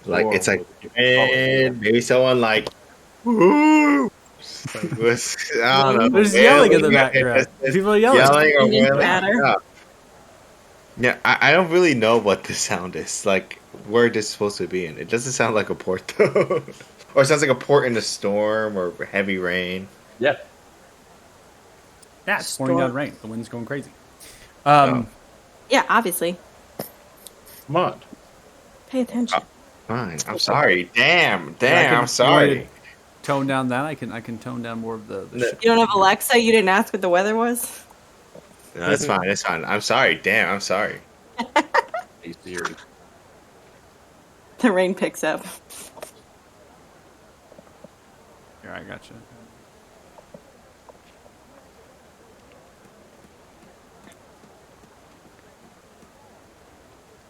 Like it's like, and maybe someone like, "Woo!" I don't know. There's man. yelling in the Yeah, background. it's People are yelling. yelling or Indian wailing. chatter. Yeah, I don't really know what this sound is. Like where this is supposed to be in. It doesn't sound like a port though, or it sounds like a port in a storm or heavy rain. Yeah. Yeah, it's pouring Storm. down rain. The wind's going crazy. Yeah, obviously. Come on. Pay attention. Fine. I'm sorry. Damn. Yeah, I can- I'm you want sorry. me to Tone down that. I can tone down more of the No. shit. You don't have Alexa? You didn't ask what the weather was? No, it's fine. It's fine. I'm sorry. Damn. I'm sorry. Hey Siri. The rain picks up. Here, I got you.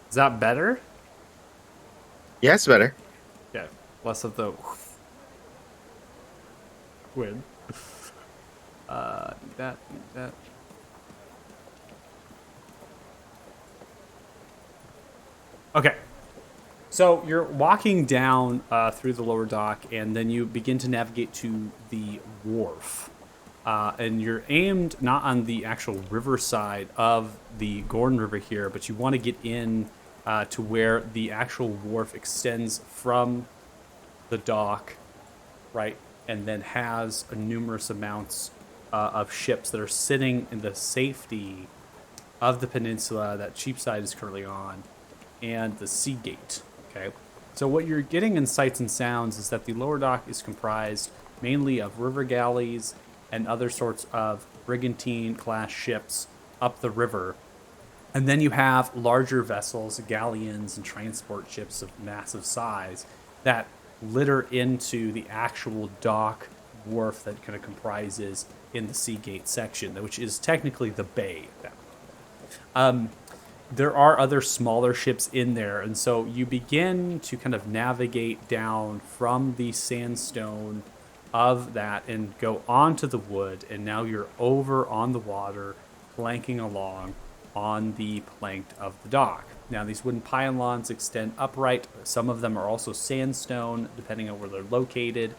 Is that better? Yeah, it's better. Yeah, less of the wind. Need that. Okay. So you're walking down through the lower dock, and then you begin to navigate to the wharf. And you're aimed not on the actual riverside of the Gordon River here, but you want to get in to where the actual wharf extends from the dock right? And then has a numerous amounts of ships that are sitting in the safety of the peninsula that Cheapside is currently on, and the Sea Gate. Okay, so what you're getting in sights and sounds is that the lower dock is comprised mainly of river galleys and other sorts of brigantine class ships up the river. And then you have larger vessels, galleons, and transport ships of massive size that litter into the actual dock wharf that kind of comprises in the Seagate section, which is technically the bay. There are other smaller ships in there, and so you begin to kind of navigate down from the sandstone of that and go onto the wood, and now you're over on the water, planking along on the plank of the dock. Now, these wooden pylons extend upright. Some of them are also sandstone, depending on where they're located.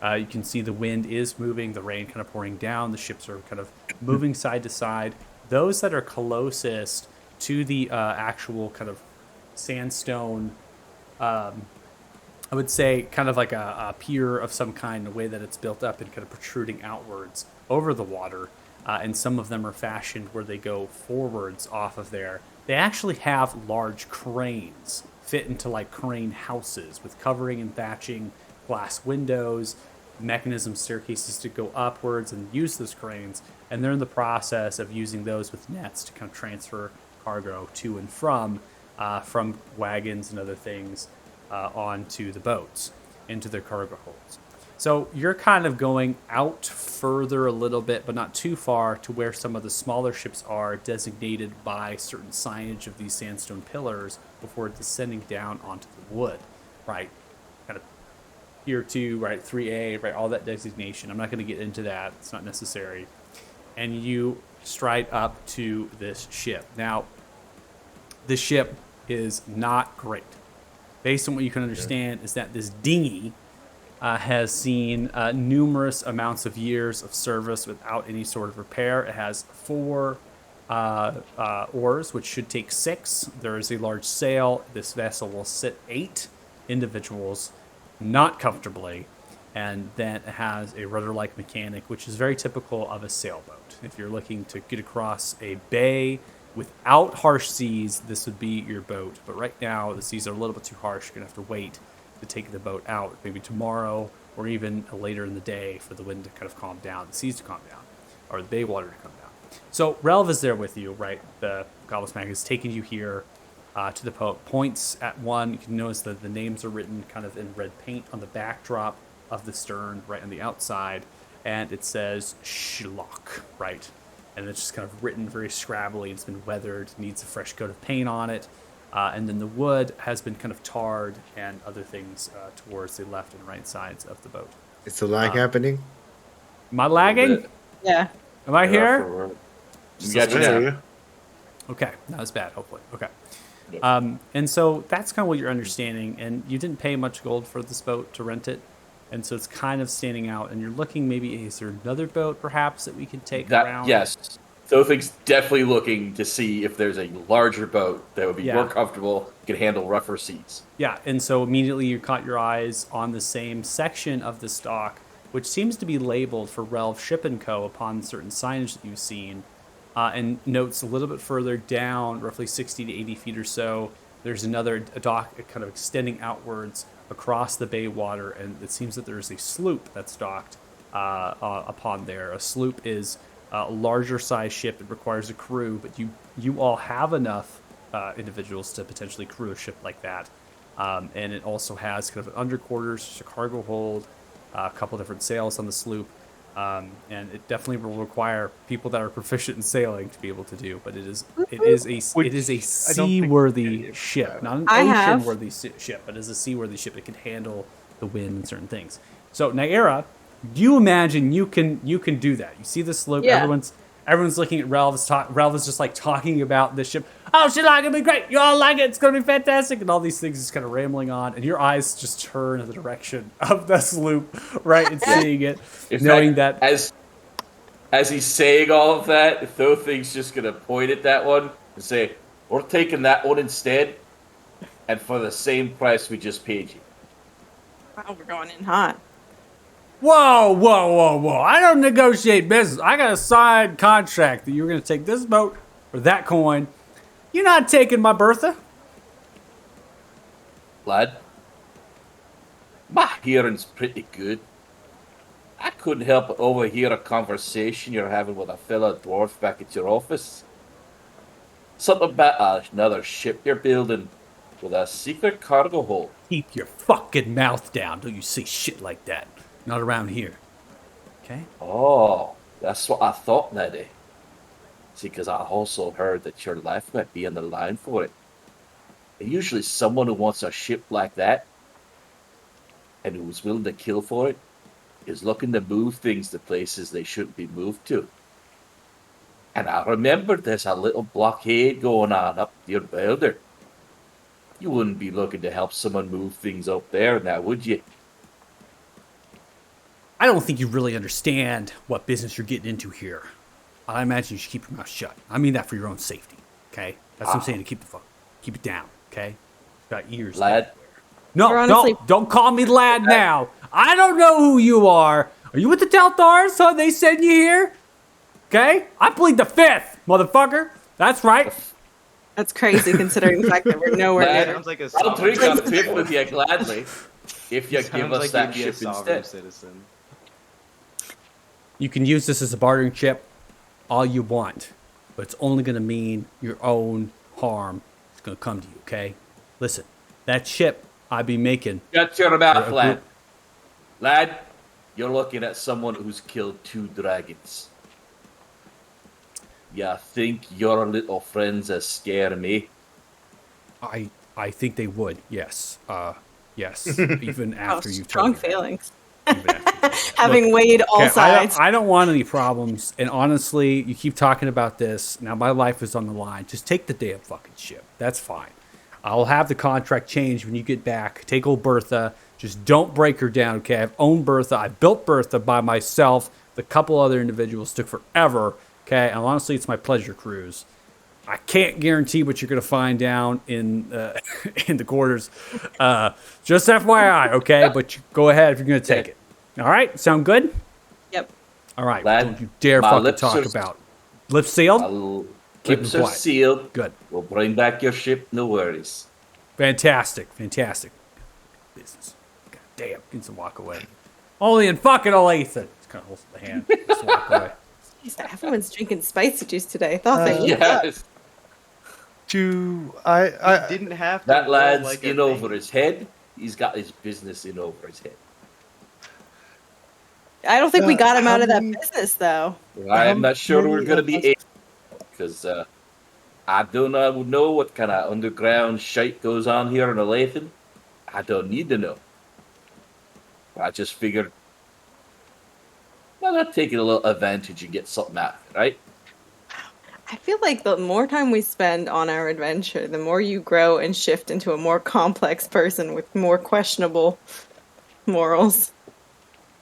You can see the wind is moving, the rain kind of pouring down, the ships are kind of moving side to side. Those that are closest to the actual kind of sandstone, I would say kind of like a pier of some kind, the way that it's built up and kind of protruding outwards over the water. And some of them are fashioned where they go forwards off of there. They actually have large cranes fit into like crane houses with covering and thatching, glass windows, mechanism staircases to go upwards and use those cranes. And they're in the process of using those with nets to kind of transfer cargo to and from wagons and other things onto the boats, into their cargo holds. So you're kind of going out further a little bit, but not too far, to where some of the smaller ships are designated by certain signage of these sandstone pillars before descending down onto the wood, right? Kind of Pier 2, right? 3A, right? All that designation. I'm not going to get into that. It's not necessary. And you stride up to this ship. Now, this ship is not great. Based on what you can understand, is that this dinghy has seen numerous amounts of years of service without any sort of repair. It has 4 oars, which should take 6. There is a large sail. This vessel will sit 8 individuals, not comfortably. And then it has a rudder-like mechanic, which is very typical of a sailboat. If you're looking to get across a bay without harsh seas, this would be your boat. But right now, the seas are a little bit too harsh. You're going to have to wait to take the boat out, maybe tomorrow or even later in the day for the wind to kind of calm down, the seas to calm down, or the bay water to come down. So Relv is there with you, right? The Goblins Mag has taken you here to the points at one. You can notice that the names are written kind of in red paint on the backdrop of the stern, right on the outside, and it says Schlock, right? And it's just kind of written very scrabbly. It's been weathered, needs a fresh coat of paint on it. And then the wood has been kind of tarred and other things towards the left and right sides of the boat. Is the lag happening? Am I lagging? Yeah. Am I here? You got you now. Okay, not as bad, hopefully. Okay. And so that's kind of what you're understanding. And you didn't pay much gold for this boat to rent it. And so it's kind of standing out. And you're looking, maybe, is there another boat perhaps that we can take around? Yes. Thofig's definitely looking to see if there's a larger boat that would be more comfortable, can handle rougher seas. Yeah, and so immediately you caught your eyes on the same section of the dock, which seems to be labeled for Relv Ship & Co. upon certain signage that you've seen, and notes a little bit further down, roughly 60 to 80 feet or so, there's another dock kind of extending outwards across the bay water, and it seems that there's a sloop that's docked upon there. A sloop is a larger size ship. It requires a crew, but you all have enough individuals to potentially crew a ship like that. And it also has kind of an underquarters, just a cargo hold, a couple different sails on the sloop. And it definitely will require people that are proficient in sailing to be able to do. But it is a seaworthy ship, not an ocean-worthy ship, but it is a seaworthy ship that can handle the wind and certain things. So Naira, do you imagine you can do that? You see the slope. Yeah. Everyone's looking at Relv. Relv is just like talking about this ship. Oh, shit, it's gonna be great. You all like it. It's gonna be fantastic. And all these things just kind of rambling on, and your eyes just turn in the direction of the sloop, right, and seeing it, knowing that as he's saying all of that, Thofig's just gonna point at that one and say, "We're taking that one instead, and for the same price we just paid you." Wow, we're going in hot. Whoa. I don't negotiate business. I got a signed contract that you're going to take this boat or that coin. You're not taking my Bertha. Lad, my hearing's pretty good. I couldn't help but overhear a conversation you're having with a fellow dwarf back at your office. Something about another ship you're building with a secret cargo hold. Keep your fucking mouth down. Don't you say shit like that. Not around here. Okay? Oh, that's what I thought, Neddy. See, because I also heard that your life might be on the line for it. And usually someone who wants a ship like that and who's willing to kill for it is looking to move things to places they shouldn't be moved to. And I remember there's a little blockade going on up near Boulder. You wouldn't be looking to help someone move things up there now, would you? I don't think you really understand what business you're getting into here. I imagine you should keep your mouth shut. I mean that for your own safety, okay? That's what I'm saying, to keep it down, okay? Got ears. Lad. No, honestly- don't call me lad now. I don't know who you are. Are you with the Telthars? Huh? They sent you here? Okay? I plead the fifth, motherfucker. That's right. That's crazy considering the fact that we're nowhere Lad, near. Sounds like a I'll sovereign drink on citizen. fifth with you gladly if you Sounds give us like that you'd be a ship sovereign instead. citizen. You can use this as a bartering chip all you want, but it's only going to mean your own harm is going to come to you, okay? Listen, that ship I be making... Shut your mouth, for a lad. group- Lad, you're looking at someone who's killed 2 dragons. You think your little friends scare me? I think they would, yes. Yes, even Oh, after you've strong told me that. feelings. Even after- Having Look, weighed all okay, sides. I don't want any problems, and honestly, you keep talking about this. Now my life is on the line. Just take the damn fucking ship. That's fine. I'll have the contract changed when you get back. Take old Bertha. Just don't break her down, okay? I've owned Bertha. I built Bertha by myself. The couple other individuals took forever, okay? And honestly, it's my pleasure cruise. I can't guarantee what you're going to find down in in the quarters. Just FYI, okay? But you go ahead if you're going to take it. All right? Sound good? Yep. All right. Lad, Don't you dare my fucking lips talk are- about lips sealed. I'll Keep lips them are quiet. sealed. Good. We'll bring back your ship, no worries. Fantastic. Business. God damn. Needs to walk away. Only in fucking Olathe. Just kind of holds the hand. Just walk away. Jeez, everyone's drinking spicy juice today. I thought they would. Yes, I Didn't have to that roll lad's like a in over thing. his head. He's got his business in over his head. I don't think we got him how out of that many- business, though. I'm not sure we're many going to of be us- able because I do not know what kind of underground shite goes on here in Olathe. I don't need to know. I just figured, why not take it a little advantage and get something out of it, right? I feel like the more time we spend on our adventure, the more you grow and shift into a more complex person with more questionable morals.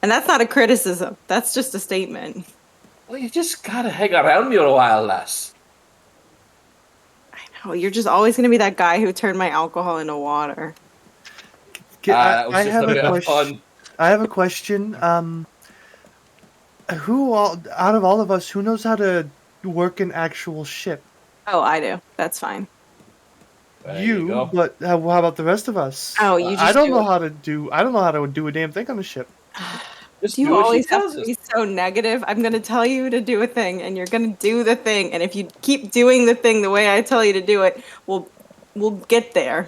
And that's not a criticism. That's just a statement. Well, you just gotta hang around me a while, lass. I know. You're just always going to be that guy who turned my alcohol into water. That was I just have a bit a of question. fun. I have a question. Who out of all of us, who knows how to work an actual ship? Oh, I do. That's fine. There You, go. but how about the rest of us? Oh, you I just don't do know it. how to do. I don't know how to do a damn thing on a ship. Just Do you do what she always have tells to us. be so negative? I'm going to tell you to do a thing, and you're going to do the thing. And if you keep doing the thing the way I tell you to do it, we'll get there.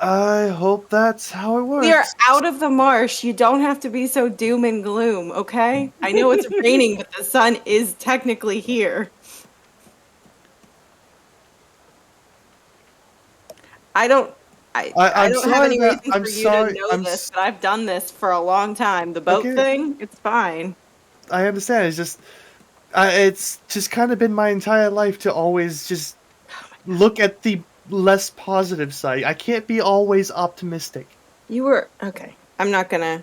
I hope that's how it works. We are out of the marsh. You don't have to be so doom and gloom, okay? I know it's raining, but the sun is technically here. I don't I'm don't have sorry any that- reason I'm for you sorry- to know I'm this, s- but I've done this for a long time. The boat Okay. thing, it's fine. I understand. It's just kind of been my entire life to always just look at the less positive side. I can't be always optimistic. You were okay. I'm not gonna.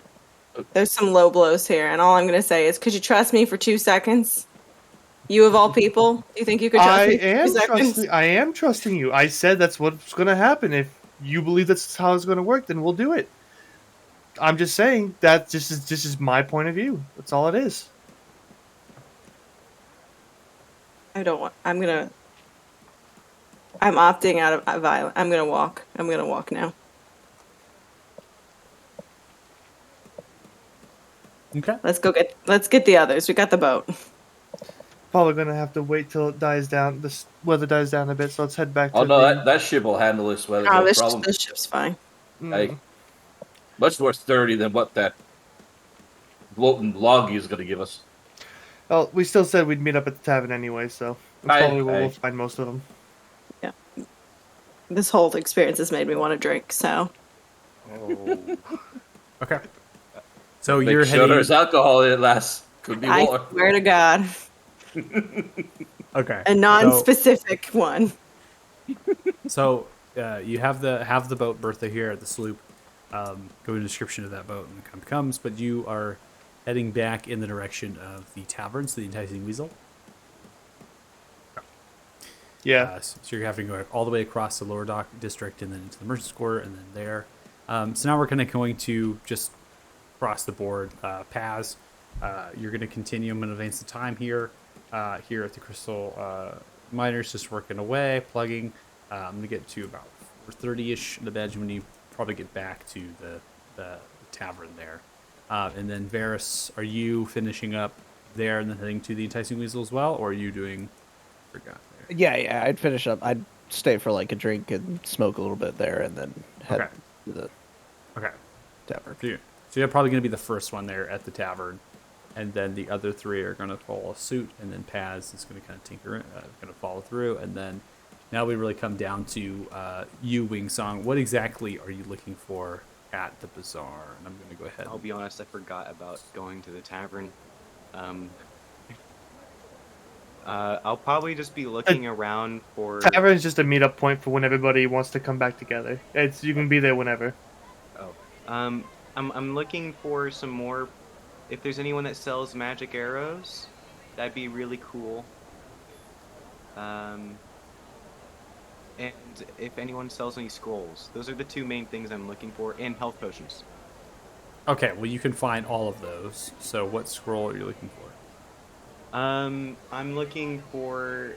There's some low blows here, and all I'm gonna say is, could you trust me for 2 seconds? You of all people, do you think you could trust I me for 2 am seconds? trusting. I am trusting you. I said that's what's going to happen. If you believe that's how it's going to work, then we'll do it. I'm just saying that this is my point of view. That's all it is. I don't want. I'm opting out of violence. I'm gonna walk. I'm gonna walk now. Okay. Let's get the others. We got the boat. Probably gonna have to wait till it dies down. This weather dies down a bit, so let's head back Oh to no, the. that ship will handle this weather, Oh, no problem. this ship's fine. Hey, much more sturdy than what that floating log is going to give us. Well, we still said we'd meet up at the tavern anyway, so that's probably where we'll find most of them. Yeah. This whole experience has made me want to drink. So. Oh. Okay. So Make you're sure heading. there's alcohol in it, lass. Could be I water. swear to God. Okay. A non-specific one. So you have the boat Bertha here at the sloop. Go to the description of that boat when it comes. But you are heading back in the direction of the taverns, the Enticing Weasel. Yeah. So you're having to go all the way across the lower dock district and then into the merchant's quarter and then there. So now we're going to just cross the board. Paz, you're going to continue. I'm going to advance the time here at the Crystal Miners, just working away, plugging. I'm going to get to about 4:30ish. The badge when you probably get back to the tavern there. And then Varys, are you finishing up there and then heading to the Enticing Weasel as well, or are you doing? Forgot there. Yeah, I'd finish up. I'd stay for like a drink and smoke a little bit there, and then head to the tavern. So you're probably going to be the first one there at the tavern, and then the other three are going to follow suit, and then Paz is going to kind of tinker, going to follow through, and then now we really come down to you, Wing Song. What exactly are you looking for at the bazaar? And I'm going to go ahead. I'll be honest, I forgot about going to the tavern. I'll probably just be looking around for. Tavern is just a meetup point for when everybody wants to come back together. You can be there whenever. Oh, I'm looking for some more. If there's anyone that sells magic arrows, that'd be really cool. And if anyone sells any scrolls, those are the two main things I'm looking for, and health potions. Okay, well you can find all of those. So what scroll are you looking for? I'm looking for.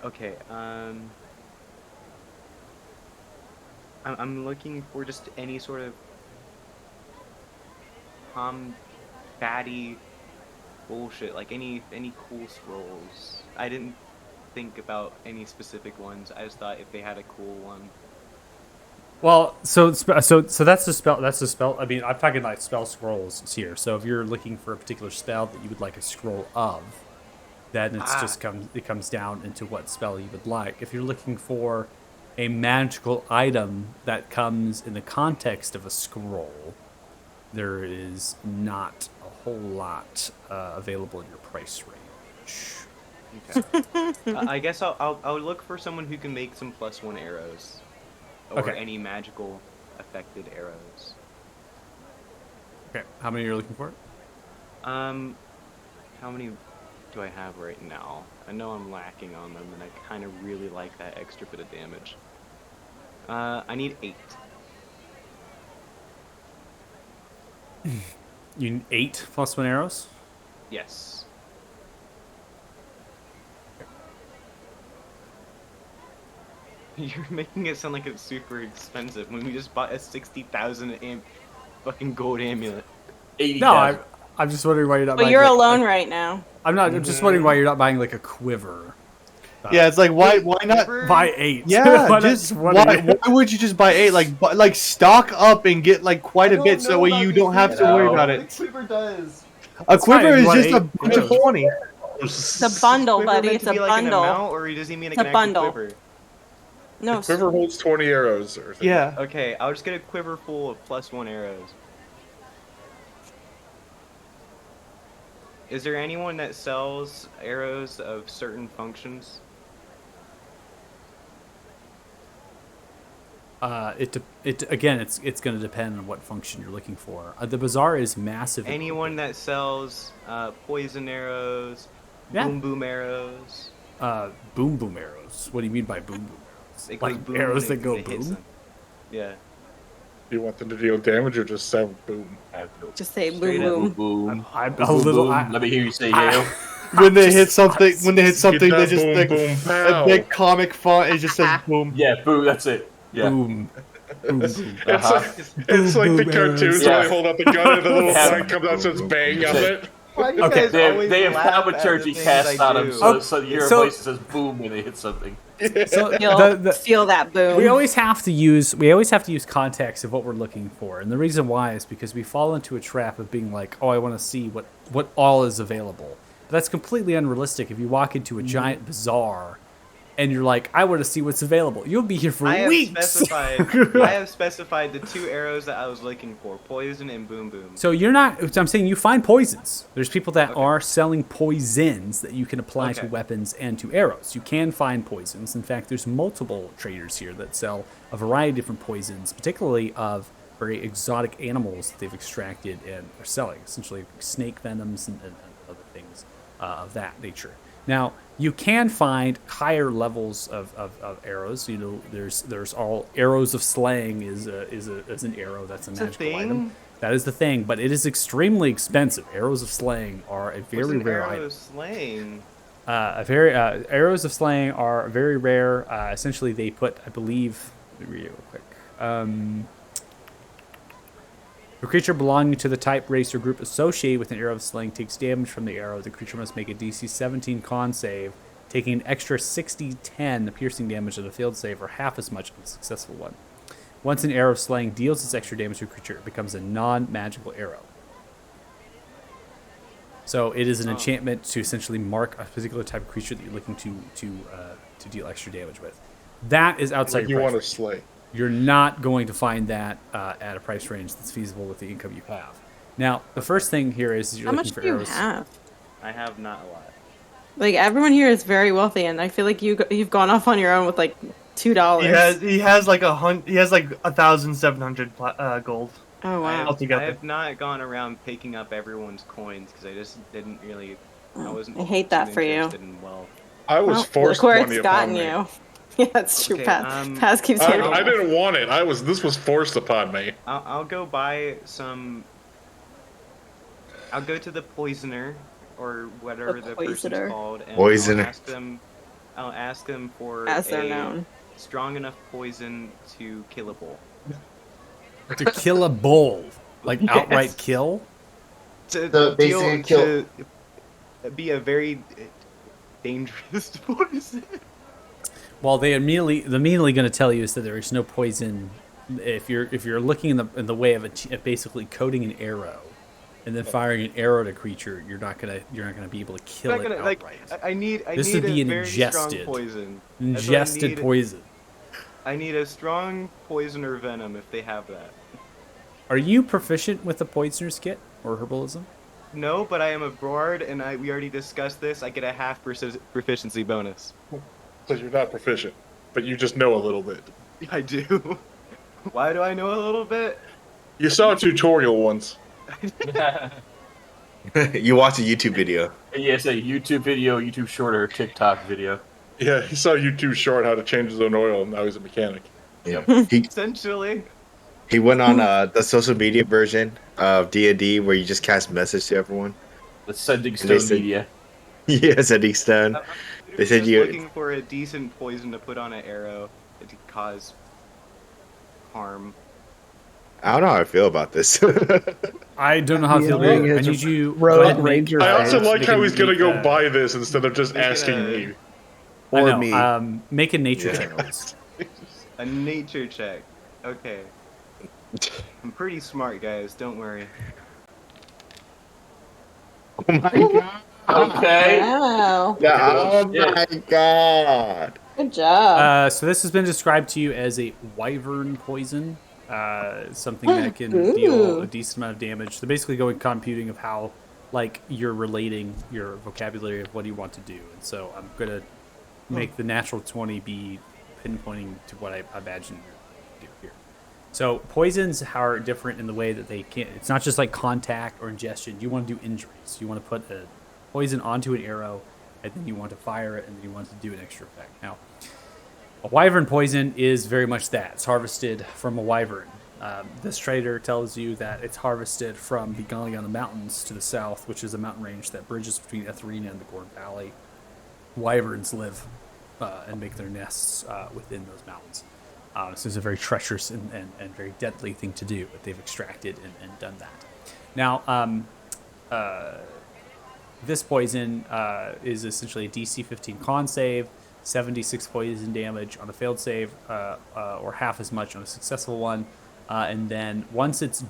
Okay. I'm looking for just any sort of combatty bullshit, like any cool scrolls. I didn't think about any specific ones. I just thought if they had a cool one. Well, so that's the spell. That's the spell. I mean, I'm talking like spell scrolls here. So if you're looking for a particular spell that you would like a scroll of, then it comes down into what spell you would like. If you're looking for a magical item that comes in the context of a scroll, there is not a whole lot available in your price range. Okay. I guess I'll look for someone who can make some +1 arrows. Or any magical affected arrows. Okay, how many are you looking for? How many do I have right now? I know I'm lacking on them, and I kind of really like that extra bit of damage. I need 8. You need 8 +1 arrows? Yes. You're making it sound like it's super expensive when we just bought a 60,000 fucking gold amulet. 80,000. No, I'm just wondering why you're not. But buying, you're like, alone right now. I'm not. I'm just wondering why you're not buying like a quiver. Yeah, it's like why not buy 8? Yeah, why just why would you just buy 8? Like stock up and get like quite a bit, so that way you don't have to worry about it. Quiver does. A quiver is just a bunch bunch of 20. It's a bundle, Quiver buddy. meant It's to a be like an bundle. amount, or does he mean like It's an a actual bundle. quiver? No. The quiver holds 20 arrows. Or something. Yeah. Okay, I'll just get a quiver full of +1 arrows. Is there anyone that sells arrows of certain functions? It's going to depend on what function you're looking for. The bazaar is massive. Anyone that sells poison arrows, boom arrows. Boom arrows. What do you mean by boom arrows? It goes Like boom arrows when that go it hits boom? them. Yeah. Do you want them to deal damage or just sound boom? Just say Straight boom up. boom. Boom. I'm Boom, a boom, little. boom. Let me hear you say I- Yale. When they hit Just- something, they Get that just boom, like boom, a pow. big comic font. It just says boom. Yeah, boom. That's it. Yeah. Boom. Boom, boom. It's like Boom, the boom, cartoons arrows. where they hold up the gun and the little Yeah. flag comes out and says bang on Okay. it. Why do you Okay. guys They have, always they have laugh at the thaumaturgy things cast I on them, do? so your so- voice says boom when they hit something. So You'll feel that boom. we always have to use context of what we're looking for, and the reason why is because we fall into a trap of being like, oh, I want to see what all is available. But that's completely unrealistic. If you walk into a giant bazaar and you're like, I want to see what's available, you'll be here for I have weeks. specified the two arrows that I was looking for: poison and boom boom. So you're not. I'm saying you find poisons. There's people that are selling poisons that you can apply to Okay. weapons and to arrows. You can find poisons. In fact, there's multiple traders here that sell a variety of different poisons, particularly of very exotic animals that they've extracted and are selling, essentially snake venoms and other things of that nature. Now, you can find higher levels of arrows. You know, there's all arrows of slaying is an arrow that's a magical item. That is the thing, but it is extremely expensive. Arrows of slaying are a very rare arrow item. slaying? Arrows of slaying are very rare. Essentially, they put, I believe, let me read it real quick. A creature belonging to the type, race, or group associated with an arrow of slaying takes damage from the arrow. The creature must make a DC 17 con save, taking an extra 60-10 piercing damage on a failed save, or half as much on a successful one. Once an arrow of slaying deals its extra damage to a creature, it becomes a non-magical arrow. So it is an enchantment to essentially mark a particular type of creature that you're looking to deal extra damage with. That is outside Like your you price want to range. slay. You're not going to find that at a price range that's feasible with the income you have. Now, the first thing here is you're How looking much for do you arrows. have? I have not a lot. Like everyone here is very wealthy, and I feel like you've gone off on your own with like $2. He has like 1,700 gold Oh wow. I altogether. have not gone around picking up everyone's coins because I just didn't really. I wasn't. I hate that too for you. interested in wealth. I was Well, forced look where money it's upon gotten me. you. Yeah, that's true. Okay, Paz keeps getting I it. didn't want it. This was forced upon me. I'll go buy some. I'll go to the poisoner or whatever the person's poisoner. called, and Poisoner. I'll ask them for As they're a known. strong enough poison to kill a bull. To kill a bull, like Yes. outright kill. To So basically to be a very dangerous poison. Well, they're immediately going to tell you is that there is no poison. If you're looking in the way of basically coating an arrow, and then firing an arrow at a creature, you're not gonna be able to kill it outright. I need This would a be an very ingested- strong poison. That's what I Ingested need. poison. I need a strong poison or venom if they have that. Are you proficient with the poisoner's kit or herbalism? No, but I am a bard, and we already discussed this. I get a half proficiency bonus. So you're not proficient, but you just know a little bit. I do. Why do I know a little bit? You saw a tutorial once. You watch a YouTube video. Yes, a YouTube video, YouTube short, or TikTok video. Yeah, he saw YouTube short how to change his own oil, and now he's a mechanic. Yeah. He Essentially. he went on the social media version of D&D where you just cast message to everyone. The Sending And they Stone said- Media. Yes, Eddie Stone. They said just you- looking for a decent poison to put on an arrow to cause harm. I don't know how I feel about this. I don't know how to feel Yeah, about it. I it's need you. rogue go ahead and ranger I also Right. like how he's gonna go make, buy this instead of just Make it asking a- me. I Or know, me. make a nature Yeah. check, please. A nature check. Okay. I'm pretty smart, guys. Don't worry. Oh my god. Okay. Wow. Oh my god. Good job. So this has been described to you as a wyvern poison, something that can deal Ooh. a decent amount of damage. So basically going computing of how, like, you're relating your vocabulary of what you want to do. And so I'm going to make the natural 20 be pinpointing to what I imagine you do here. So poisons are different in the way that they can't, it's not just like contact or ingestion. You want to do injuries. You want to put a poison onto an arrow, and then you want to fire it, and then you want to do an extra effect. Now, A wyvern poison is very much that. It's harvested from a wyvern. This trader tells you that it's harvested from the Galiana Mountains to the south, which is a mountain range that bridges between Etherina and the Gorn Valley. Wyverns live and make their nests within those mountains. So it's a very treacherous and very deadly thing to do, but they've extracted and done that. Now, this poison is essentially a DC 15 con save, 76 poison damage on a failed save, or half as much on a successful one. And then once it's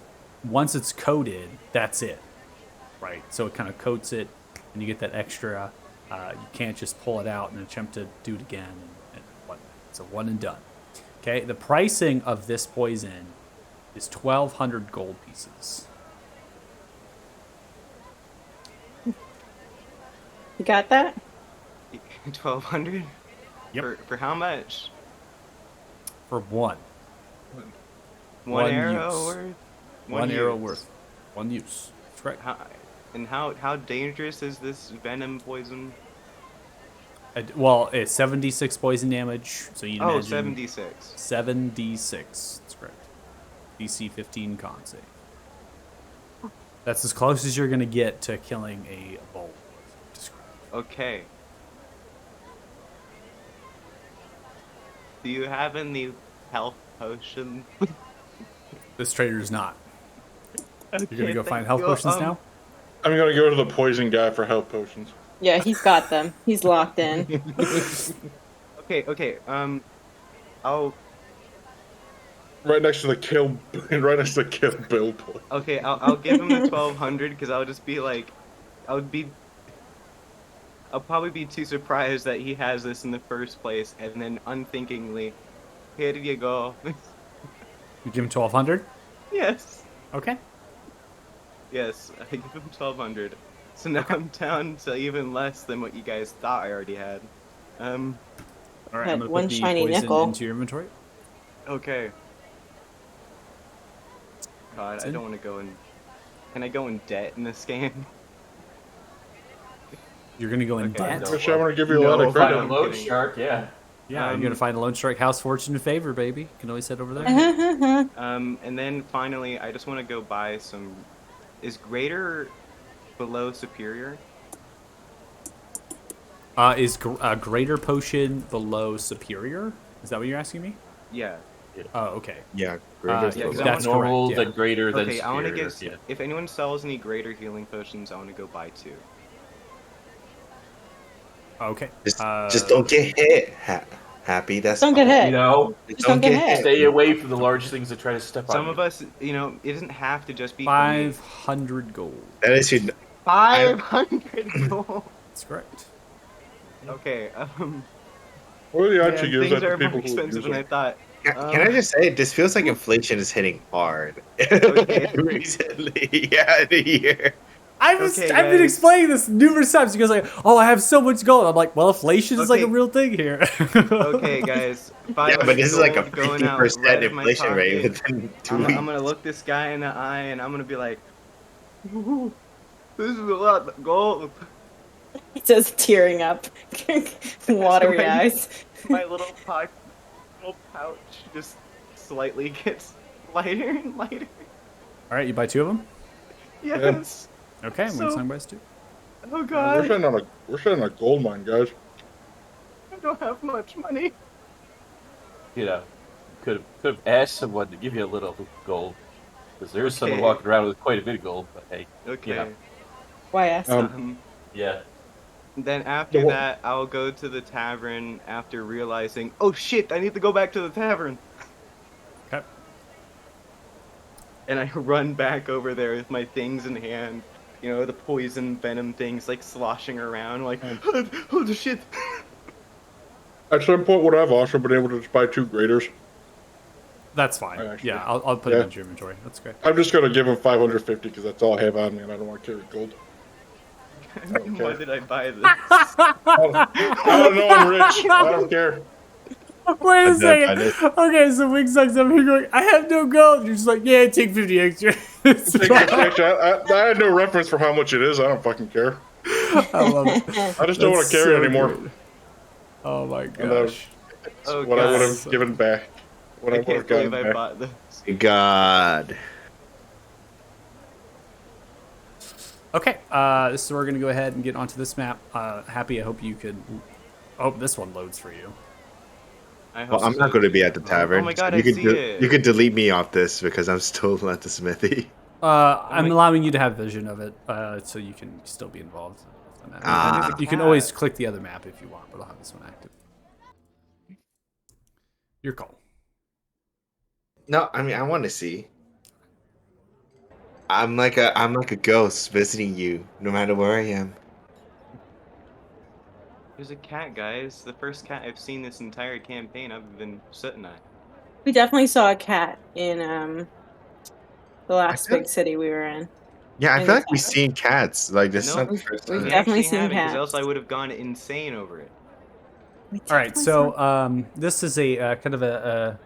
coated, that's it, right? So it kind of coats it, and you get that extra. You can't just pull it out and attempt to do it again. And it's a one and done. Okay, the pricing of this poison is 1,200 gold pieces. You got that? 1,200. Yep. For how much? For one. One arrow use. worth. One arrow use. worth. One use. That's right. How dangerous is this venom poison? Well, it's 76 poison damage, so you imagine 76. 7d6. That's correct. DC 15 con save. That's as close as you're going to get to killing a bolt. Okay. Do you have any health potions? This trader's not. Okay, You're going to go find thank health you. potions now? I'm gonna go to the poison guy for health potions. Yeah, he's got them. He's locked in. Okay. I'll Right next to the kill Bill point. Okay, I'll give him the 1,200 because I'll just be like, I'll probably be too surprised that he has this in the first place, and then unthinkingly, here you go. You give him 1,200? Yes. Okay. Yes, I give him 1,200. So now I'm down to even less than what you guys thought I already had. All right, Had I'm going one to put the shiny poison nickel. into your inventory. Okay. God, It's I in. don't want to go in. Can I go in debt in this game? You're going to go in Okay, debt? no. Wish I want to give you a lot No, of Find a credit. load kidding. shark, yeah. Yeah, you're going to find a Lone Strike House Fortune in favor, baby. You can always head over there. And then finally, I just want to go buy some. Is greater below superior? Is greater potion below superior? Is that what you're asking me? Yeah. Oh, okay. Yeah, yeah, 'cause That's Normal, correct, yeah. then greater, then Okay, I want to superior. get. Yeah. If anyone sells any greater healing potions, I want to go buy 2. Okay. Just don't get hit. Happy. That's Don't get all. hit. You know, Just don't get hit. stay away from the large things that try to step on Some you. of us, it doesn't have to just be for me. 500 gold. That is your. 500 gold. That's correct. Okay. What are the Man, odds you use things that are to people more who expensive use than I it? thought. Can I just say, this feels like inflation is hitting hard. Okay. Recently, yeah, the year. I've Okay, been guys. explaining this numerous times. You guys are like, oh, I have so much gold. I'm like, well, inflation is like a Okay. real thing here. Okay, guys. Yeah, 500 but this is like a gold going out 50% right of my inflation rate pocket. within 2 I'm weeks. gonna look this guy in the eye and I'm gonna be like, "Ooh, this is a lot of gold." He says, tearing up, watery Right. eyes. My little pouch just slightly gets lighter and lighter. All right, you buy 2 of them? Yes. Okay, I'm going to So- sign buys 2. Oh We're god, sitting on a gold mine, guys. I don't have much money. You know, could have asked someone to give you a little gold, because there's someone Okay. walking around with quite a bit of gold. But hey, Okay. Yeah. Why ask? yeah, Then after The one- that, I'll go to the tavern after realizing, oh shit, I need to go back to the tavern. Okay. And I run back over there with my things in hand. The poison venom things like sloshing around, like, oh the shit. At some point, would I have also been able to just buy 2 graders? That's fine. Actually- Yeah, I'll put it Yeah. into your inventory. That's great. I'm just gonna give him 550 because that's all I have on me, and I don't want to carry gold. Okay. Why did I buy this? I don't know. I'm rich. I don't care. Wait a I second. Okay, so Wing sucks up here going, I have no gold. You're just like, yeah, take 50 extra. It's fine. I had no reference for how much it is. I don't fucking care. I love it. I just don't want That's to carry so anymore. good. Oh my And, gosh. Oh what I would god. have given back. What I I would have can't believe gotten I back. bought this. God. Okay, this is where we're gonna go ahead and get onto this map. Happy, I hope you could. I hope this one loads for you. I hope Well, I'm so, not going to be at the too. tavern. Oh my god, you I could see you it. could delete me off this because I'm still at the smithy. I'm my- allowing you to have vision of it, so you can still be involved. In that. Ah. You can always click the other map if you want, but I'll have this one active. Your call. No, I mean I want to see. I'm like a ghost visiting you no matter where I am. There's a cat, guys. The first cat I've seen this entire campaign other than Sutton. We definitely saw a cat in the I last feel, big city we were in. yeah, I In feel the like we've tavern. seen cats. Like this is No, not the We've, first we've we time. definitely actually seen haven't, because cats. else I would have gone insane over it. We All right, definitely so saw- this is a kind of a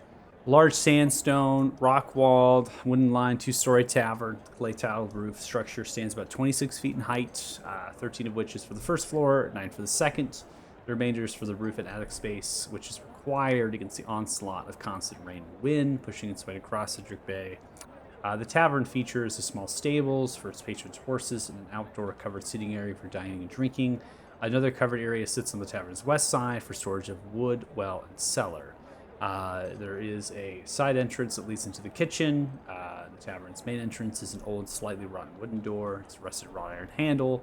large sandstone, rock-walled, wooden-lined, two-story tavern. Clay tile roof structure stands about 26 feet in height, 13 of which is for the first floor, 9 for the second. The remainder is for the roof and attic space, which is required against the onslaught of constant rain and wind, pushing its way across Cedric Bay. The tavern features a small stables for its patrons' horses and an outdoor covered seating area for dining and drinking. Another covered area sits on the tavern's west side for storage of wood, well, and cellar. There is a side entrance that leads into the kitchen. The tavern's main entrance is an old, slightly rotten wooden door. It's a rusted wrought iron handle.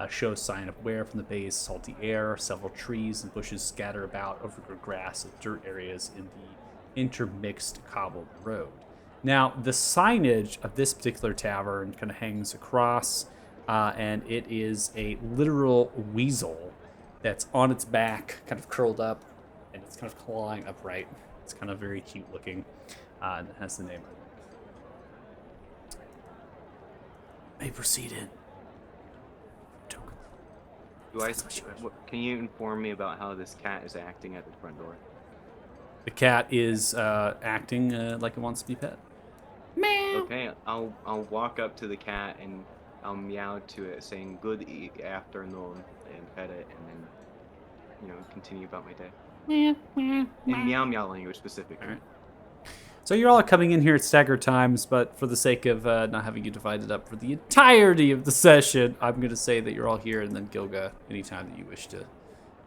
Shows sign of wear from the bay's salty air. Several trees and bushes scatter about overgrown grass and dirt areas in the intermixed cobbled road. Now, the signage of this particular tavern kind of hangs across, and it is a literal weasel that's on its back, kind of curled up, and it's kind of clawing upright. It's kind of very cute looking, and it has the name on it. May proceed in. Token. Do I? That's what you have. Can you inform me about how this cat is acting at the front door? The cat is acting like it wants to be pet. Okay, I'll walk up to the cat and I'll meow to it, saying "good afternoon" and pet it, and then continue about my day. In meow meow language specifically. All right. So you're all coming in here at staggered times, but for the sake of not having you divided up for the entirety of the session, I'm going to say that you're all here, and then Gilga, anytime that you wish to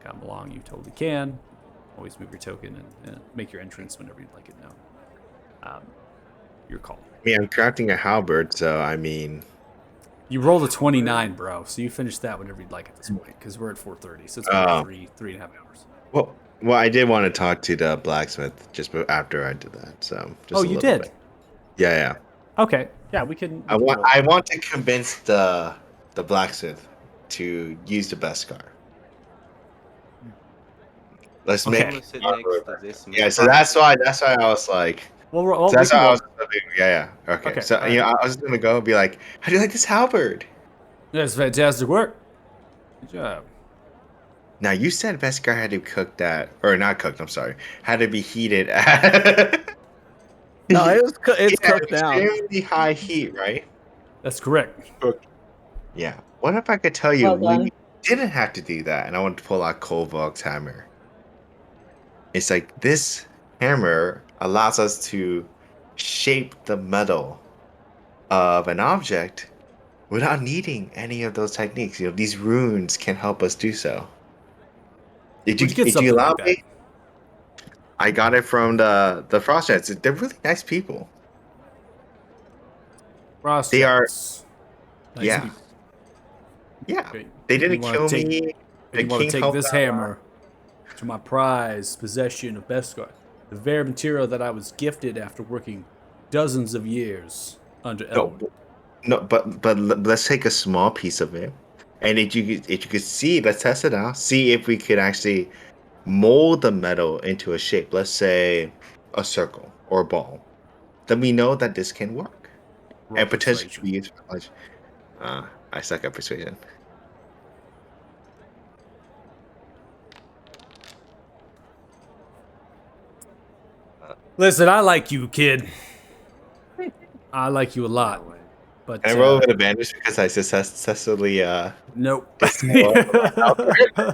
come along, you totally can. Always move your token and make your entrance whenever you'd like it known. Your call. I mean, I'm crafting a halberd, so I mean, You rolled a 29, bro, so you finish that whenever you'd like at this point, because we're at 4:30, so it's been 3.5 hours. well, I did want to talk to the blacksmith just after I did that. So just Oh, a you little did? bit. Yeah. Okay, yeah, we can. I want to convince the blacksmith to use the best car. Let's Okay. I'm make gonna sit next to this man. yeah. So that's why I was like. Well, So that's we can why I roll. was yeah. Okay. Okay, So all right. I was just gonna go and be like, how do you like this halberd? That's fantastic work. Good job. Now you said Beskar had to cook that, or not cooked. I'm sorry, had to be heated. No, it's Yeah, cooked down. extremely high heat, right? That's correct. Yeah. What if I could tell you Well done. we didn't have to do that, and I wanted to pull out Koval's hammer? It's like this hammer allows us to shape the metal of an object without needing any of those techniques. These runes can help us do so. Where'd you get Did you something allow like me? I got it from the Frostjets. They're really nice people. Frost They are- Jets. Nice yeah. people. Yeah. Okay. They You didn't wanna kill take- me. The You want king to take helped this out. hammer to my prized possession of Beskar, the very material that I was gifted after working dozens of years under Elwood. No, but let's take a small piece of it, and if you could see, let's test it out. See if we could actually mold the metal into a shape. Let's say a circle or a ball. Then we know that this can work, Roll and potentially persuasion. be used for knowledge. I suck at persuasion. Listen, I like you, kid. I like you a lot. But Can I roll with advantage because I successfully nope. The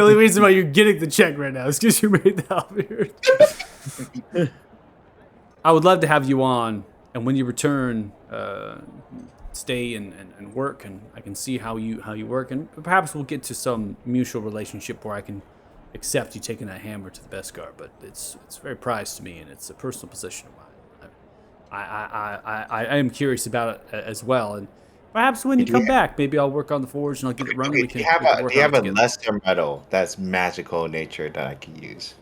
only reason why you're getting the check right now is because you made the halberd. I would love to have you on, and when you return, stay and work, and I can see how you work, and perhaps we'll get to some mutual relationship where I can accept you taking that hammer to the Beskar. But it's very prized to me, and it's a personal possession of mine. I am curious about it as well, and perhaps when you come back, maybe I'll work on the forge and I'll get it running. Okay, We can work do you have on it a together. lesser metal that's magical in nature that I can use?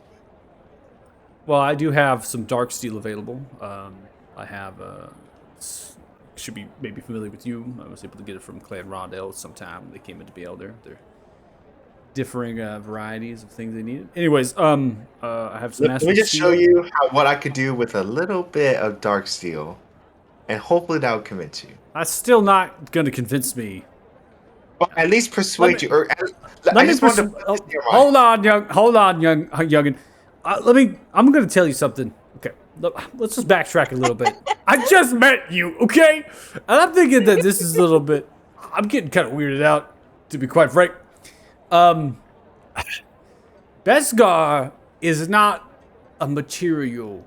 Well, I do have some dark steel available. I have should be maybe familiar with you. I was able to get it from Clan Rondell sometime. They came into Beelder. They're differing varieties of things they needed. Anyways, I have some. Let me just show you what I could do with a little bit of dark steel, and hopefully that will convince you. That's still not going to convince me. But at least persuade you. Or hold on, youngin. I'm going to tell you something. Okay, let's just backtrack a little bit. I just met you, okay? And I'm thinking that this is a little bit. I'm getting kind of weirded out, to be quite frank. Beskar is not a material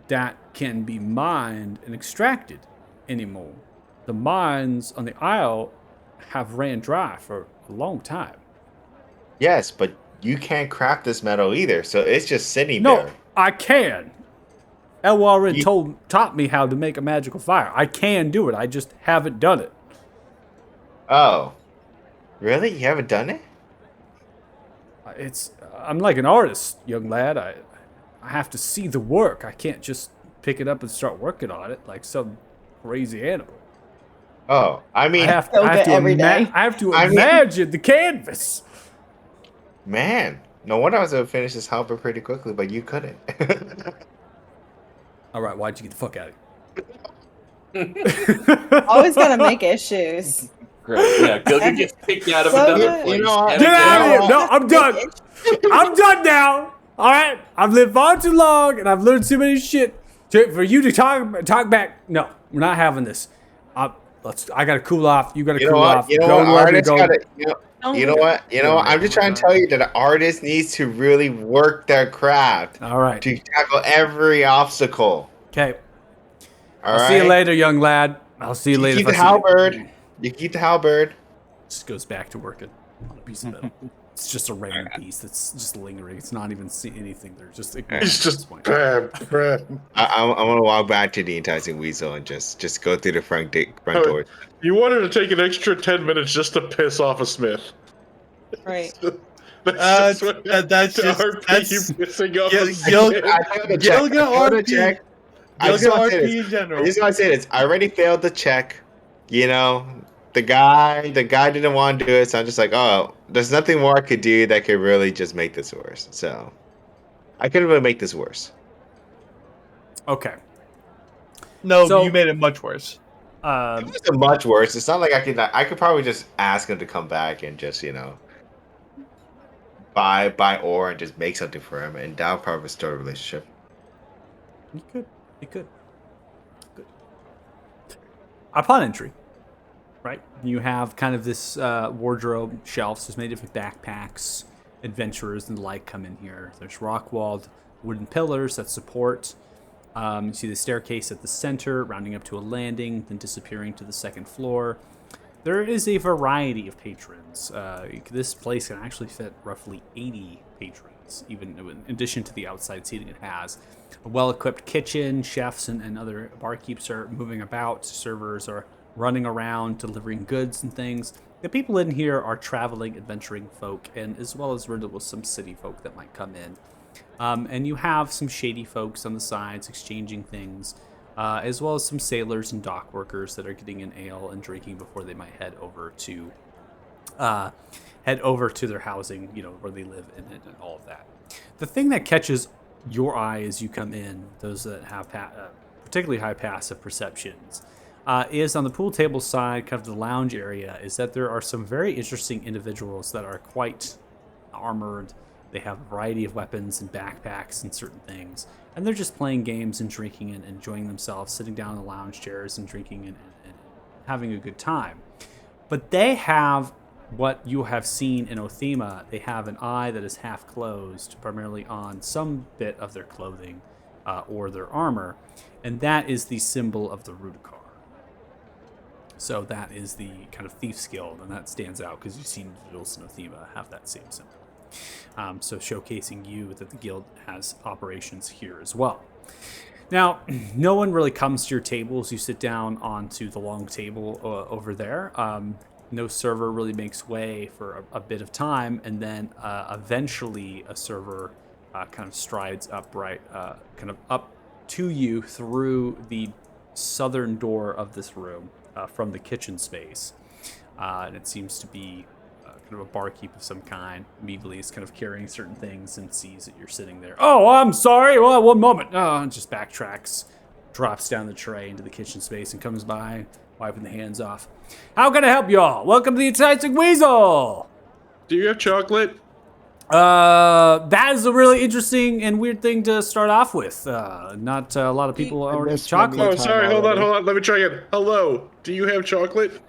that can be mined and extracted anymore. The mines on the Isle have ran dry for a long time. Yes, but you can't craft this metal either, so it's just sitting No, there. I can. Elwarin taught me how to make a magical fire. I can do it. I just haven't done it. Oh, really? You haven't done it? I'm like an artist, young lad. I have to see the work. I can't just pick it up and start working on it like some crazy animal. Oh, I mean, I have to imagine the canvas. Man, no wonder I was able to finish this halberd pretty quickly, but you couldn't. All right, why'd you get the fuck out of here? Always gotta make issues. Great. Yeah, Gilga gets kicked out of another place. You know what? Get out of here! No, I'm done. I'm done now. All right, I've lived far too long, and I've learned too many shit for you to talk back. No, we're not having this. I gotta cool off. You gotta cool off. You know what? I'm just trying to tell you that an artist needs to really work their craft. All right. To tackle every obstacle. Okay. I'll see you later, young lad. I'll see you later. Keep the halberd. You keep the halberd. Just goes back to working on a piece of metal. It's just a random piece that's just lingering. It's not even see anything. They're just It's just crap. I'm gonna walk back to the enticing weasel and just go through the front door. You wanted to take an extra 10 minutes just to piss off a smith. Right. That's just pissing off a smith. Gilga RP. Gilga RP in general. I just want to say this. I already failed the check. You know, the guy didn't want to do it, so I'm just like, oh, there's nothing more I could do that could really just make this worse. So I couldn't really make this worse. Okay. No, you made it much worse. It wasn't much worse. It's not like I could probably just ask him to come back and just, buy ore and just make something for him, and that would probably restore the relationship. You could. Good. Upon entry, right, you have kind of this wardrobe shelves. There's many different backpacks. Adventurers and the like come in here. There's rock-walled wooden pillars that support. You see the staircase at the center, rounding up to a landing, then disappearing to the second floor. There is a variety of patrons. This place can actually fit roughly 80 patrons, even in addition to the outside seating it has. A well-equipped kitchen, chefs and other barkeeps are moving about. Servers are running around, delivering goods and things. The people in here are traveling, adventuring folk, and as well as riddled with some city folk that might come in. And you have some shady folks on the sides exchanging things, as well as some sailors and dock workers that are getting an ale and drinking before they might head over to their housing, where they live and all of that. The thing that catches your eye as you come in, those that have particularly high passive perceptions, is on the pool table side, kind of the lounge area, is that there are some very interesting individuals that are quite armored. They have a variety of weapons and backpacks and certain things. And they're just playing games and drinking and enjoying themselves, sitting down in the lounge chairs and drinking and having a good time. But they have what you have seen in Othema, they have an eye that is half closed, primarily on some bit of their clothing or their armor, and that is the symbol of the Rudikar. So that is the kind of Thief's Guild, and that stands out because you've seen individuals in Othema have that same symbol. So showcasing you that the guild has operations here as well. Now, no one really comes to your table as you sit down onto the long table over there. No server really makes way for a bit of time, and then eventually a server kind of strides upright, kind of up to you through the southern door of this room from the kitchen space. And it seems to be kind of a barkeep of some kind. Immediately is kind of carrying certain things and sees that you're sitting there. Oh, I'm sorry. Well, one moment. And just backtracks, drops down the tray into the kitchen space and comes by, wiping the hands off. How can I help y'all? Welcome to the Enticing Weasel. Do you have chocolate? That is a really interesting and weird thing to start off with. Not a lot of people already eat missed my chocolate. Oh, time sorry. Hold already. on. Let me try again. Hello. Do you have chocolate?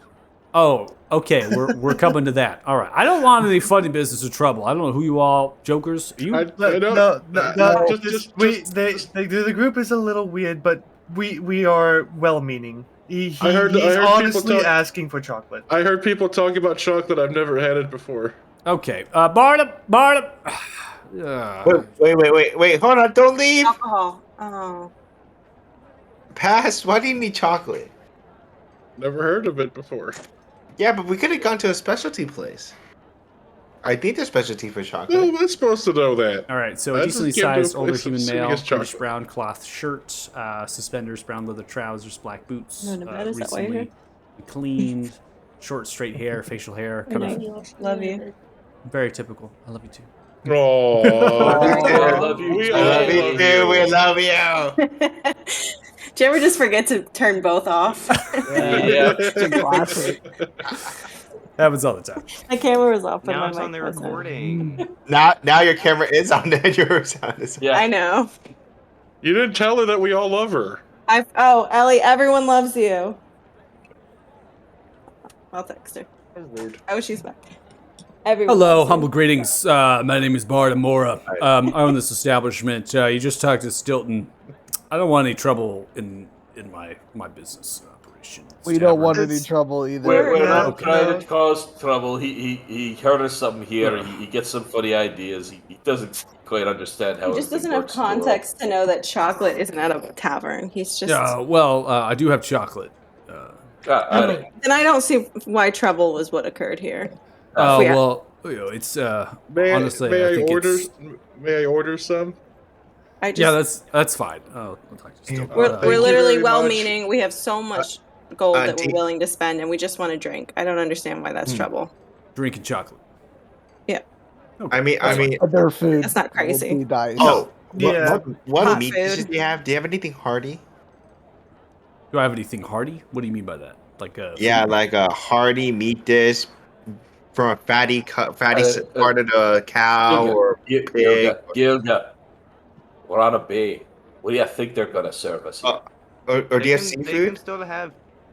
Oh, okay. We're coming to that. All right. I don't want any funny business or trouble. I don't know who you all jokers. Are you? I don't. No, Just- the group is a little weird, but we are well-meaning. He's I heard people honestly talk- asking for chocolate. I heard people talk about chocolate. I've never had it before. Okay. Barnum. Wait. Hold on. Don't leave. Alcohol. Oh. Pass. Why do you need chocolate? Never heard of it before. Yeah, but we could have gone to a specialty place. I think there's specialty for No, chocolate. I'm supposed to know that. All right. So I a just decently came to a sized older place of human male, serious British chocolate. brown cloth shirt, suspenders, brown leather trousers, black boots. Oh, Nevada, is that why you're Recently cleaned, short, straight hair, facial hair, kind of Love you. very typical. I love you too. Oh, I love you we too. all I love you love too. We you. love you. Do you ever just forget to turn both off? Yeah. It's a classic. Happens all the time. My camera was off. but Now my it's on mic the wasn't. recording. Now your camera is on there. Your sound is. Yeah. I know. You didn't tell her that we all love her. Ellie, everyone loves you. I'll text her. Rude. Oh, she's back. Everyone Hello, loves you. humble greetings. My name is Bart Amora. I own this establishment. You just talked to Stilton. I don't want any trouble in my business operations. We don't want any trouble either. We're Yeah, not trying no. to cause trouble. He heard us something here. He gets some funny ideas. He doesn't quite understand how He just everything doesn't have works in the world. context to know that chocolate isn't at a tavern. He's just. I do have chocolate. Then I don't see why trouble is what occurred here. Oh Yeah. well, it's May honestly. I think order? it's- May I order some? I just. Yeah, that's fine. Oh, I'll talk to you still. We're, Thank we're you literally very well-meaning. We have so much gold that Auntie. we're willing to spend, and we just want to drink. I don't understand why that's trouble. Drinking chocolate. Yeah. I mean, Other food. That's not crazy. will be nice. oh, Yeah. what Hot meat food. dishes do you have? Do you have anything hearty? Do I have anything hearty? What do you mean by that? Like Yeah, like a hearty meat dish from a fatty Uh, part of the cow or pig. Gilga, we're on a bay. What do you think they're gonna serve us here? Or do you have They can seafood? still have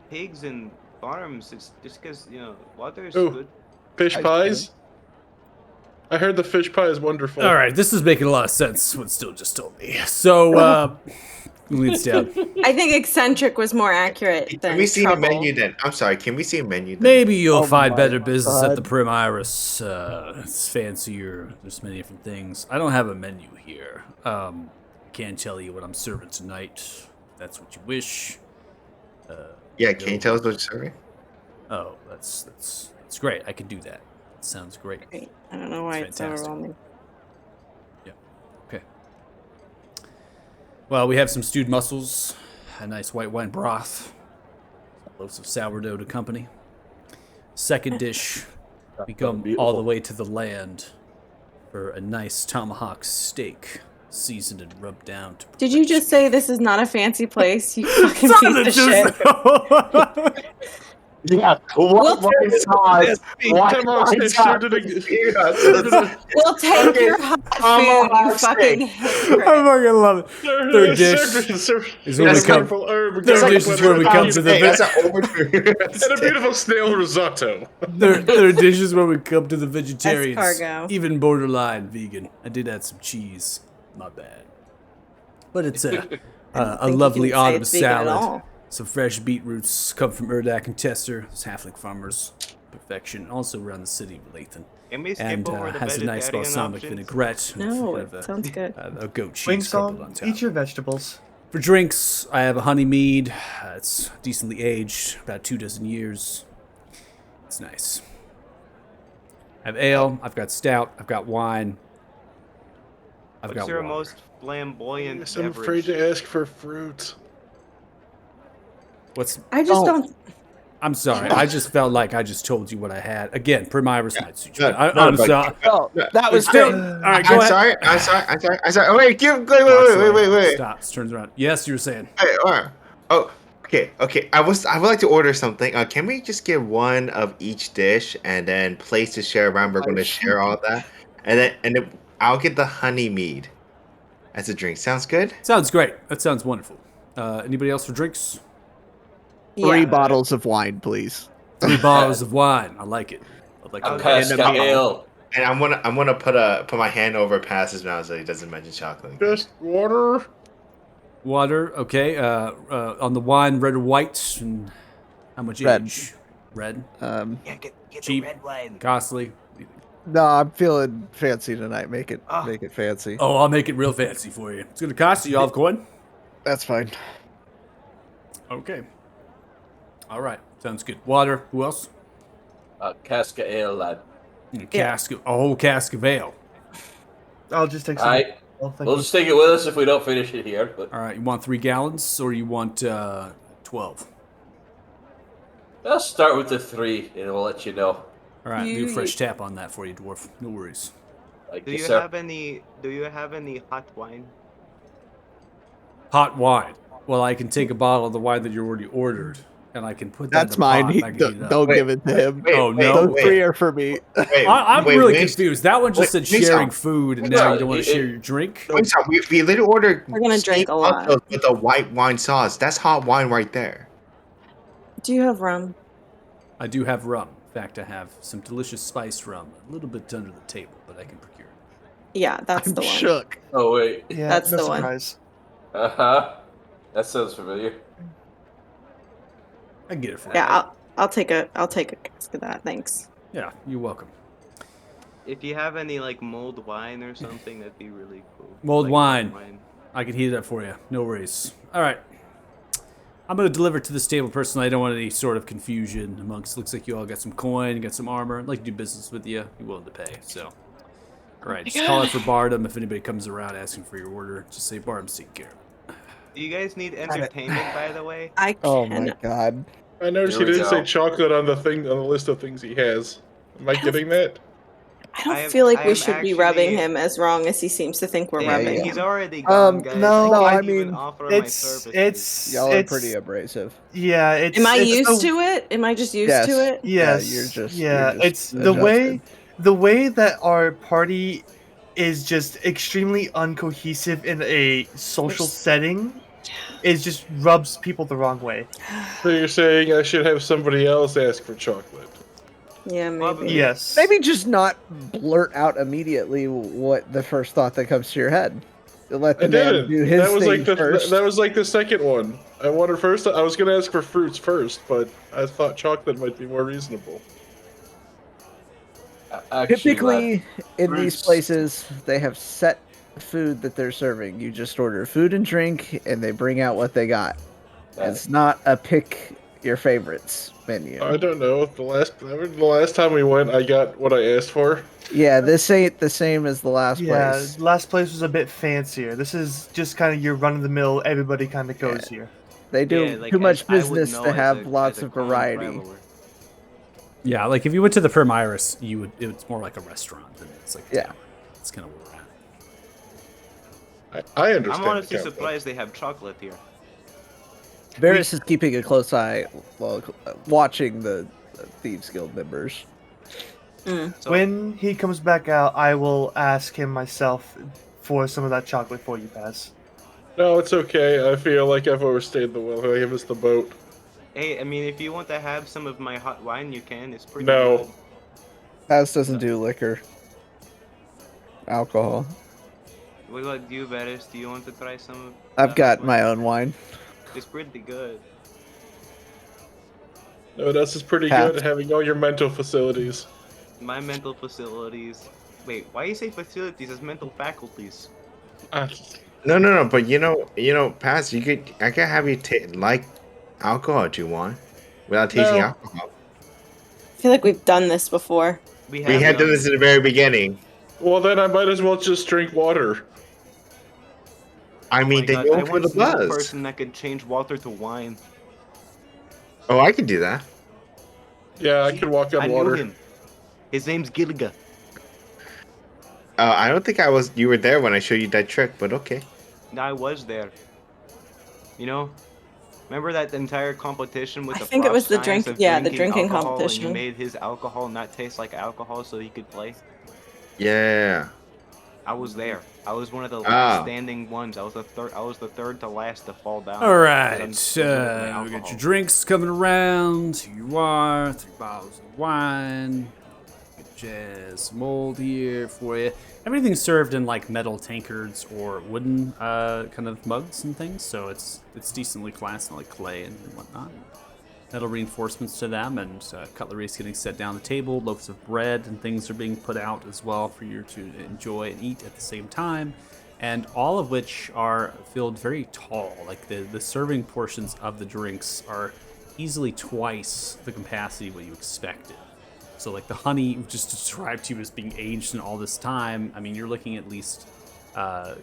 pigs and farms. It's just because water is Ooh. good. Fish pies? I heard the fish pie is wonderful. All right, this is making a lot of sense. What Still just told me. So, who leads down? I think eccentric was more accurate than Can we see trouble. a menu then? I'm sorry. Can we see a menu then? Maybe you'll Oh find my better business at the God. Prim Iris. It's fancier. There's many different things. I don't have a menu here. Can't tell you what I'm serving tonight. If that's what you wish. Yeah, can you tell us what you're serving? Oh, that's great. I can do that. Sounds great. Great. I don't know why it's Fantastic. overwhelming. Okay. Well, we have some stewed mussels, a nice white wine broth, loaves of sourdough to accompany. Second dish, we come all the way to the land for a nice tomahawk steak, seasoned and rubbed down to Did you just say this is not a fancy place? You fucking piece of shit. Yeah, We'll white sauce. White Come on, wine Steve, sauce. serve it again. Peanuts. Serve it again. We'll take Okay, your hot I'm a food, you hot fucking steak. I hypocrite. fucking love it. Third dish Serve is when we That's come. beautiful herb, Third garlic dish is butter, where we and come to the. Hey, that's an overture. and a beautiful snail risotto. Third dish is where we come to the vegetarians. Escargot. Even borderline vegan. I did add some cheese. Not bad. But it's a think you lovely can say autumn it's vegan at salad. all. Some fresh beetroots come from Urdak and Tester. It's halfling farmers. Perfection. Also around the city of Lathan. Can we skip And over the has a nice vegetarian balsamic options? vinaigrette. No, Kind of it sounds good. a goat cheese Wing crumbled on song, top. eat your vegetables. For drinks, I have a honey mead. It's decently aged, about 24 years. It's nice. I have ale. I've got stout. I've got wine. I've What's got your water. most flamboyant Yes, I'm afraid beverage? to ask for fruit. What's? I just Oh. don't. I'm sorry. I just felt like I just told you what I had. Again, per my might suit you. No, I'm but- sorry. Oh, that was Still, great. all right, go I'm ahead. sorry. I'm sorry. Oh, wait, wait. Stops, turns around. Yes, you were saying. Hey, oh, okay. I would like to order something. Can we just get one of each dish and then place to share around? We're going to share all that, and then I'll get the honey mead as a drink. Sounds good. Sounds great. That sounds wonderful. Anybody else for drinks? 3 Yeah. bottles of wine, please. 3 bottles of wine. I like it. I like A it. cask of ale. And I'm gonna put my hand over past his mouth so he doesn't mention chocolate. Just water. Water. Okay. On the wine, red or white, and how much Red. age? Red. Yeah, get Cheap. the red wine. Costly. No, I'm feeling fancy tonight. Make it fancy. Oh, I'll make it real fancy for you. It's gonna cost you. Y'all have coin? That's fine. Okay. All right. Sounds good. Water. Who else? A cask of ale, lad. And a whole cask of ale. I'll just take some. Alright. Oh, thank We'll you. just take it with us if we don't finish it here. But All right. You want 3 gallons or you want 12? I'll start with the 3 and we'll let you know. All right. Do You- a fresh tap on that for you, dwarf. No worries. Like Do yes, you sir. have any? Do you have any hot wine? Hot wine. Well, I can take a bottle of the wine that you already ordered, and I can put that That's in the pot, mine. and I can heat it up. Don't Wait, give it to him. Oh, no. Those 3 are for me. I'm really confused. That one just said wait, sharing stop. food, and Wait, now you stop. don't want to share your drink? Wait, stop. We literally ordered. We're gonna drink steamed a lot. tacos with a white wine sauce. That's hot wine right there. Do you have rum? I do have rum. In fact, I have some delicious spiced rum, a little bit under the table, but I can procure it. Yeah, that's I'm the one. shook. Oh wait. Yeah, That's no the one. surprise. That sounds familiar. I can get it for you. Yeah, I'll take a cask of that. Thanks. Yeah, you're welcome. If you have any like mulled wine or something, that'd be really cool. Mulled Like wine. I can heat it up for you. No worries. All right. I'm going to deliver to this table personally. I don't want any sort of confusion amongst. Looks like you all got some coin, got some armor. I'd like to do business with you. You're willing to pay. So, all right. Just call it for Bardem. If anybody comes around asking for your order, just say Bardem's taking care of it. Do you guys need entertainment, by the way? I can. Oh my god. I noticed Here he we didn't go. say chocolate on the list of things he has. Am I getting that? I don't I am- feel like I we am should be rubbing actually- him as wrong as he seems to think we're Hey, rubbing he's him. already gone, guys. no, I I can't even mean, offer my services. It's Y'all are it's, pretty abrasive. Yeah, it's. Am I it's used the, to it? Am I just used Yes. to it? Yes. you're just- yeah, you're just it's the way adjusted. that our party is just extremely uncohesive in a social setting. It just rubs people the wrong way. So you're saying I should have somebody else ask for chocolate? Yeah, maybe. Yes. Maybe just not blurt out immediately what the first thought that comes to your head. Let I the man didn't. do his That was thing like the first. that was like the second one. I wanted first. I was gonna ask for fruits first, but I thought chocolate might be more reasonable. Actually, Typically, in these fruits- places, they have set food that they're serving. You just order food and drink, and they bring out what they got. It's not a pick your favorites menu. I don't know. The last time we went, I got what I asked for. Yeah, this ain't the same as the last Yeah, place. last place was a bit fancier. This is just kind of your run of the mill. Everybody kind of goes here. They do Yeah, like, too much as I would business know to as have a- lots as a of common variety. traveler. Yeah, like if you went to the Permiris, you would. It's more like a restaurant than it's like a Yeah. tavern. It's kind of where we're at. I understand. I'm the honestly concept. surprised they have chocolate here. Varys is keeping a close eye, well, watching the Thieves Guild members. Mm. So, When he comes back out, I will ask him myself for some of that chocolate for you, Paz. No, it's okay. I feel like I've overstayed the welcome. I missed the boat. hey, I mean, if you want to have some of my hot wine, you can. It's pretty No. good. Paz doesn't do liquor, alcohol. What about you, Varys? Do you want to try some of I've the got hot my wine? own wine. It's pretty good. No, this is pretty Pass. good having all your mental facilities. My mental facilities. Wait, why you say facilities? It's mental faculties. Ah, No. But Paz, I can have you like alcohol if you want, without tasting No. alcohol. I feel like we've done this before. We We have had done done this in the very beginning. Well, then I might as well just drink water. I Oh mean, my then god, you I won't feel the once knew a buzz. person that could change water to wine. Oh, I can do that. Yeah, I See? can walk on I water. knew him. His name's Gilliga. I don't think you were there when I showed you that trick, but okay. I was there. You know? Remember that entire competition with I the think it was frost the science drink. of Yeah, the drinking drinking alcohol, and you competition. made his alcohol not taste like alcohol so he could play? Yeah. I was there. I was one of the last Ah. standing ones. I was the third to last to fall down. All right, I was limited to my we got alcohol. your drinks coming around. Here you are, 3 bottles of wine. Good jazz mold here for you. Everything's served in like metal tankards or wooden kind of mugs and things, so it's decently classy, like clay and whatnot. Metal reinforcements to them, and cutlery is getting set down the table. Loaves of bread and things are being put out as well for you to enjoy and eat at the same time. And all of which are filled very tall. Like the serving portions of the drinks are easily twice the capacity what you expected. So like the honey just described to you as being aged in all this time. I mean, you're looking at least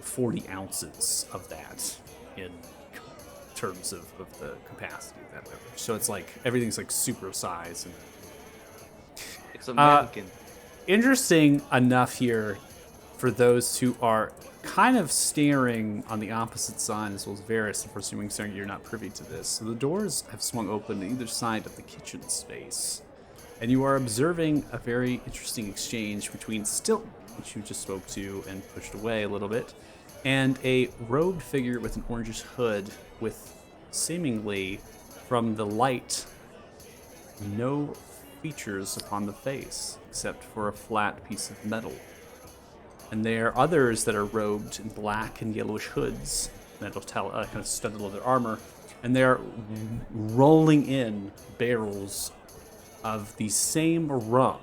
40 ounces of that in terms of the capacity of that beverage. So it's like everything's like super size. And It's American. interesting enough here for those who are kind of staring on the opposite side as well as Varys, and presuming you're not privy to this. So the doors have swung open on either side of the kitchen space. And you are observing a very interesting exchange between Stilton, which you just spoke to and pushed away a little bit, and a robed figure with an orangish hood with seemingly, from the light, no features upon the face except for a flat piece of metal. And there are others that are robed in black and yellowish hoods, metal kind of studded leather armor, and they're rolling in barrels of the same rum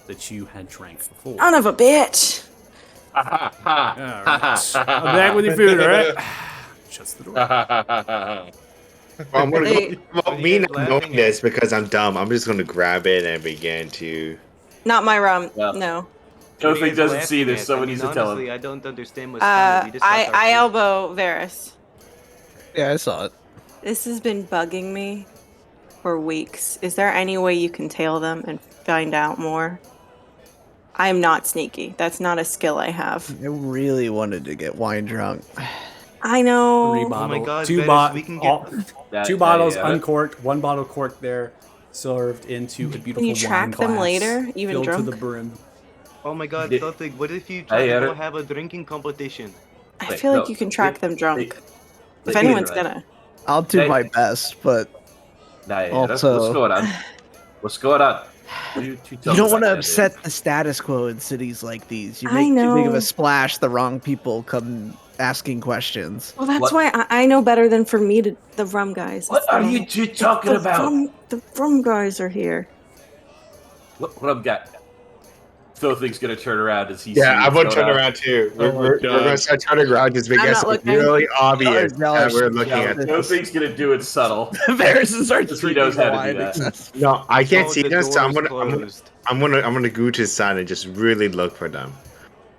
that you had drank before. Son of a bitch! All right. I'm back with your food, all right? Shuts the door. Well, I'm gonna They- go about What are me you not guys knowing laughing this because I'm dumb. I'm just gonna grab it and begin to. Not my rum. Well, No. Joe What are you guys doesn't see laughing this, at? someone I mean, needs to tell honestly, him. I don't understand what's funny. We just stopped our I food. elbow Varys. Yeah, I saw it. This has been bugging me for weeks. Is there any way you can tail them and find out more? I am not sneaky. That's not a skill I have. I really wanted to get wine drunk. I know. 3 Oh my bottles. God, 2 Varys, we can get- two bottles uncorked, 1 bottle corked there, served into a beautiful you track wine them glass, later, even filled drunk? to the brim. Oh my god, Yeah. Tothig, what if you try to Hey, go Eric. have a drinking competition? I Wait, feel like no, you can track them drunk. If Let me anyone's interrupt. gonna. I'll do Hey. my best, but What's Also- going on? What's going on? What are you two you talking don't want to about there, upset the status quo in cities like these. You I make too big of know. a splash, the wrong people come asking questions. Well, that's What? why I know better than for me to. The rum guys. What are you two talking the about? The rum guys are here. What I've got? Philthing's gonna turn around as he Yeah, sees I'm what's gonna going turn on. around too. Oh my We're gonna God. start turning around, just making I'm it not looking. really obvious Y'all that we're are- looking Yeah, at this. Philthing's gonna do it subtle. Varys starts Because he drinking knows the how to do wine that. excessively. No, I can't Oh, see the them, so door is closed. I'm gonna go to his side and just really look for them.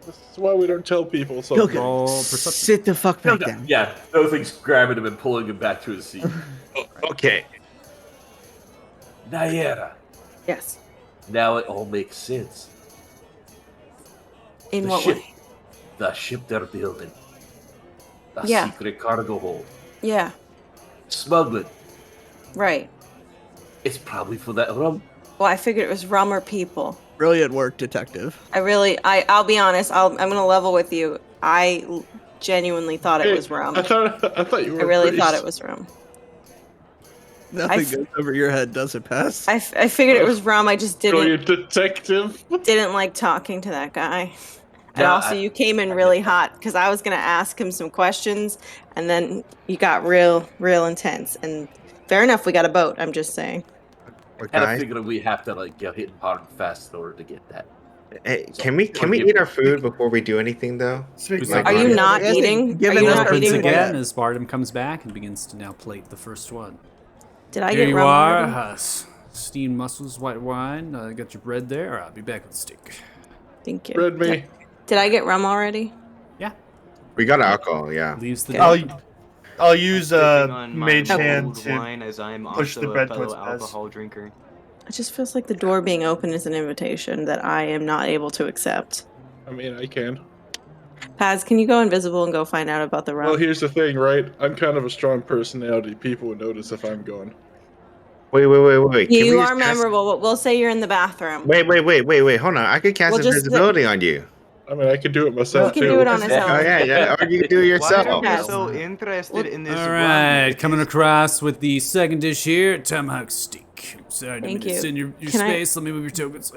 This is why we don't tell people Look, something. Roll perception. sit the fuck back down. Yeah, Philthing's grabbing him and pulling him back to his seat. Okay. Naira. Yes. Now it all makes sense. In The what ship. way? The ship they're building. The Yeah. secret cargo hold. Yeah. Smuggling. Right. It's probably for that rum. Well, I figured it was rum or people. Brilliant work, detective. I'll be honest. I'm gonna level with you. Genuinely thought it Hey, was rum. I thought you were I a really priest. thought it was rum. Nothing goes over your head, does it, Pass? I figured it was rum. I just Brilliant detective. didn't like talking to that guy. And No, also, you came in really hot because I was gonna ask him some questions, and then you got real intense. And fair enough, we got a boat. I'm just saying. Well, kind of guys, figured we have to like get hit hard and fast in order to get that. hey, So, can we forgive eat me. our food before we do anything though? Speaking Like, Are you honestly. not Yes, eating? Are given you this not Opens eating? again as Bardem comes back and begins to now plate the first one. Did I Here get you rum are, already? steamed mussels, white wine. Got your bread there. I'll be back with the steak. Thank you. Bread me. Did I get rum already? Yeah, We got alcohol, yeah. leaves the Good. door. I'll use Sipping on my mage hand old to wine as I'm push the also a bread fellow towards Paz. alcohol drinker. It just feels like the door being open is an invitation that I am not able to accept. I mean, I can. Paz, can you go invisible and go find out about the rum? Well, here's the thing, right? I'm kind of a strong personality. People would notice if I'm gone. Wait. Can we You just are memorable, but we'll say you're in the bathroom. Wait. Hold on. I could cast We'll just invisibility on you. I mean, I could do it he myself can too. do it on his Oh own. yeah, or you can do it Why are yourself. we Yes. so interested in this All rum? right, It coming is- across with the second dish here, tomahawk steak. Sorry, Thank to you. in your Can I- space. Let me move your tokens.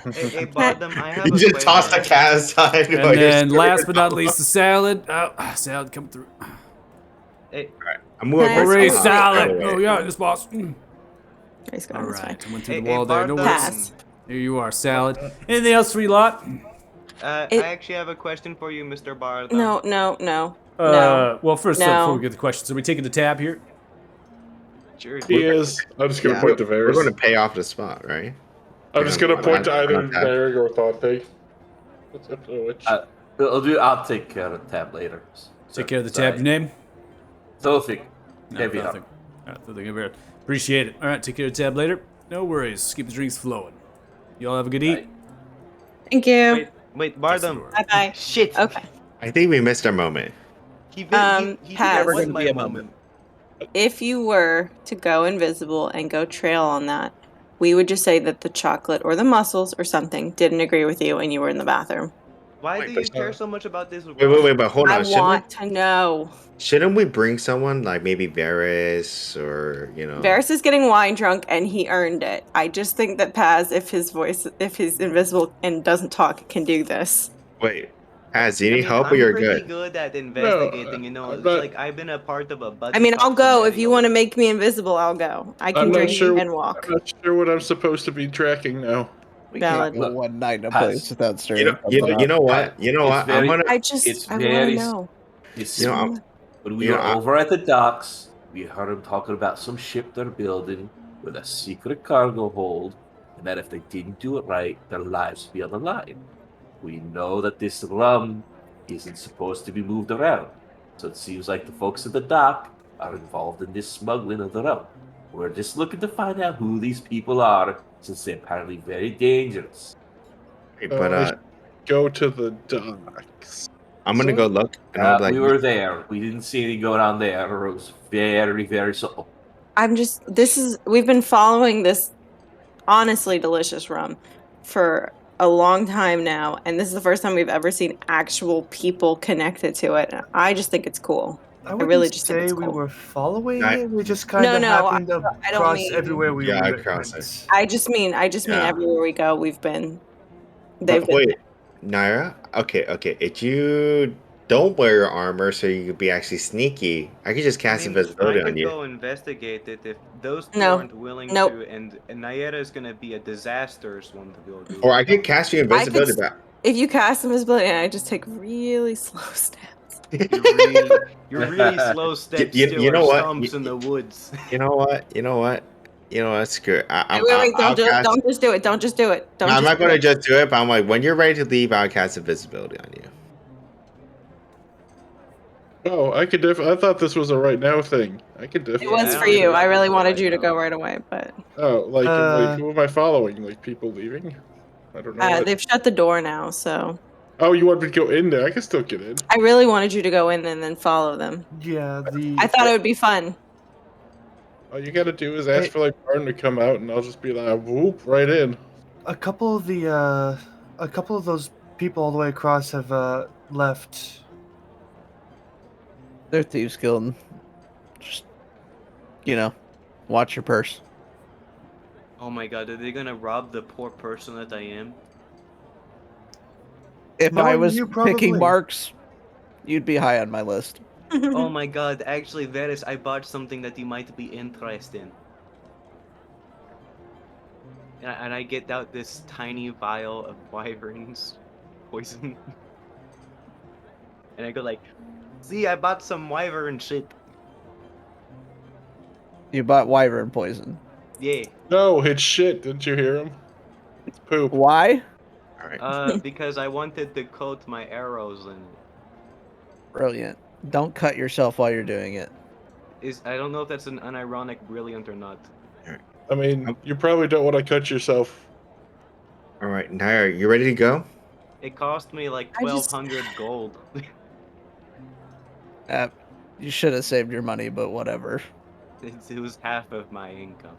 Hey, Bardem, I have You a just question. toss the cast aside. And then, last but not least, the salad. Oh, salad, come through. Hey, I'm moving Can I ask Hooray, you- salad! wait. Oh yeah, this boss. He's gone, All it's fine. right, I went through hey, the wall there. No Bardem, worries. Pass. Here you are, salad. Anything else for you lot? I actually have a question for you, Mr. Bardem. No. Well, first, No. before we get the questions, are we taking the tab here? Sure. He is. I'm just gonna Yeah, point to we're going Varys. to pay off the spot, right? I'm just gonna point to either on tap. Varys or Thoughtpig. What's up to which? I'll take care of the tab later. Take care of the tab. Your name? Thofik. No, Heavy nothing. up. All right, nothing about it. Appreciate it. All right, take care of the tab later. No worries. Keep the drinks flowing. Y'all have a good eat. Right. Thank you. Wait, That's the Bardem. door. Bye bye. Shit. Okay. I think we missed our moment. He Pass. didn't Never want gonna my be a moment. If you were to go invisible and go trail on that, we would just say that the chocolate or the mussels or something didn't agree with you and you were in the bathroom. Why Wait, do but- you care so much about this? Wait, but hold I on. want to know. Shouldn't we bring someone like maybe Varys or Varys is getting wine drunk and he earned it. I just think that Paz, if he's invisible and doesn't talk, can do this. Wait, Paz, do you I need mean, help or I'm you're pretty good? good at investigating. You know, I'm it's not- like I've been a part of a buddy. I mean, I'll cop go if you scenario. want to make me invisible. I'll go. I can I'm not drink sure. and walk. I'm not sure what I'm supposed to be tracking now. We Valid. can't go one night in a Pass. place without You stirring know, something up. you know what? You know It's what? I'm very- gonna. I It's want to very- know. It's You know, I'm, when we you were know, I- over at the docks, we heard them talking about some ship they're building with a secret cargo hold, and that if they didn't do it right, their lives would be on the line. We know that this rum isn't supposed to be moved around, so it seems like the folks at the dock are involved in this smuggling of the rum. We're just looking to find out who these people are, since they're apparently very dangerous. but Go to the docks. I'm gonna go look and I'll be like, We were there. We didn't see any go down there. It was very, very subtle. We've been following this honestly delicious rum for a long time now, and this is the first time we've ever seen actual people connected to it. I just think it's cool. I wouldn't really just think say it's we cool. were following I- it. We just kind of No, happened to I don't cross mean- everywhere we Yeah, I went. cross it. I just mean Yeah. everywhere we go, we've been. They've but been. wait, Naira. Okay. If you don't wear your armor, so you could be actually sneaky, I could just cast I invisibility on could you. go investigate it if those two No. aren't willing Nope. to, and Nayera is gonna be a disastrous one to go do. Or I could cast you invisibility back. If you cast invisibility, and I just take really slow steps. You're really slow steps. You still know are what? stumps in the woods. You know what? Screw it. Wait, I'll cast- don't just do it. Don't just do it. Don't I'm just not do going to it. just do it, but I'm like, when you're ready to leave, I'll cast invisibility on you. Oh, I could I thought this was a right now thing. I could It definitely. was Yeah, for I you. don't I really know wanted right you to now. go right away, but Oh, who am I following? Like people leaving? I don't know. they've shut the door now, so Oh, you want me to go in there? I can still get in. I really wanted you to go in and then follow them. Yeah, I thought it would be fun. All you gotta do is ask for like Martin to come out, and I'll just be like, whoop, right in. a couple of those people all the way across have left. They're thieves guild. Just watch your purse. Oh my god, are they gonna rob the poor person that I am? If I Knowing was you, picking probably. marks, you'd be high on my list. Oh my god, actually, Varys, I bought something that you might be interested in. And I get out this tiny vial of wyvern's poison. And I go like, see, I bought some wyvern shit. You bought wyvern poison. Yeah. No, it's shit. Didn't you hear him? It's poop. Why? All right. Because I wanted to coat my arrows in it. Brilliant. Don't cut yourself while you're doing it. I don't know if that's an unironic brilliant or not. I mean, you probably don't want to cut yourself. All right, Nair, you ready to go? It cost me like I just- 1,200 gold. You should have saved your money, but whatever. It was half of my income.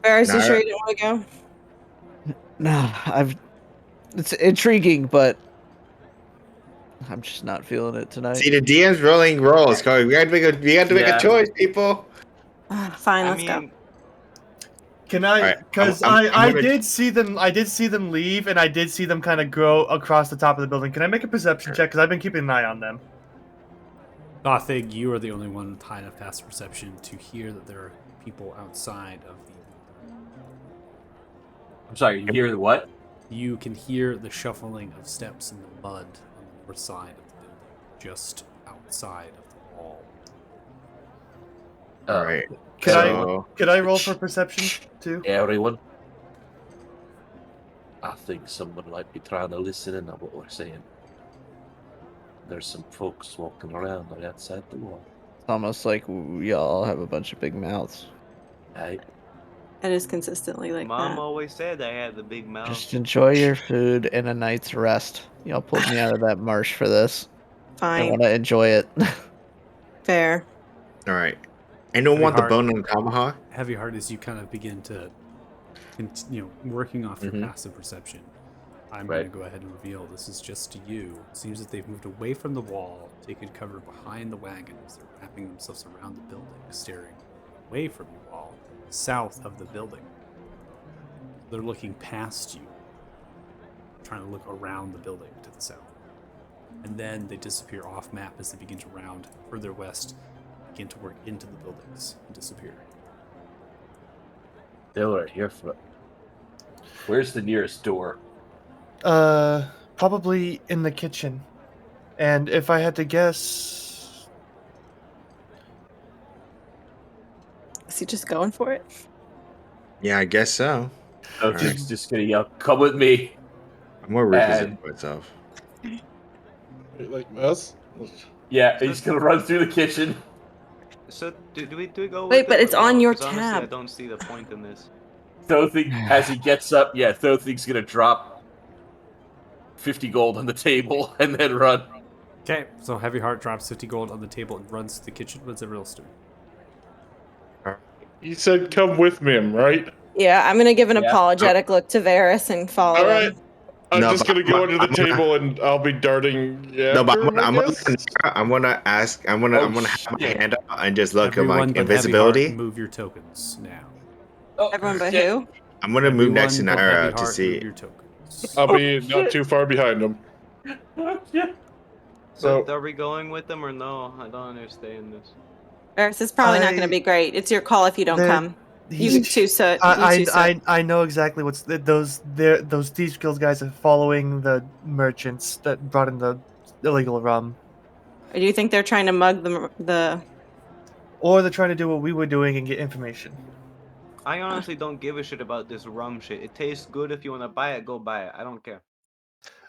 Varys, you Nah. sure you didn't want to go? No, it's intriguing, but I'm just not feeling it tonight. See, the DM's rolling rolls. We had to make a choice, people. Fine, I let's go. mean, Can I? Alright, Because I'm I gonna- did see them. I did see them leave, and I did see them kind of go across the top of the building. Can I make a perception check? Because I've been keeping an eye on them. I think you are the only one with high enough passive perception to hear that there are people outside of the. I'm sorry, you hear the what? You can hear the shuffling of steps in the mud on the north side of the building, just outside of the wall. All right. Could I roll for perception too? Everyone. I think someone might be trying to listen in on what we're saying. There's some folks walking around right outside the wall. It's almost like we all have a bunch of big mouths. Hey, It is consistently like Mom that. always said I had the big mouth. Just enjoy your food and a night's rest. Y'all pulled me out of that marsh for this. I Fine, want to enjoy it. fair. All right. Anyone want the Heart. bone on the tomahawk? Heavy heart as you kind of begin to, working off your passive perception. I'm going to go ahead and reveal this is just to you. It seems that they've moved away from the wall, taken cover behind the wagons. They're wrapping themselves around the building, staring away from you all, south of the building. They're looking past you, trying to look around the building to the south. And then they disappear off map as they begin to round further west, begin to work into the buildings and disappear. they were here for. Where's the nearest door? Probably in the kitchen. And if I had to guess, Is he just going for it? Yeah, I guess so. Oh, Alright. just gonna yell, "Come with me!" I'm more representing myself. Like us? Yeah, he's gonna run through the kitchen. So do we go? Wait, with but it it's or on no? your 'Cause honestly, I tab. don't see the point in this. Throthing, as he gets up, Throthing's gonna drop 50 gold on the table and then run. Okay, so Heavy Heart drops 50 gold on the table and runs to the kitchen. What's everyone else doing? You said come with me, right? Yeah, I'm gonna give an Yeah. apologetic look to Varys and follow All right. him. I'm No, just but gonna go I'm- under the I'm gonna- table and I'll be darting. Yeah, No, but I guess? I'm gonna ask. I'm gonna have my shit. hand up and just look at Everyone like but invisibility. Heavy Heart, move your tokens now. Oh, Everyone but shit. who? I'm gonna move next to Everyone but Heavy Naira to Heart, see. move your tokens. I'll be Oh, not shit. too far behind him. Yeah. So So are we going with them or no? I don't understand this. Varys, it's probably not gonna be great. It's your call if you don't They're- come. You two soot. I know exactly what's those Thieves Guild guys are following the merchants that brought in the illegal rum, Do you think they're trying to mug the? or they're trying to do what we were doing and get information. I honestly don't give a shit about this rum shit. It tastes good. If you want to buy it, go buy it. I don't care.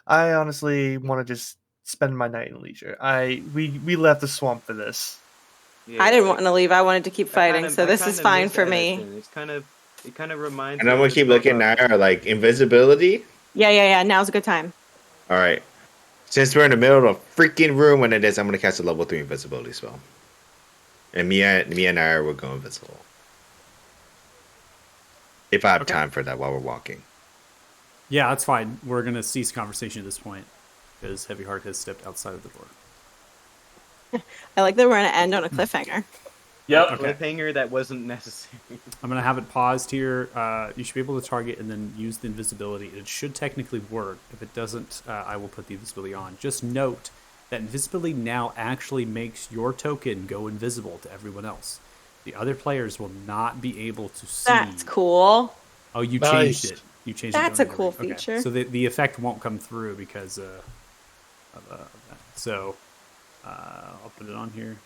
I honestly want to just spend my night in leisure. We left the swamp for this. Yeah, I didn't like, want to leave. I wanted to keep fighting, I so this kinda is fine miss for me. Edison. It kind of reminds. And me I'm of gonna the keep looking Dota. at Naira like invisibility. Yeah. Now's a good time. All right. Since we're in the middle of a freaking room when it is, I'm gonna cast a level 3 invisibility spell. And Mia and I will go invisible. If I have Okay. time for that while we're walking. Yeah, that's fine. We're gonna cease conversation at this point because Heavy Heart has stepped outside of the door. I like that we're gonna end on a cliffhanger. Yep. Okay. Cliffhanger that wasn't necessary. I'm gonna have it paused here. You should be able to target and then use the invisibility. It should technically work. If it doesn't, I will put the invisibility on. Just note that invisibility now actually makes your token go invisible to everyone else. The other players will not be able to see. That's cool. Oh, you Nice. changed it. You changed it. That's don't a you, cool Henry? Okay. feature. So the effect won't come through because of that. So I'll put it on here.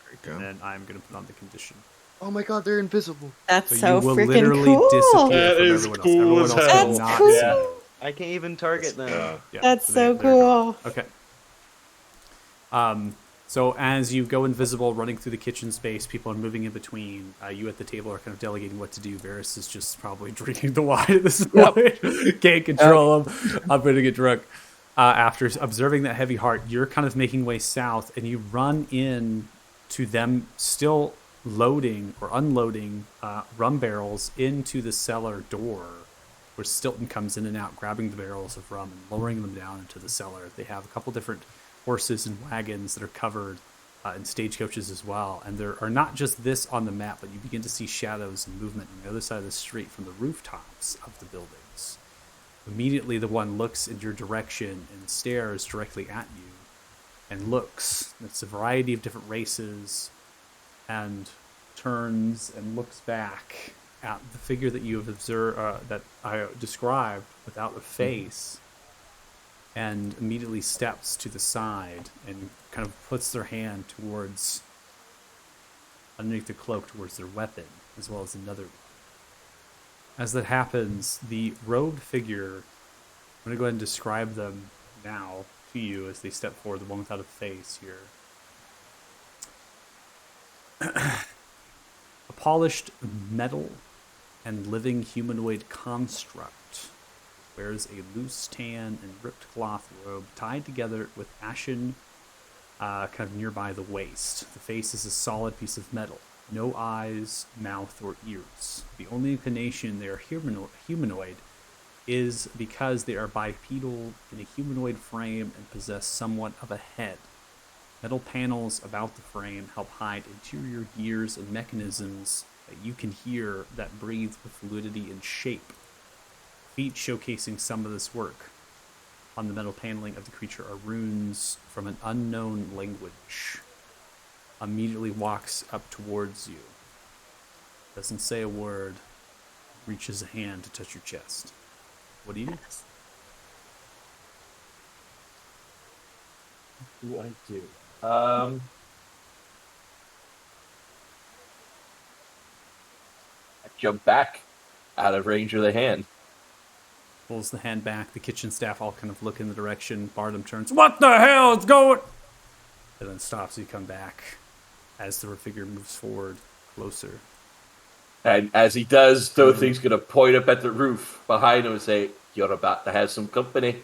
There you go. And I'm going to put on the condition. Oh my god, they're invisible. That's So so you will freaking literally cool. disappear That from is everyone else. cool Everyone as else hell. will That's not cool. see you. I can't even target them. Yeah, That's so they're gone. cool. Okay. So as you go invisible, running through the kitchen space, people are moving in between. You at the table are kind of delegating what to do. Varys is just probably drinking the wine at this point. Can't control him. I'm going to get drunk. After observing that Heavy Heart, you're kind of making way south, and you run in to them still loading or unloading rum barrels into the cellar door, where Stilton comes in and out, grabbing the barrels of rum and lowering them down into the cellar. They have a couple different horses and wagons that are covered in stagecoaches as well. And there are not just this on the map, but you begin to see shadows and movement on the other side of the street from the rooftops of the buildings. Immediately, the one looks in your direction and stares directly at you and looks. It's a variety of different races and turns and looks back at the figure that you have observed, that I described without a face, and immediately steps to the side and kind of puts their hand towards, underneath the cloak, towards their weapon, as well as another one. As that happens, the robed figure, I'm going to go ahead and describe them now to you as they step forward, the one without a face here. A polished metal and living humanoid construct wears a loose tan and ripped cloth robe tied together with ashen kind of nearby the waist. The face is a solid piece of metal. No eyes, mouth, or ears. The only inclination they are humanoid is because they are bipedal in a humanoid frame and possess somewhat of a head. Metal panels about the frame help hide interior gears and mechanisms that you can hear that breathe with fluidity and shape. Feet showcasing some of this work. On the metal paneling of the creature are runes from an unknown language. Immediately walks up towards you. Doesn't say a word. Reaches a hand to touch your chest. What do you do? What do I do? I jump back out of range of the hand. Pulls the hand back. The kitchen staff all kind of look in the direction. Bardem turns. What the hell is going? And then stops. You come back as the figure moves forward closer. And as he does, Dothing's going to point up at the roof behind him and say, "You're about to have some company."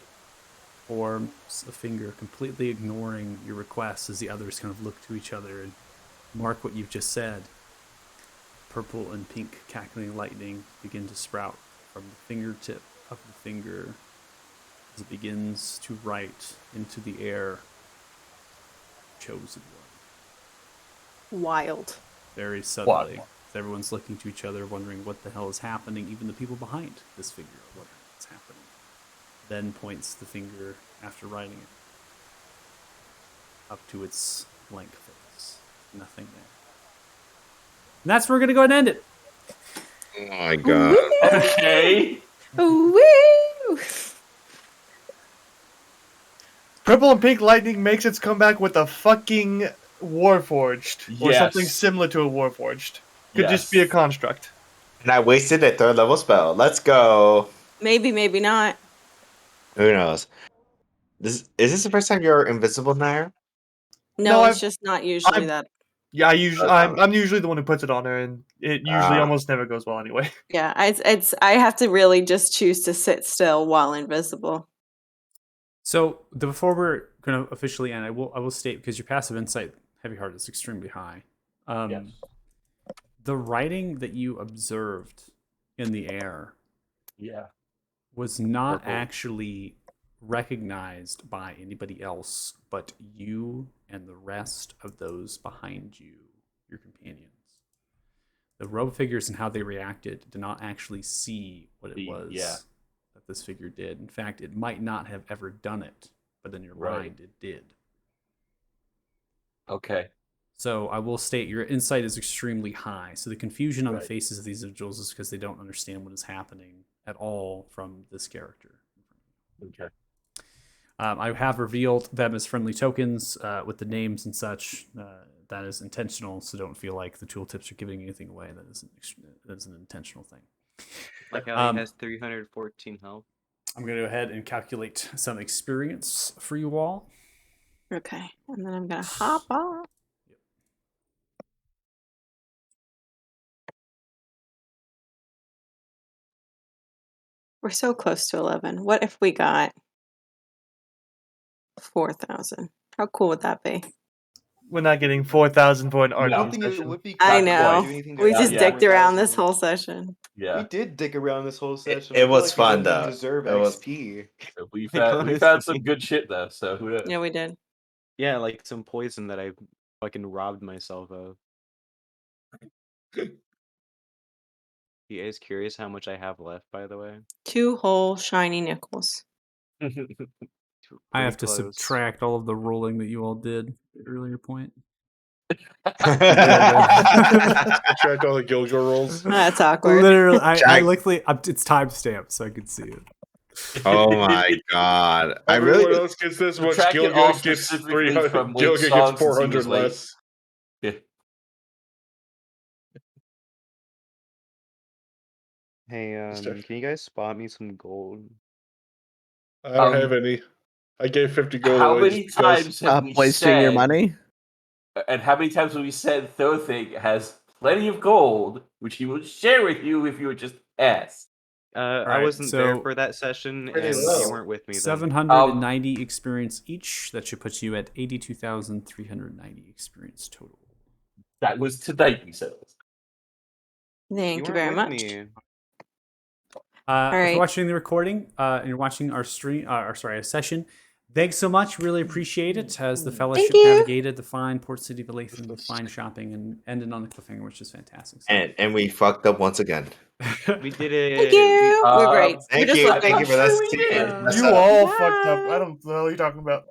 Forms a finger, completely ignoring your request as the others kind of look to each other and mark what you've just said. Purple and pink cackling lightning begin to sprout from the fingertip of the finger as it begins to write into the air. Chosen one. Wild. Very suddenly. As everyone's looking to each other, wondering what the hell is happening. Even the people behind this figure are wondering what's happening. Then points the finger, after writing it, up to its blank face. Nothing there. And that's where we're going to go ahead and end it. Oh my god. Okay. Woo! Purple and pink lightning makes its comeback with a fucking Warforged. Or Yes. something similar to a Warforged. Could just be a construct. And I wasted a 3rd level spell. Let's go. Maybe, maybe not. Who knows? Is this the first time you're invisible, Nair? No, No, it's just not usually that. Yeah, I'm usually the one who puts it on her, and it usually almost never goes well anyway. Yeah, I have to really just choose to sit still while invisible. So before we're going to officially end, I will state, because your passive insight heavy heart is extremely high. Yes. The writing that you observed in the air Yeah. was not Purple. actually recognized by anybody else but you and the rest of those behind you, your companions. The robe figures and how they reacted did not actually see what it was that this figure did. In fact, it might not have ever done it, but in your mind it did. Okay. So I will state your insight is extremely high. So the confusion on the faces of these individuals is because they don't understand what is happening at all from this character. Okay. I have revealed them as friendly tokens with the names and such. That is intentional, so don't feel like the tooltips are giving anything away. That is an intentional thing. Like how he has 314 health. I'm going to go ahead and calculate some experience for you all. Okay, and then I'm gonna hop off. We're so close to 11. What if we got 4,000? How cool would that be? We're not getting 4,000 for an I art don't think it session. would be. I Not know. quite. Do anything We to just yeah. dicked around this 4,000. whole session. Yeah. We did dig around this whole session. It I feel was like fun, we didn't though. deserve It was- XP. We've Like, had honestly. some good shit though, so who knows? Yeah, we did. Yeah, like some poison that I fucking robbed myself of. You guys curious how much I have left, by the way? 2 whole shiny nickels. I Pretty have to close. subtract all of the rolling that you all did at the earlier point. Track all the Gilga rolls. That's awkward. Literally, I Jack- literally, it's timestamped so I can see it. Oh my god! I Everyone really else gets this much. Track it all Gilga gets specifically 300. from when Gilga songs gets he 400 was late. less. Yeah. Hey, Mr. can you guys spot me some gold? I don't Um, have any. I gave 50 gold How away many just because. times have we Wasting your said, money? and how many times have we said Thorthig has plenty of gold, which he will share with you if you would just ask? I right, wasn't there so- for that session, Pretty and low. you weren't with me then. 790 experience each. That should put you at 82,390 experience total. That was tonight, we said. Thank you weren't very with much. me. If right. you're watching the recording and you're watching our stream, our session, thanks so much. Really appreciate it. As the fellowship you. navigated the fine port city of Lathan with fine shopping and ended on a cliffhanger, which is fantastic. So, and we fucked up once again. We did it. Thank you. We're great. Thank we just you. left Thank you it. for that. Sure we did. That's You up. all Bye. fucked up. I don't know what you're talking about.